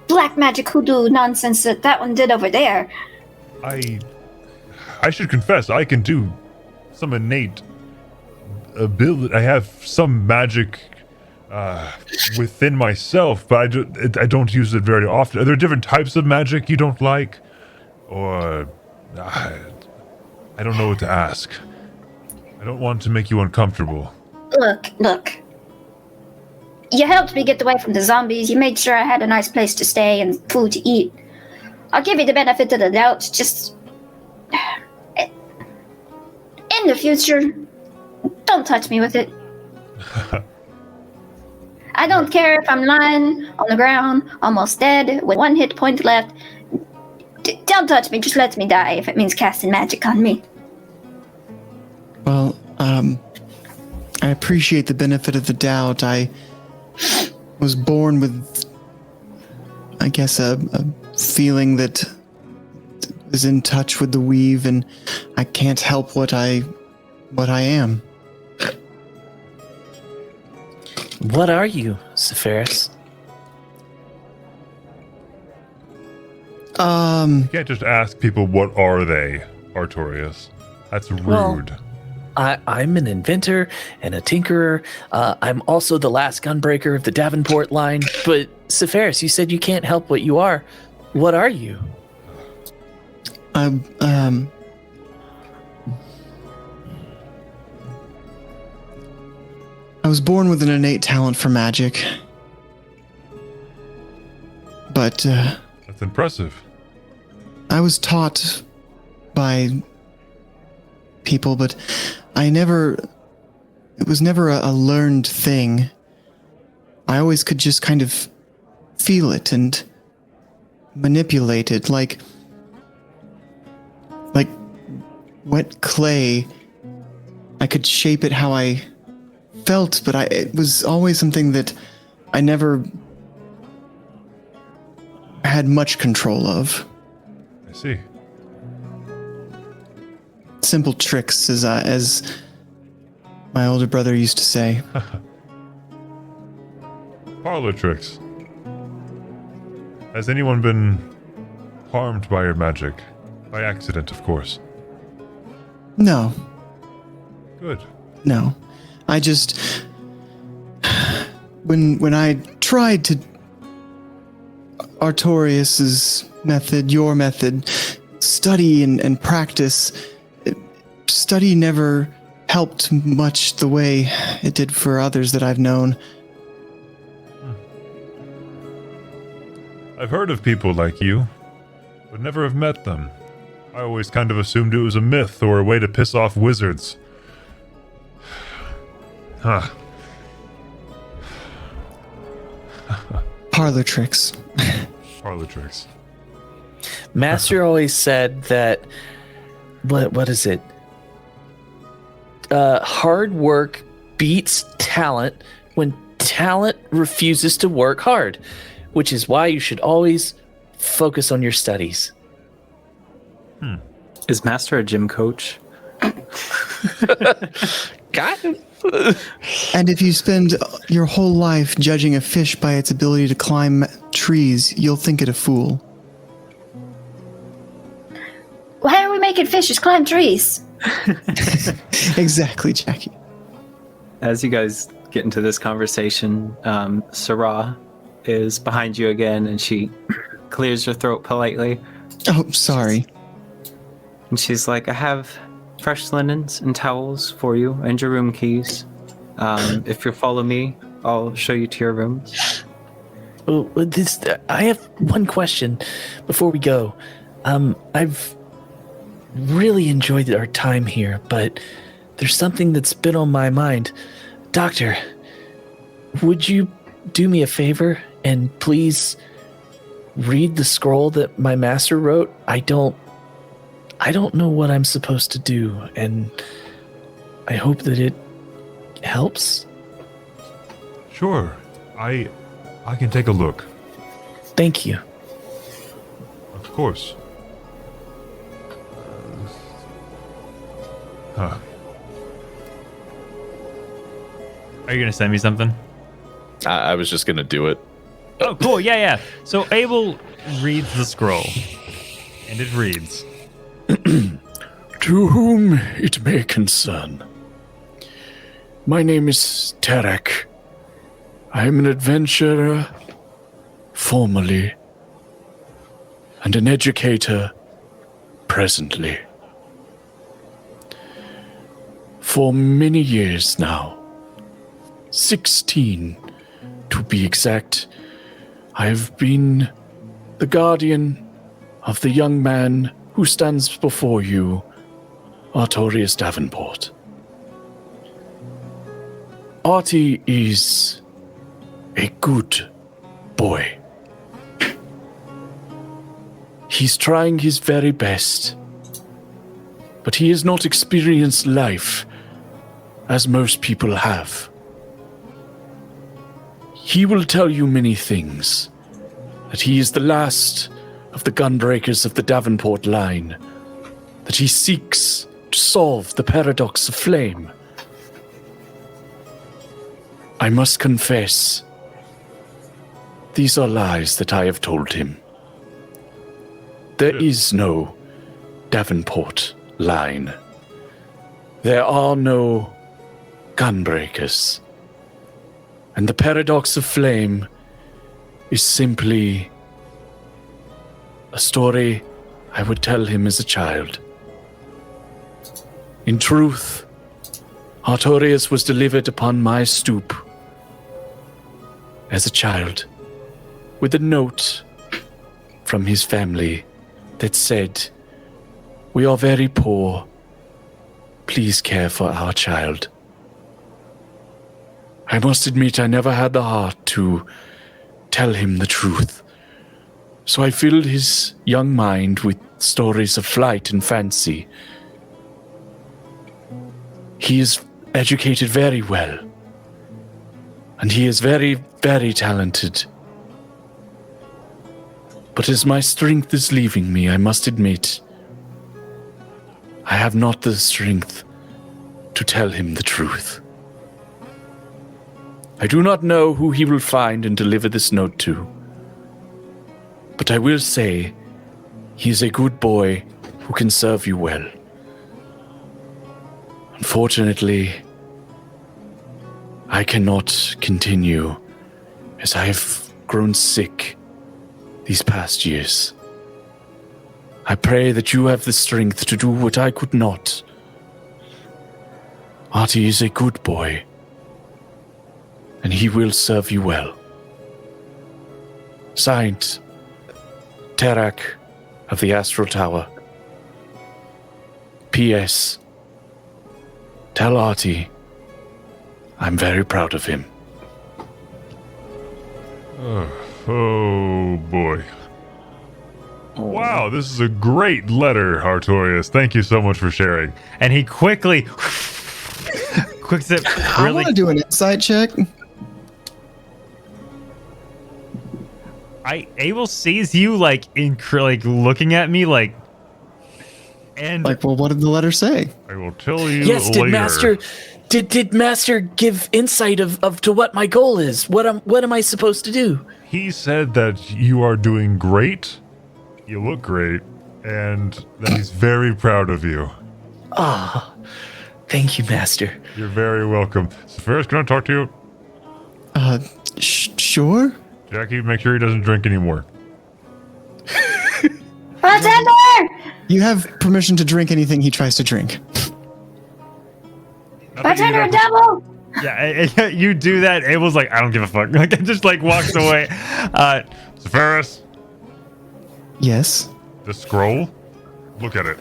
black magic hoodoo nonsense that one did over there. I should confess, I can do some innate ability. I have some magic within myself, but I don't use it very often. Are there different types of magic you don't like? Or I don't know what to ask. I don't want to make you uncomfortable. Look. You helped me get away from the zombies. You made sure I had a nice place to stay and food to eat. I'll give you the benefit of the doubt. Just in the future, don't touch me with it. I don't care if I'm lying on the ground, almost dead, with 1 hit point left. Don't touch me. Just let me die if it means casting magic on me. Well, I appreciate the benefit of the doubt. I was born with, I guess, a feeling that is in touch with the weave, and I can't help what I am. What are you, Sephiris? You can't just ask people what are they, Artorias. That's rude. Well, I'm an inventor and a tinkerer. I'm also the last gunbreaker of the Davenport line. But Sephiris, you said you can't help what you are. What are you? I was born with an innate talent for magic. But that's impressive. I was taught by people, but it was never a learned thing. I always could just kind of feel it and manipulate it like wet clay. I could shape it how I felt, but it was always something that I never had much control of. I see. Simple tricks, as my older brother used to say. Parlor tricks. Has anyone been harmed by your magic? By accident, of course. No. Good. No. I just... When I tried to... Artorias's method, your method, study and practice, study never helped much the way it did for others that I've known. I've heard of people like you, but never have met them. I always kind of assumed it was a myth or a way to piss off wizards. Huh. Parlor tricks. Parlor tricks. Master always said that... What is it? Hard work beats talent when talent refuses to work hard, which is why you should always focus on your studies. Is Master a gym coach? Got him. And if you spend your whole life judging a fish by its ability to climb trees, you'll think it a fool. making fish just climb trees. Exactly, Jackie. As you guys get into this conversation, Sarah is behind you again, and she clears her throat politely. Oh, sorry. And she's like, I have fresh linens and towels for you and your room keys. If you'll follow me, I'll show you to your rooms. Oh, I have one question before we go. I've really enjoyed our time here, but there's something that's been on my mind. Doctor, would you do me a favor and please read the scroll that my master wrote? I don't know what I'm supposed to do, and I hope that it helps. Sure. I can take a look. Thank you. Of course. Huh. Are you gonna send me something? I was just gonna do it. Oh, cool. Yeah. So Abel reads the scroll, and it reads, To whom it may concern. My name is Tarek. I am an adventurer, formerly, and an educator, presently. For many years now, 16 to be exact, I have been the guardian of the young man who stands before you, Artorius Davenport. Artie is a good boy. He's trying his very best, but he has not experienced life as most people have. He will tell you many things, that he is the last of the gunbreakers of the Davenport line, that he seeks to solve the paradox of flame. I must confess, these are lies that I have told him. There is no Davenport line. There are no gunbreakers. And the paradox of flame is simply a story I would tell him as a child. In truth, Artorius was delivered upon my stoop as a child with a note from his family that said, "We are very poor. Please care for our child." I must admit I never had the heart to tell him the truth. So I filled his young mind with stories of flight and fancy. He is educated very well. And he is very, very talented. But as my strength is leaving me, I must admit, I have not the strength to tell him the truth. I do not know who he will find and deliver this note to. But I will say, he is a good boy who can serve you well. Unfortunately, I cannot continue as I have grown sick these past years. I pray that you have the strength to do what I could not. Artie is a good boy, and he will serve you well. Signed, Tarak of the Astral Tower. P.S. Tell Artie I'm very proud of him. Oh boy. Wow, this is a great letter, Artorius. Thank you so much for sharing. And he quick sip. I want to do an insight check. Abel sees you like looking at me like, and like, well, what did the letter say? I will tell you. Yes, later. did Master give insight of to what my goal is? What am I supposed to do? He said that you are doing great. You look great, and that he's very proud of you. Ah, thank you, Master. You're very welcome. Ferris, can I talk to you? Sure. Jackie, make sure he doesn't drink anymore. Bartender! You have permission to drink anything he tries to drink. Bartender, double! Yeah, you do that. Abel's like, I don't give a fuck. Like, it just like walks away. Ferris, Yes. the scroll. Look at it.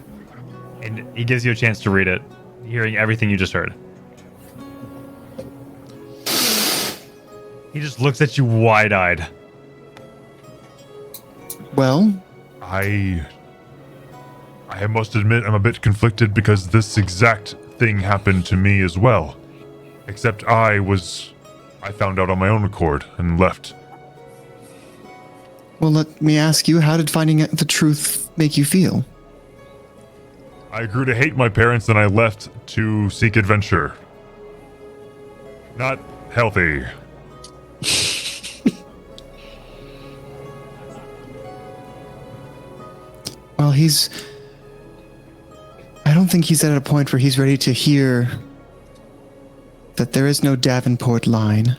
And he gives you a chance to read it, hearing everything you just heard. He just looks at you wide-eyed. Well, I must admit I'm a bit conflicted because this exact thing happened to me as well. Except I found out on my own accord and left. well, let me ask you, how did finding out the truth make you feel? I grew to hate my parents and I left to seek adventure. Not healthy. Well, I don't think he's at a point where he's ready to hear that there is no Davenport line.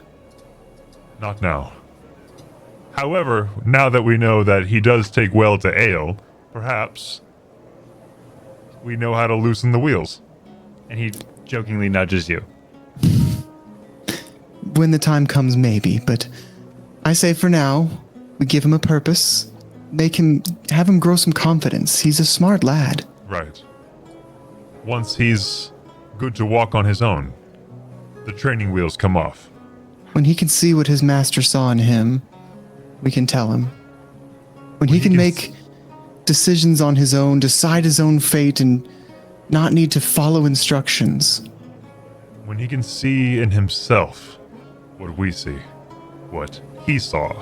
Not now. However, now that we know that he does take well to ale, perhaps we know how to loosen the wheels. And he jokingly nudges you. When the time comes, maybe, but I say for now, we give him a purpose, have him grow some confidence. He's a smart lad. Right. Once he's good to walk on his own, the training wheels come off. When he can see what his master saw in him, we can tell him. When he can make decisions on his own, decide his own fate, and not need to follow instructions. When he can see in himself what we see, what he saw.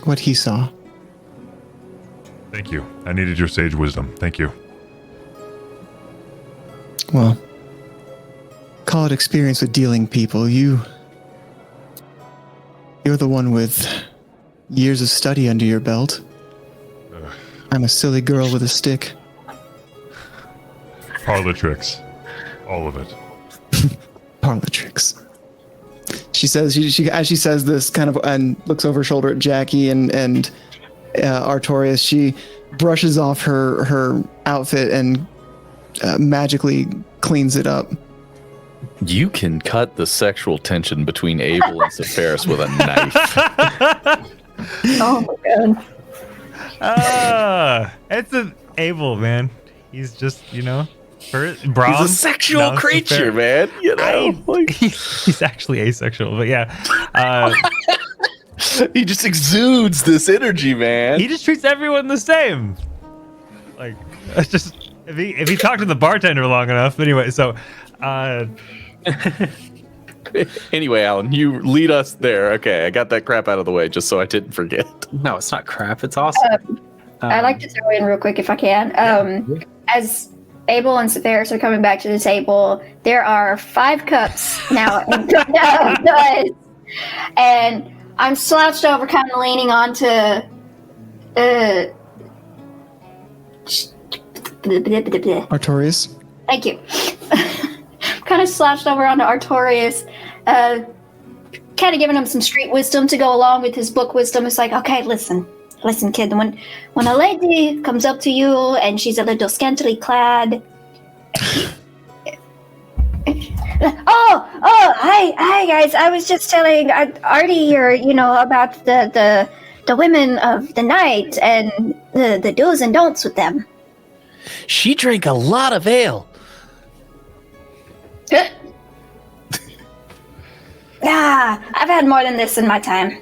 What he saw. Thank you. I needed your sage wisdom. Thank you. Well, call it experience with dealing people. You're the one with years of study under your belt. I'm a silly girl with a stick. Parlor tricks. All of it. Parlor tricks. She says, she as she says this, kind of, and looks over her shoulder at Jackie and Artorias. She brushes off her outfit and magically cleans it up. You can cut the sexual tension between Abel and Sepharis with a knife. Oh my god. It's an Abel, man. He's just, Braum. He's a sexual creature, man. You know, he's actually asexual, but yeah. He just exudes this energy, man. He just treats everyone the same. Like, it's just if he talked to the bartender long enough. Anyway, so. Anyway, Alan, you lead us there. Okay, I got that crap out of the way just so I didn't forget. No, it's not crap. It's awesome. I'd like to throw in real quick if I can. As Abel and Sepharis are coming back to the table, there are 5 cups now in front of us. And I'm slouched over, kind of leaning onto Artorias. Thank you. Kind of slouched over onto Artorias, kind of giving him some street wisdom to go along with his book wisdom. It's like, okay, listen, kid. When a lady comes up to you and she's a little scantily clad. Hi guys. I was just telling Artie here, about the women of the night and the do's and don'ts with them. She drank a lot of ale. I've had more than this in my time.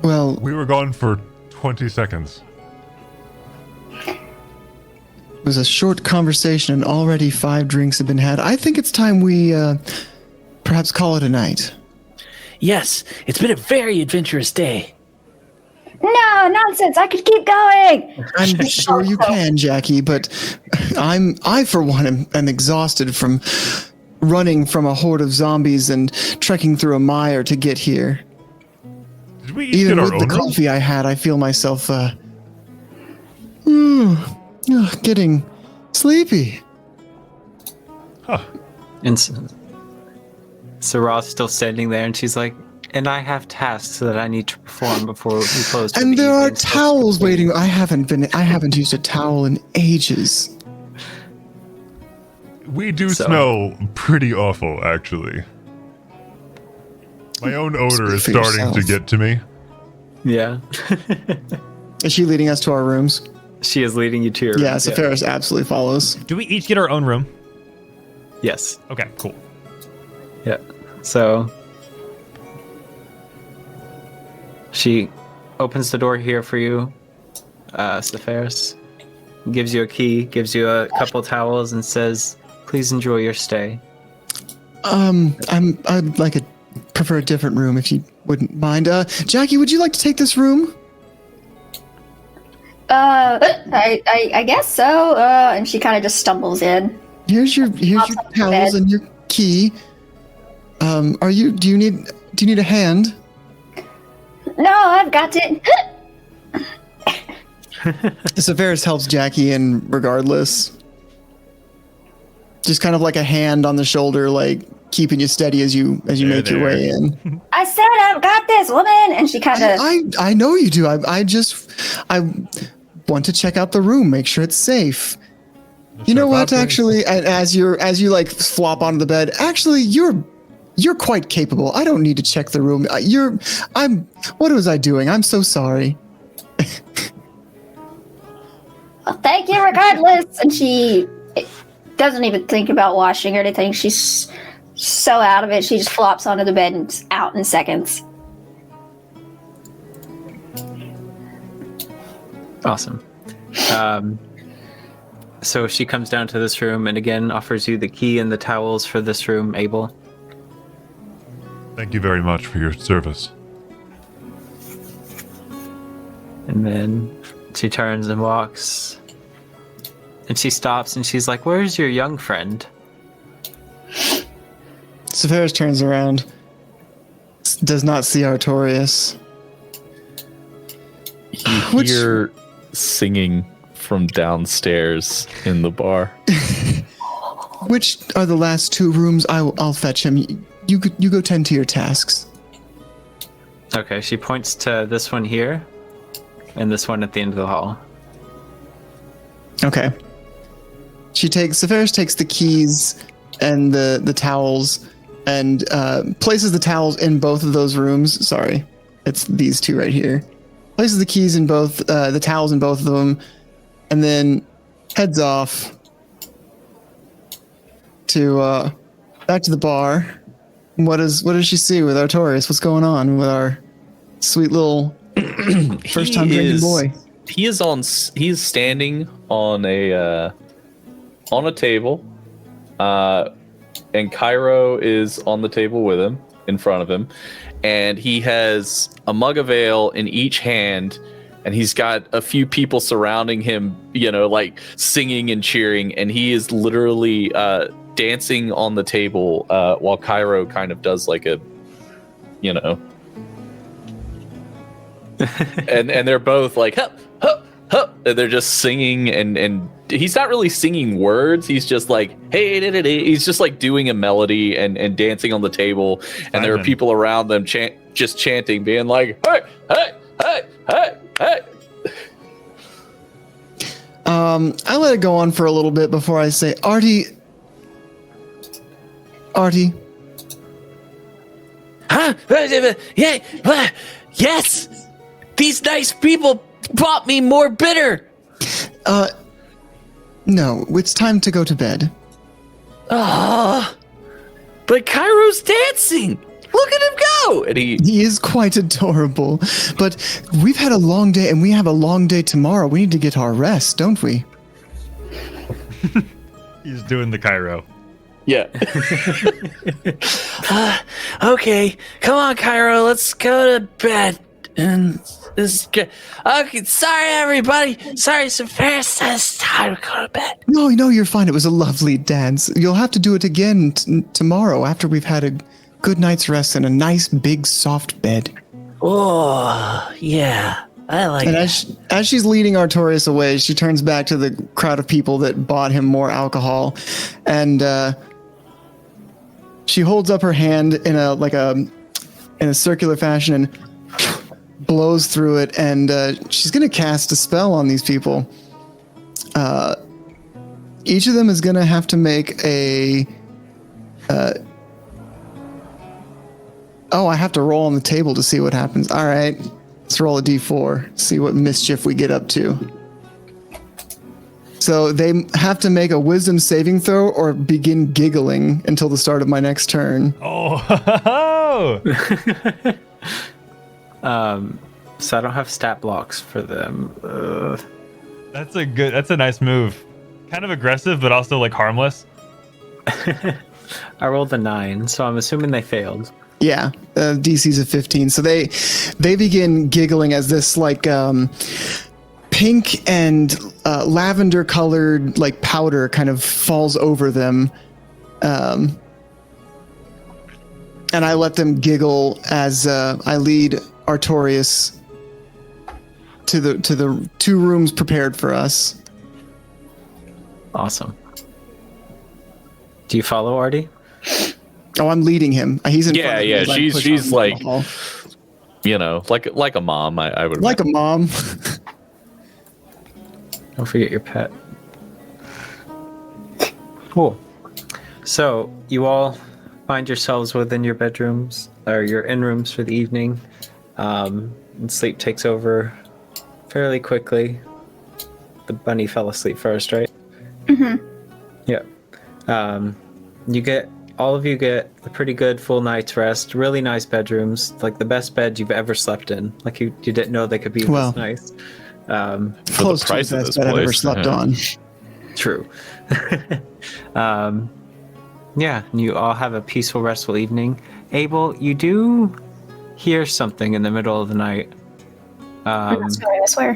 Well, we were gone for 20 seconds. It was a short conversation and already 5 drinks have been had. I think it's time we perhaps call it a night. Yes, it's been a very adventurous day. No, nonsense. I could keep going. I'm sure you can, Jackie, but I for one am exhausted from running from a horde of zombies and trekking through a mire to get here. Did we each Even get with our the own room? coffee I had, I feel myself getting sleepy. And Sarah's still standing there, and she's like, "And I have tasks that I need to perform before we close." for And the there are evening, so- towels waiting. I haven't used a towel in ages. We do smell pretty awful, actually. My own odor is Speak for starting to yourself. get to me. Yeah. Is she leading us to our rooms? She is leading you to your Yeah, room. Sephiroth absolutely follows. Do we each get our own room? Yes. Okay, cool. Yeah. So she opens the door here for you, Sephiroth. Gives you a key, gives you a couple towels, and says, "Please enjoy your stay." I'd prefer a different room if you wouldn't mind. Jackie, would you like to take this room? I guess so. And she kind of just stumbles in. Here's your towels and your key. Do you need a hand? No, I've got it. Sephiroth helps Jackie in regardless. Just kind of like a hand on the shoulder, like keeping you steady as you make your way in. I said I've got this, woman, and she kind of. I know you do. I want to check out the room, make sure it's safe. You know what? Actually, as you like flop onto the bed, actually, you're quite capable. I don't need to check the room. What was I doing? I'm so sorry. Well, thank you, regardless. And she doesn't even think about washing or anything. She's so out of it. She just flops onto the bed and is out in seconds. Awesome. So she comes down to this room and again offers you the key and the towels for this room, Abel. Thank you very much for your service. And then she turns and walks. And she stops and she's like, "Where's your young friend?" Sephiroth turns around. Does not see Artorias. You hear singing from downstairs in the bar. Which are the last two rooms? I'll fetch him. You go tend to your tasks. Okay, she points to this one here and this one at the end of the hall. Okay. Sephiroth takes the keys and the towels and places the towels in both of those rooms. Sorry, it's these two right here. Places the keys in both, the towels in both of them, and then heads off to back to the bar. What does she see with Artorias? What's going on with our sweet little first time drinking boy? He's standing on a table, and Cairo is on the table with him, in front of him, and he has a mug of ale in each hand, and he's got a few people surrounding him, like singing and cheering, and he is literally dancing on the table while Cairo kind of does like a, and they're both like, hup, hup, hup, and they're just singing, and he's not really singing words. He's just like, hey, he's just like doing a melody and dancing on the table, and there are people around them just chanting, being like, hey, hey, hey, hey, hey. I let it go on for a little bit before I say, Artie. Huh? Yeah. Yes. These nice people bought me more bitter. No, it's time to go to bed. But Cairo's dancing. Look at him go! And he is quite adorable. But we've had a long day, and we have a long day tomorrow. We need to get our rest, don't we? He's doing the Cairo. Yeah. Okay, come on, Cairo. Let's go to bed. And this is good. Okay, sorry, everybody. Sorry, Sephiroth. It's time to go to bed. No, you're fine. It was a lovely dance. You'll have to do it again tomorrow after we've had a good night's rest in a nice, big, soft bed. Oh, yeah. I like And that. as she's leading Artorias away, she turns back to the crowd of people that bought him more alcohol, and she holds up her hand in a circular fashion and blows through it, and she's going to cast a spell on these people. Each of them is going to have to make a. I have to roll on the table to see what happens. All right. Let's roll a d4, see what mischief we get up to. So they have to make a wisdom saving throw or begin giggling until the start of my next turn. Oh! So I don't have stat blocks for them. That's a nice move. Kind of aggressive, but also like harmless. I rolled a 9, so I'm assuming they failed. Yeah, DC's a 15. So they begin giggling as this like pink and lavender colored like powder kind of falls over them. And I let them giggle as I lead Artorias to the 2 rooms prepared for us. Awesome. Do you follow Artie? Oh, I'm leading him. He's in front of me as I push She's on like, alcohol. like a mom. I would Like a mom. Don't forget your pet. Cool. So you all find yourselves within your bedrooms or your in rooms for the evening. And sleep takes over fairly quickly. The bunny fell asleep first, right? Mm-hmm. Yeah. All of you get a pretty good full night's rest. Really nice bedrooms, like the best bed you've ever slept in. Like you didn't know they could be this nice. Close to the best bed I've ever slept on. True. Yeah, and you all have a peaceful, restful evening. Abel, you do hear something in the middle of the night. I'm not snoring, I swear.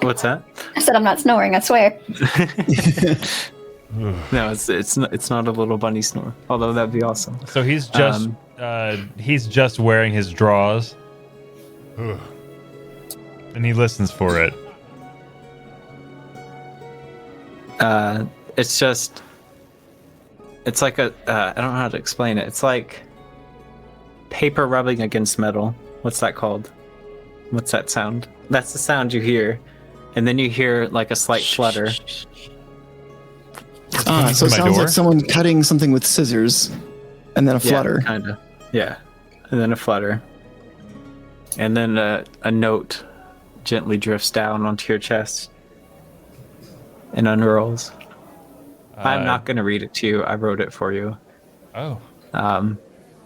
What's that? I said I'm not snoring, I swear. No, it's not a little bunny snore. Although that'd be awesome. So he's just wearing his drawers, and he listens for it. It's like I don't know how to explain it. It's like paper rubbing against metal. What's that called? What's that sound? That's the sound you hear, and then you hear like a slight flutter. So it sounds like someone cutting something with scissors, and then a flutter. Yeah, kinda. Yeah, and then a flutter, and then a note gently drifts down onto your chest and unrolls. I'm not going to read it to you. I wrote it for you. Oh.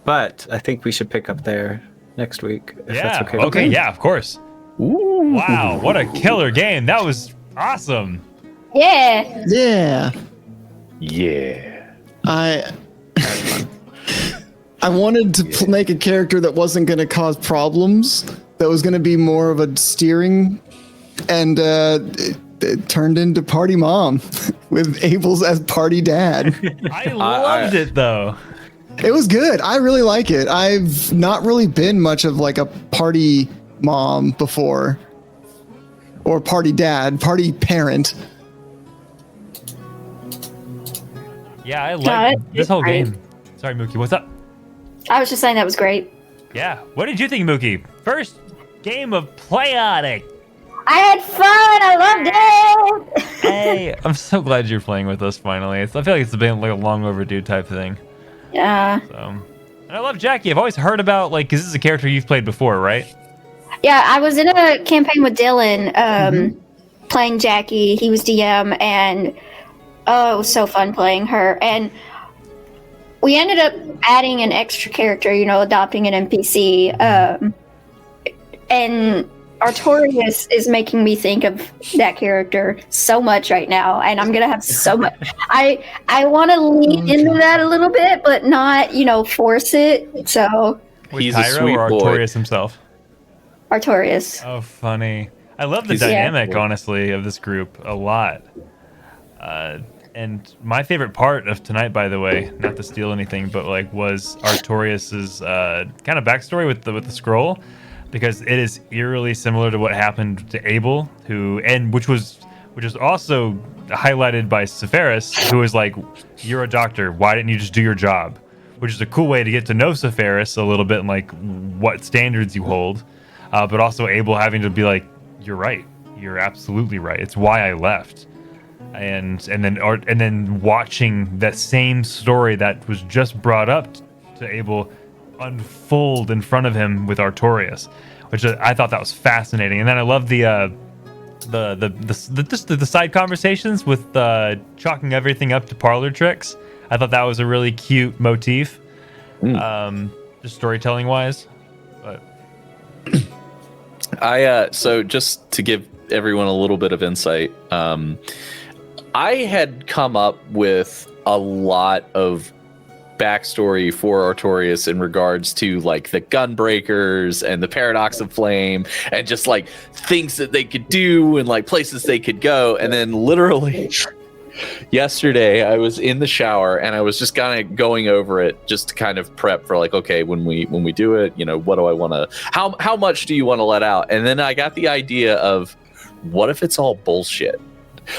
But I think we should pick up there next week. If Yeah. That's okay. Okay. Yeah. Of course. Ooh. Wow. What a killer game. That was awesome. Yeah. Yeah. Yeah. I wanted to make a character that wasn't going to cause problems, that was going to be more of a steering, and it turned into party mom with Abel's as party dad. I loved it though. It was good. I really like it. I've not really been much of like a party mom before, or party dad, party parent. Yeah, I like this whole great. game. Sorry, Mookie. What's up? I was just saying that was great. Yeah. What did you think, Mookie? First game of Playotic. I had fun. I loved it. Hey, I'm so glad you're playing with us finally. I feel like it's been like a long overdue type thing. Yeah. So, and I love Jackie. I've always heard about because this is a character you've played before, right? Yeah, I was in a campaign with Dylan, playing Jackie. He was DM, and it was so fun playing her. And we ended up adding an extra character, adopting an NPC. And Artorias is making me think of that character so much right now, and I'm gonna have so much. I want to lean into that a little bit, but not, force it. So He's a sweet or Artorias himself? Artorias. Oh, funny. I love the He's dynamic, honestly, of this group a lot. And And my favorite part of tonight, by the way, not to steal anything, but like was Artorias's kind of backstory with the scroll, because it is eerily similar to what happened to Abel, which was also highlighted by Sephiris, who was like, "You're a doctor. Why didn't you just do your job?" Which is a cool way to get to know Sephiris a little bit and like what standards you hold, but also Abel having to be like, "You're right. You're absolutely right. It's why I left." And then watching that same story that was just brought up to Abel unfold in front of him with Artorias, which I thought that was fascinating. And then I love the side conversations with chalking everything up to parlor tricks. I thought that was a really cute motif, just storytelling wise. But so just to give everyone a little bit of insight, I had come up with a lot of backstory for Artorias in regards to like the Gunbreakers and the Paradox of Flame and just like things that they could do and like places they could go. And then literally yesterday I was in the shower and I was just kind of going over it just to kind of prep for like, okay, when we do it, you know, what do I want to, how much do you want to let out? And then I got the idea of, what if it's all bullshit?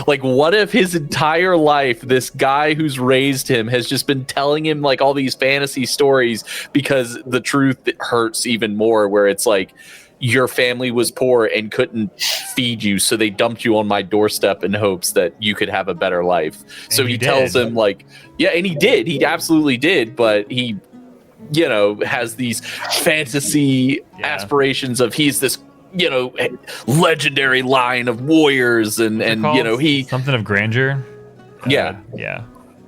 Like, what if his entire life, this guy who's raised him has just been telling him like all these fantasy stories because the truth hurts even more, where it's like your family was poor and couldn't feed you, so they dumped you on my doorstep in hopes that you could have a better life. And so he tells him like, yeah, and he did. He absolutely did. But he, you know, has these fantasy aspirations of he's this, you know, legendary line of warriors and you know, he something of grandeur. Yeah.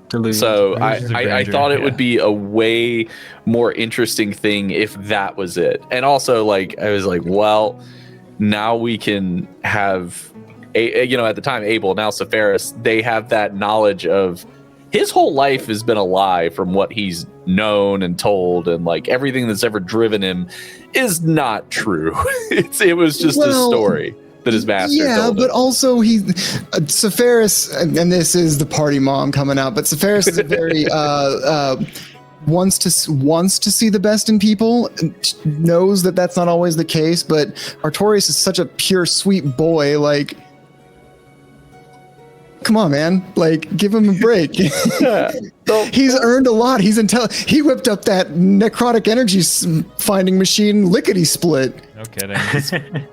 Delusion. So I thought it would be a way more interesting thing if that was it. And also, like, I was like, well, now we can have you know, at the time Abel, now Sephiris, they have that knowledge of his whole life has been a lie from what he's known and told, and like everything that's ever driven him is not true. It was just a story that his master told him. But also Sephiris, and this is the party mom coming out, but Sephiris is a very wants to see the best in people, knows that that's not always the case, but Artorias is such a pure sweet boy, like, come on, man. Like, give him a break. He's earned a lot. He's he whipped up that necrotic energy finding machine lickety split. No kidding.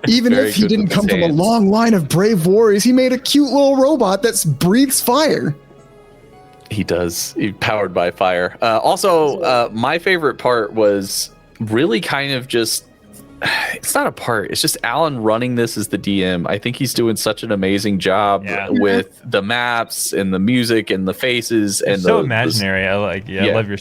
Even if he didn't come from a long line of brave warriors, he made a cute little robot that breathes fire. He does. He's powered by fire. Also, my favorite part was really kind of just, it's not a part, it's just Alan running this as the DM. I think he's doing such an amazing job with the maps and the music and the faces. And so imaginary. I like, I love your,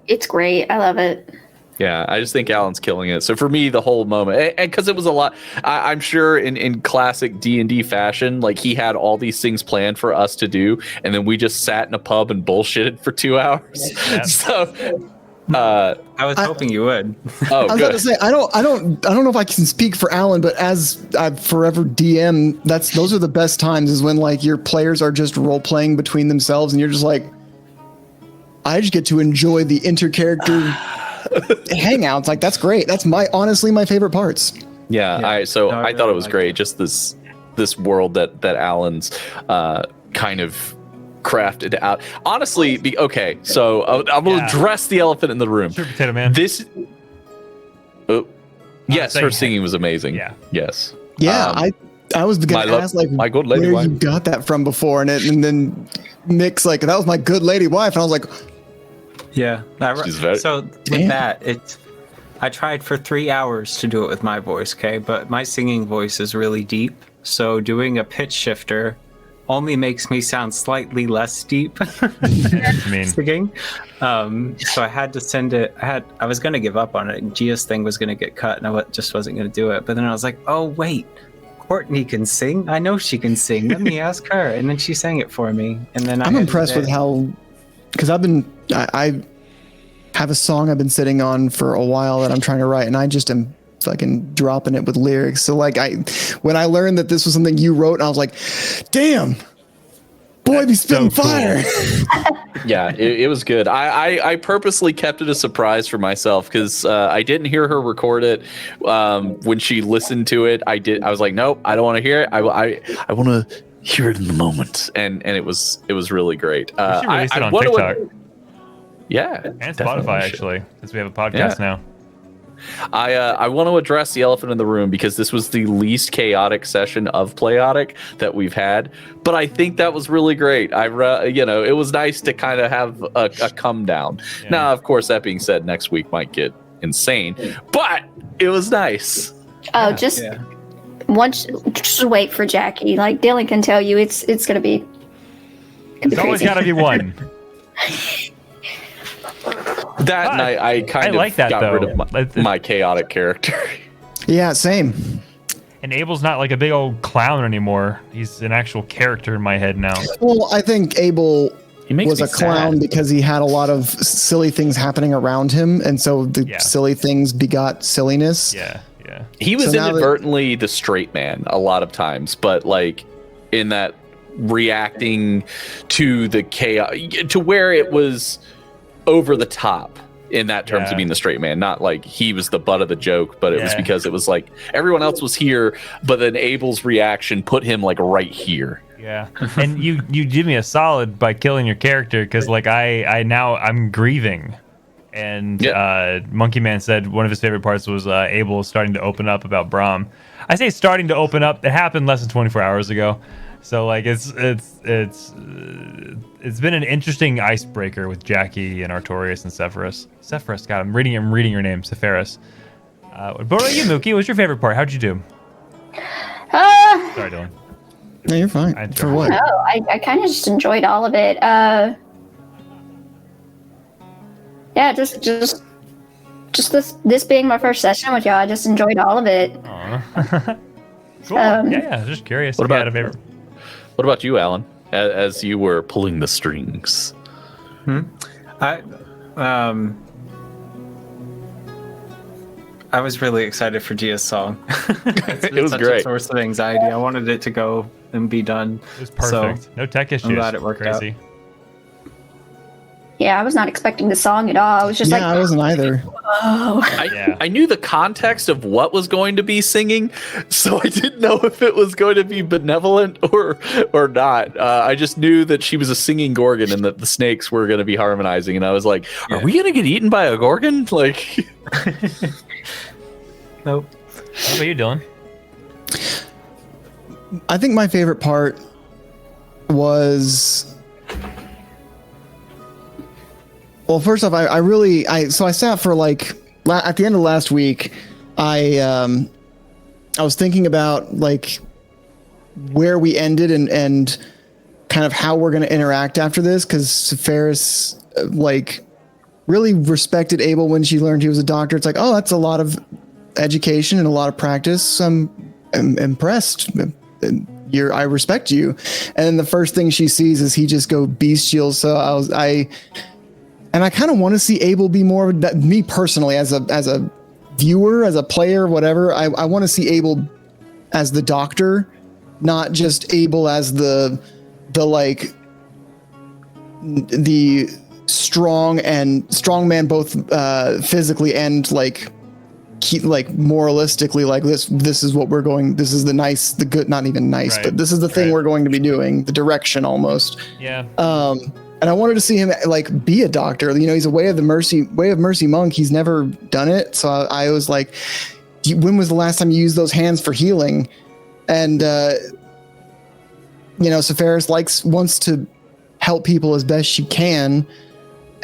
it's great. I love it. Yeah, I just think Alan's killing it. So for me, the whole moment, and because it was a lot, I'm sure in classic D&D fashion, like he had all these things planned for us to do, and then we just sat in a pub and bullshitted for 2 hours. So I was hoping you would. I was about to say, I don't know if I can speak for Alan, but as I've forever DM, those are the best times, is when like your players are just role playing between themselves, and you're just like, I just get to enjoy the intercharacter hangouts. Like, that's great. That's honestly my favorite parts. I thought it was great. Just this world that Alan's kind of crafted out. Honestly, so I'm gonna address the elephant in the room. Sure, Potato Man. Yes, her singing was amazing. Yes. I was gonna ask, like, my good lady where wife. you got that from before, and then Nick's like, that was my good lady wife, and I was like, so with that, I tried for 3 hours to do it with my voice, but my singing voice is really deep, so doing a pitch shifter only makes me sound slightly less deep. Singing. So I had to send it. I was going to give up on it. Gia's thing was going to get cut, and I just wasn't going to do it. But then I was like, oh wait, Courtney can sing. I know she can sing. Let me ask her. And then she sang it for me. And then I'm impressed with how, because I have a song I've been sitting on for a while that I'm trying to write, and I just am fucking dropping it with lyrics. So like when I learned that this was something you wrote, I was like, damn, boy be spitting fire. Yeah, it was good. I purposely kept it a surprise for myself because I didn't hear her record it. When she listened to it, I was like, nope, I don't want to hear it. I want to hear it in the moment, and it was really great. We should release it on TikTok. Yeah, and Spotify actually, since we have a podcast now. I want to address the elephant in the room because this was the least chaotic session of Playotic that we've had, but I think that was really great. It was nice to kind of have a come down. Yeah. Now, of course, that being said, next week might get insane, but it was nice. Oh, just wait for Jackie. Like Dylan can tell you, it's gonna be. It's always gotta be one. That night, I kind of got rid of my chaotic character. Yeah, same. And Abel's not like a big old clown anymore. He's an actual character in my head now. Well, I think Abel was a clown because he had a lot of silly things happening around him, and so the silly things begot silliness. Yeah. He was inadvertently the straight man a lot of times, but like in that reacting to the chaos, to where it was over the top in that terms of being the straight man, not like he was the butt of the joke, but it was because it was like everyone else was here, but then Abel's reaction put him like right here. Yeah, and you did me a solid by killing your character because like I'm grieving, and Monkey Man said one of his favorite parts was Abel starting to open up about Brahm. I say starting to open up. It happened less than 24 hours ago. So like it's been an interesting icebreaker with Jackie and Artorias and Sephiroth. Sephiroth, God, I'm reading your name, Sephiroth. What about you, Mookie? What's your favorite part? How'd you do? Sorry, Dylan. No, you're fine. For what? No, I kind of just enjoyed all of it. Yeah, just this being my first session with y'all, I just enjoyed all of it. Cool. Yeah, just curious. What about you, Alan? As you were pulling the strings. I was really excited for Gia's song. It was such great. A source of anxiety. I wanted it to go and be done. It was perfect. So no tech issues. I'm glad it worked Crazy. out. Yeah, I was not expecting the song at all. I was just I wasn't either. Whoa. I knew the context of what was going to be singing, so I didn't know if it was going to be benevolent or not. I just knew that she was a singing Gorgon and that the snakes were going to be harmonizing, and I was like, "Are we going to get eaten by a Gorgon?" Like, nope. What about you, Dylan? I think my favorite part was. Well, first off, I sat for like at the end of last week, I was thinking about like where we ended and kind of how we're going to interact after this, because Ferris like really respected Abel when she learned he was a doctor. It's like, oh, that's a lot of education and a lot of practice. I'm impressed. I respect you. And then the first thing she sees is he just go bestial. So I kind of want to see Abel be more of that, me personally, as a viewer, as a player, whatever. I want to see Abel as the doctor, not just Abel as the strong man, both physically and like moralistically. Like this is what we're going. This is the good, not even nice, but this is the thing we're going to be doing. The direction almost. Yeah. And I wanted to see him like be a doctor. You know, he's a way of mercy monk. He's never done it. So I was like, when was the last time you used those hands for healing? And Sephiroth wants to help people as best she can.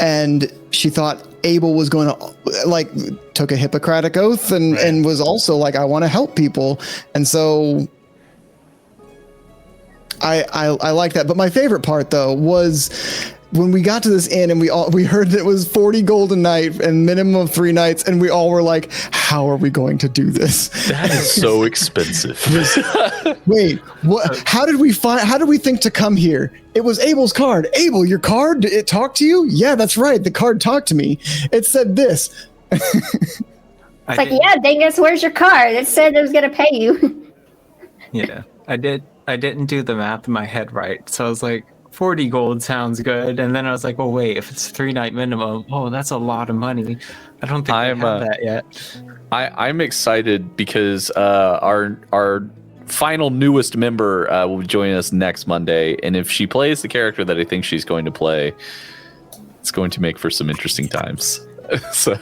And she thought Abel was going to took a Hippocratic oath and was also like, I want to help people. And so I like that. But my favorite part though was when we got to this inn and we heard that it was 40 gold a night and minimum of 3 nights, and we all were like, how are we going to do this? That is so expensive. Wait, what? How did we think to come here? It was Abel's card. Abel, your card, did it talk to you? Yeah, that's right. The card talked to me. It said this. It's like, yeah, Dingus, where's your card? It said it was going to pay you. Yeah, I didn't do the math in my head right. So I was like, 40 gold sounds good. And then I was like, well, wait, if it's 3-night minimum, oh, that's a lot of money. I don't think I have that yet. I'm excited because our final newest member will be joining us next Monday, and if she plays the character that I think she's going to play, it's going to make for some interesting times. So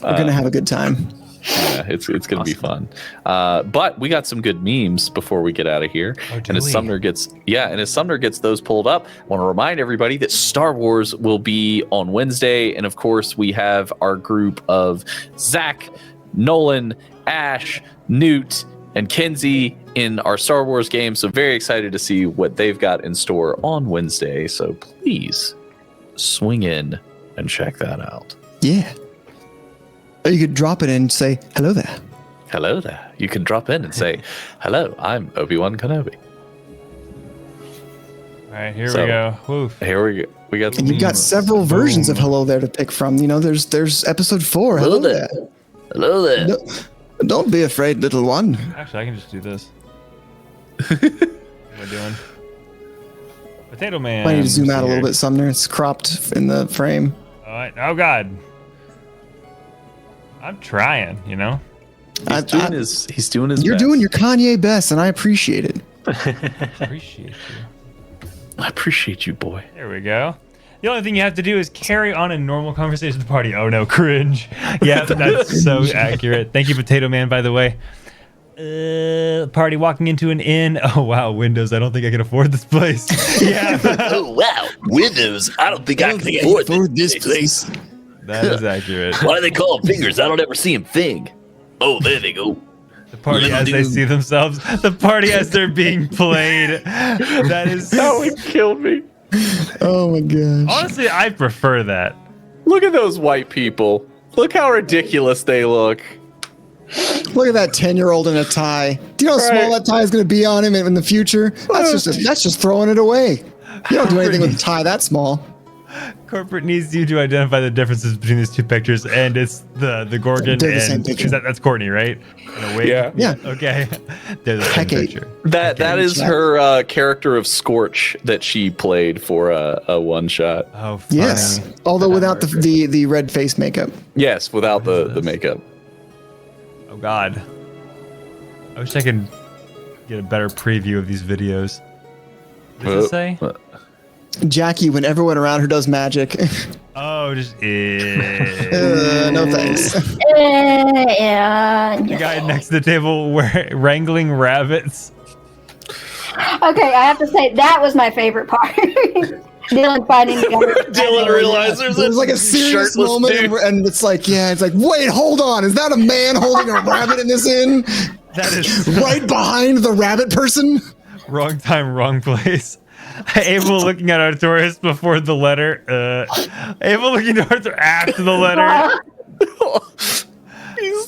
we're gonna have a good time. Yeah, it's gonna be fun. But we got some good memes before we get out of here. And as Sumner gets those pulled up, I want to remind everybody that Star Wars will be on Wednesday, and of course we have our group of Zach, Nolan, Ash, Newt, and Kenzie in our Star Wars game. So very excited to see what they've got in store on Wednesday. So please swing in and check that out. Yeah. Or you could drop it in and say, hello there. Hello there. You can drop in and say, hello, I'm Obi-Wan Kenobi. All right, here we go. Woof. Here we go. We got. And you've got several versions of hello there to pick from. You know, there's episode 4. Hello there. Hello there. No, don't be afraid, little one. Actually, I can just do this. What am I doing? Potato Man. I need to zoom out a little bit, Sumner. It's cropped in the frame. All right. Oh, God. I'm trying, you know? He's doing his You're best. doing your Kanye best, and I appreciate it. Appreciate you. I appreciate you, boy. There we go. The only thing you have to do is carry on a normal conversation with the party. Oh no, cringe. Yeah, that's so accurate. Thank you, Potato Man, by the way. Party walking into an inn. Oh wow, Windows. I don't think I can afford this place. Yeah. Oh wow, Windows. I don't think I can afford this place. That is accurate. Why do they call them fingers? I don't ever see them fing. Oh, there they go. The party as they see themselves. The party as they're being played. That is. Oh, it killed me. Oh my gosh. Honestly, I prefer that. Look at those white people. Look how ridiculous they look. Look at that 10-year-old in a tie. Do you know how small that tie is going to be on him in the future? That's just throwing it away. You don't do anything with a tie that small. Corporate needs you to identify the differences between these two pictures, and it's the Gorgon. They're the same picture. That's Courtney, right? In a wig? Yeah. Okay. They're the same picture. That is her character of Scorch that she played for a one shot. Oh, funny. Yes. Although without the red face makeup. Yes, without the makeup. Oh God. I wish I could get a better preview of these videos. What does it say? Jackie, when everyone around her does magic. Oh, just no thanks. Yeah. The guy next to the table wrangling rabbits. Okay, I have to say that was my favorite part. Dylan finding the guy. Dylan realizes There's like a serious shirtless moment, dude. and it's like, wait, hold on, is that a man holding a rabbit in this inn? That is right behind the rabbit person. Wrong time, wrong place. Abel looking at Artorias before the letter. Abel looking at Artorias after the letter.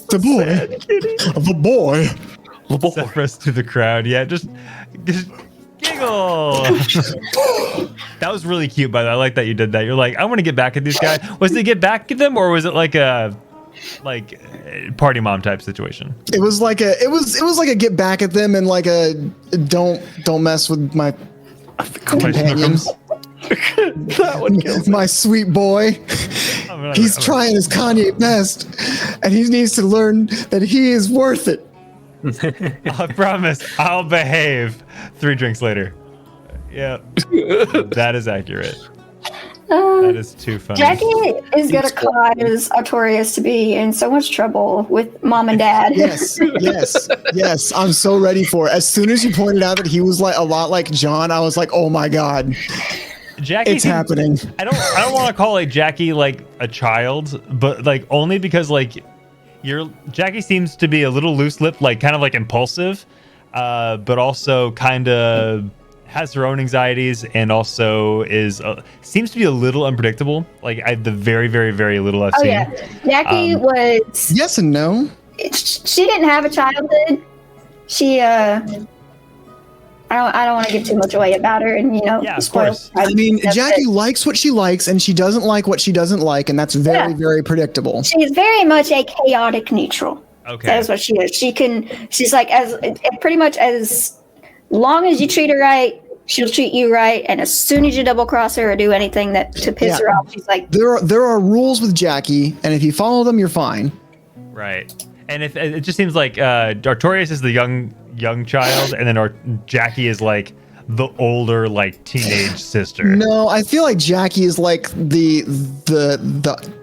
The boy. Sephiroth to the crowd. Yeah, just giggle. That was really cute, by the way. I like that you did that. You're like, I want to get back at these guys. Was it get back at them, or was it like a party mom type situation? It was like a get back at them and like a don't mess with my companions. That one kills my sweet boy. He's trying his Kanye best, and he needs to learn that he is worth it. I promise I'll behave. 3 drinks later. Yeah, that is accurate. That is too funny. Jackie is going to cause Artorias to be in so much trouble with mom and dad. Yes. I'm so ready for it. As soon as you pointed out that he was like a lot like John, I was like, oh my God. Jackie it's happening. I don't want to call like Jackie like a child, but like only because like Jackie seems to be a little loose-lipped, like kind of like impulsive, but also kind of has her own anxieties, and also is seems to be a little unpredictable. Like the very, very, very little I've seen. Yeah, Jackie was. Yes and no. She didn't have a childhood. She I don't want to give too much away about her, and of course. I mean, Jackie likes what she likes, and she doesn't like what she doesn't like, and that's very, very predictable. She's very much a chaotic neutral. Okay, that is what she is. She's like as pretty much as long as you treat her right, She'll treat you right, and as soon as you double cross her or do anything to piss her off, she's like, There are rules with Jackie, and if you follow them, you're fine. Right. And if it just seems like Artorias is the young child, and then Jackie is like the older, like teenage sister. No, I feel like Jackie is like the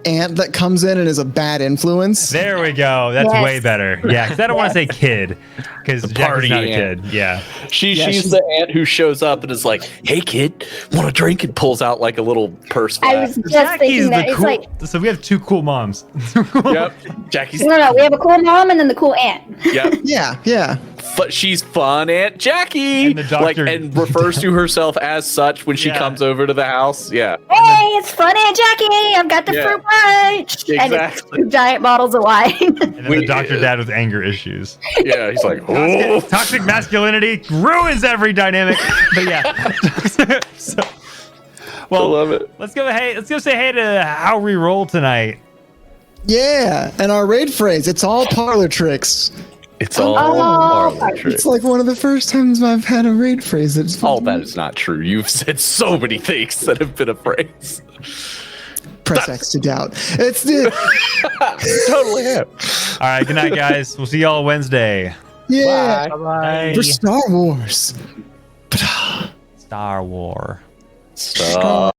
aunt that comes in and is a bad influence. There we go. That's way better. Yeah, because I don't want to say kid, because Jackie's not a kid. Yeah. She's the aunt who shows up and is like, "Hey kid, want a drink?" and pulls out like a little purse. I was just thinking that it's like. So we have two cool moms. Yep. Jackie's. No, we have a cool mom and then the cool aunt. Yep. Yeah. But she's fun Aunt Jackie. And the doctor and refers to herself as such when she comes over to the house. Yeah. Hey, it's fun, Aunt Jackie. I've got the fruit punch. And it's 2 giant bottles of wine. And then the doctor dad with anger issues. Yeah, he's like, toxic masculinity ruins every dynamic. But yeah. Well, I love it. Let's go say hey to how we roll tonight. Yeah, and our raid phrase, it's all parlor tricks. It's all parlor tricks. It's like one of the first times I've had a raid phrase that's all that is not true. You've said so many things that have been a phrase. Press X to doubt. It's the totally have. All right, good night, guys. We'll see y'all Wednesday. Yeah. Bye. For Star Wars. Star War. Star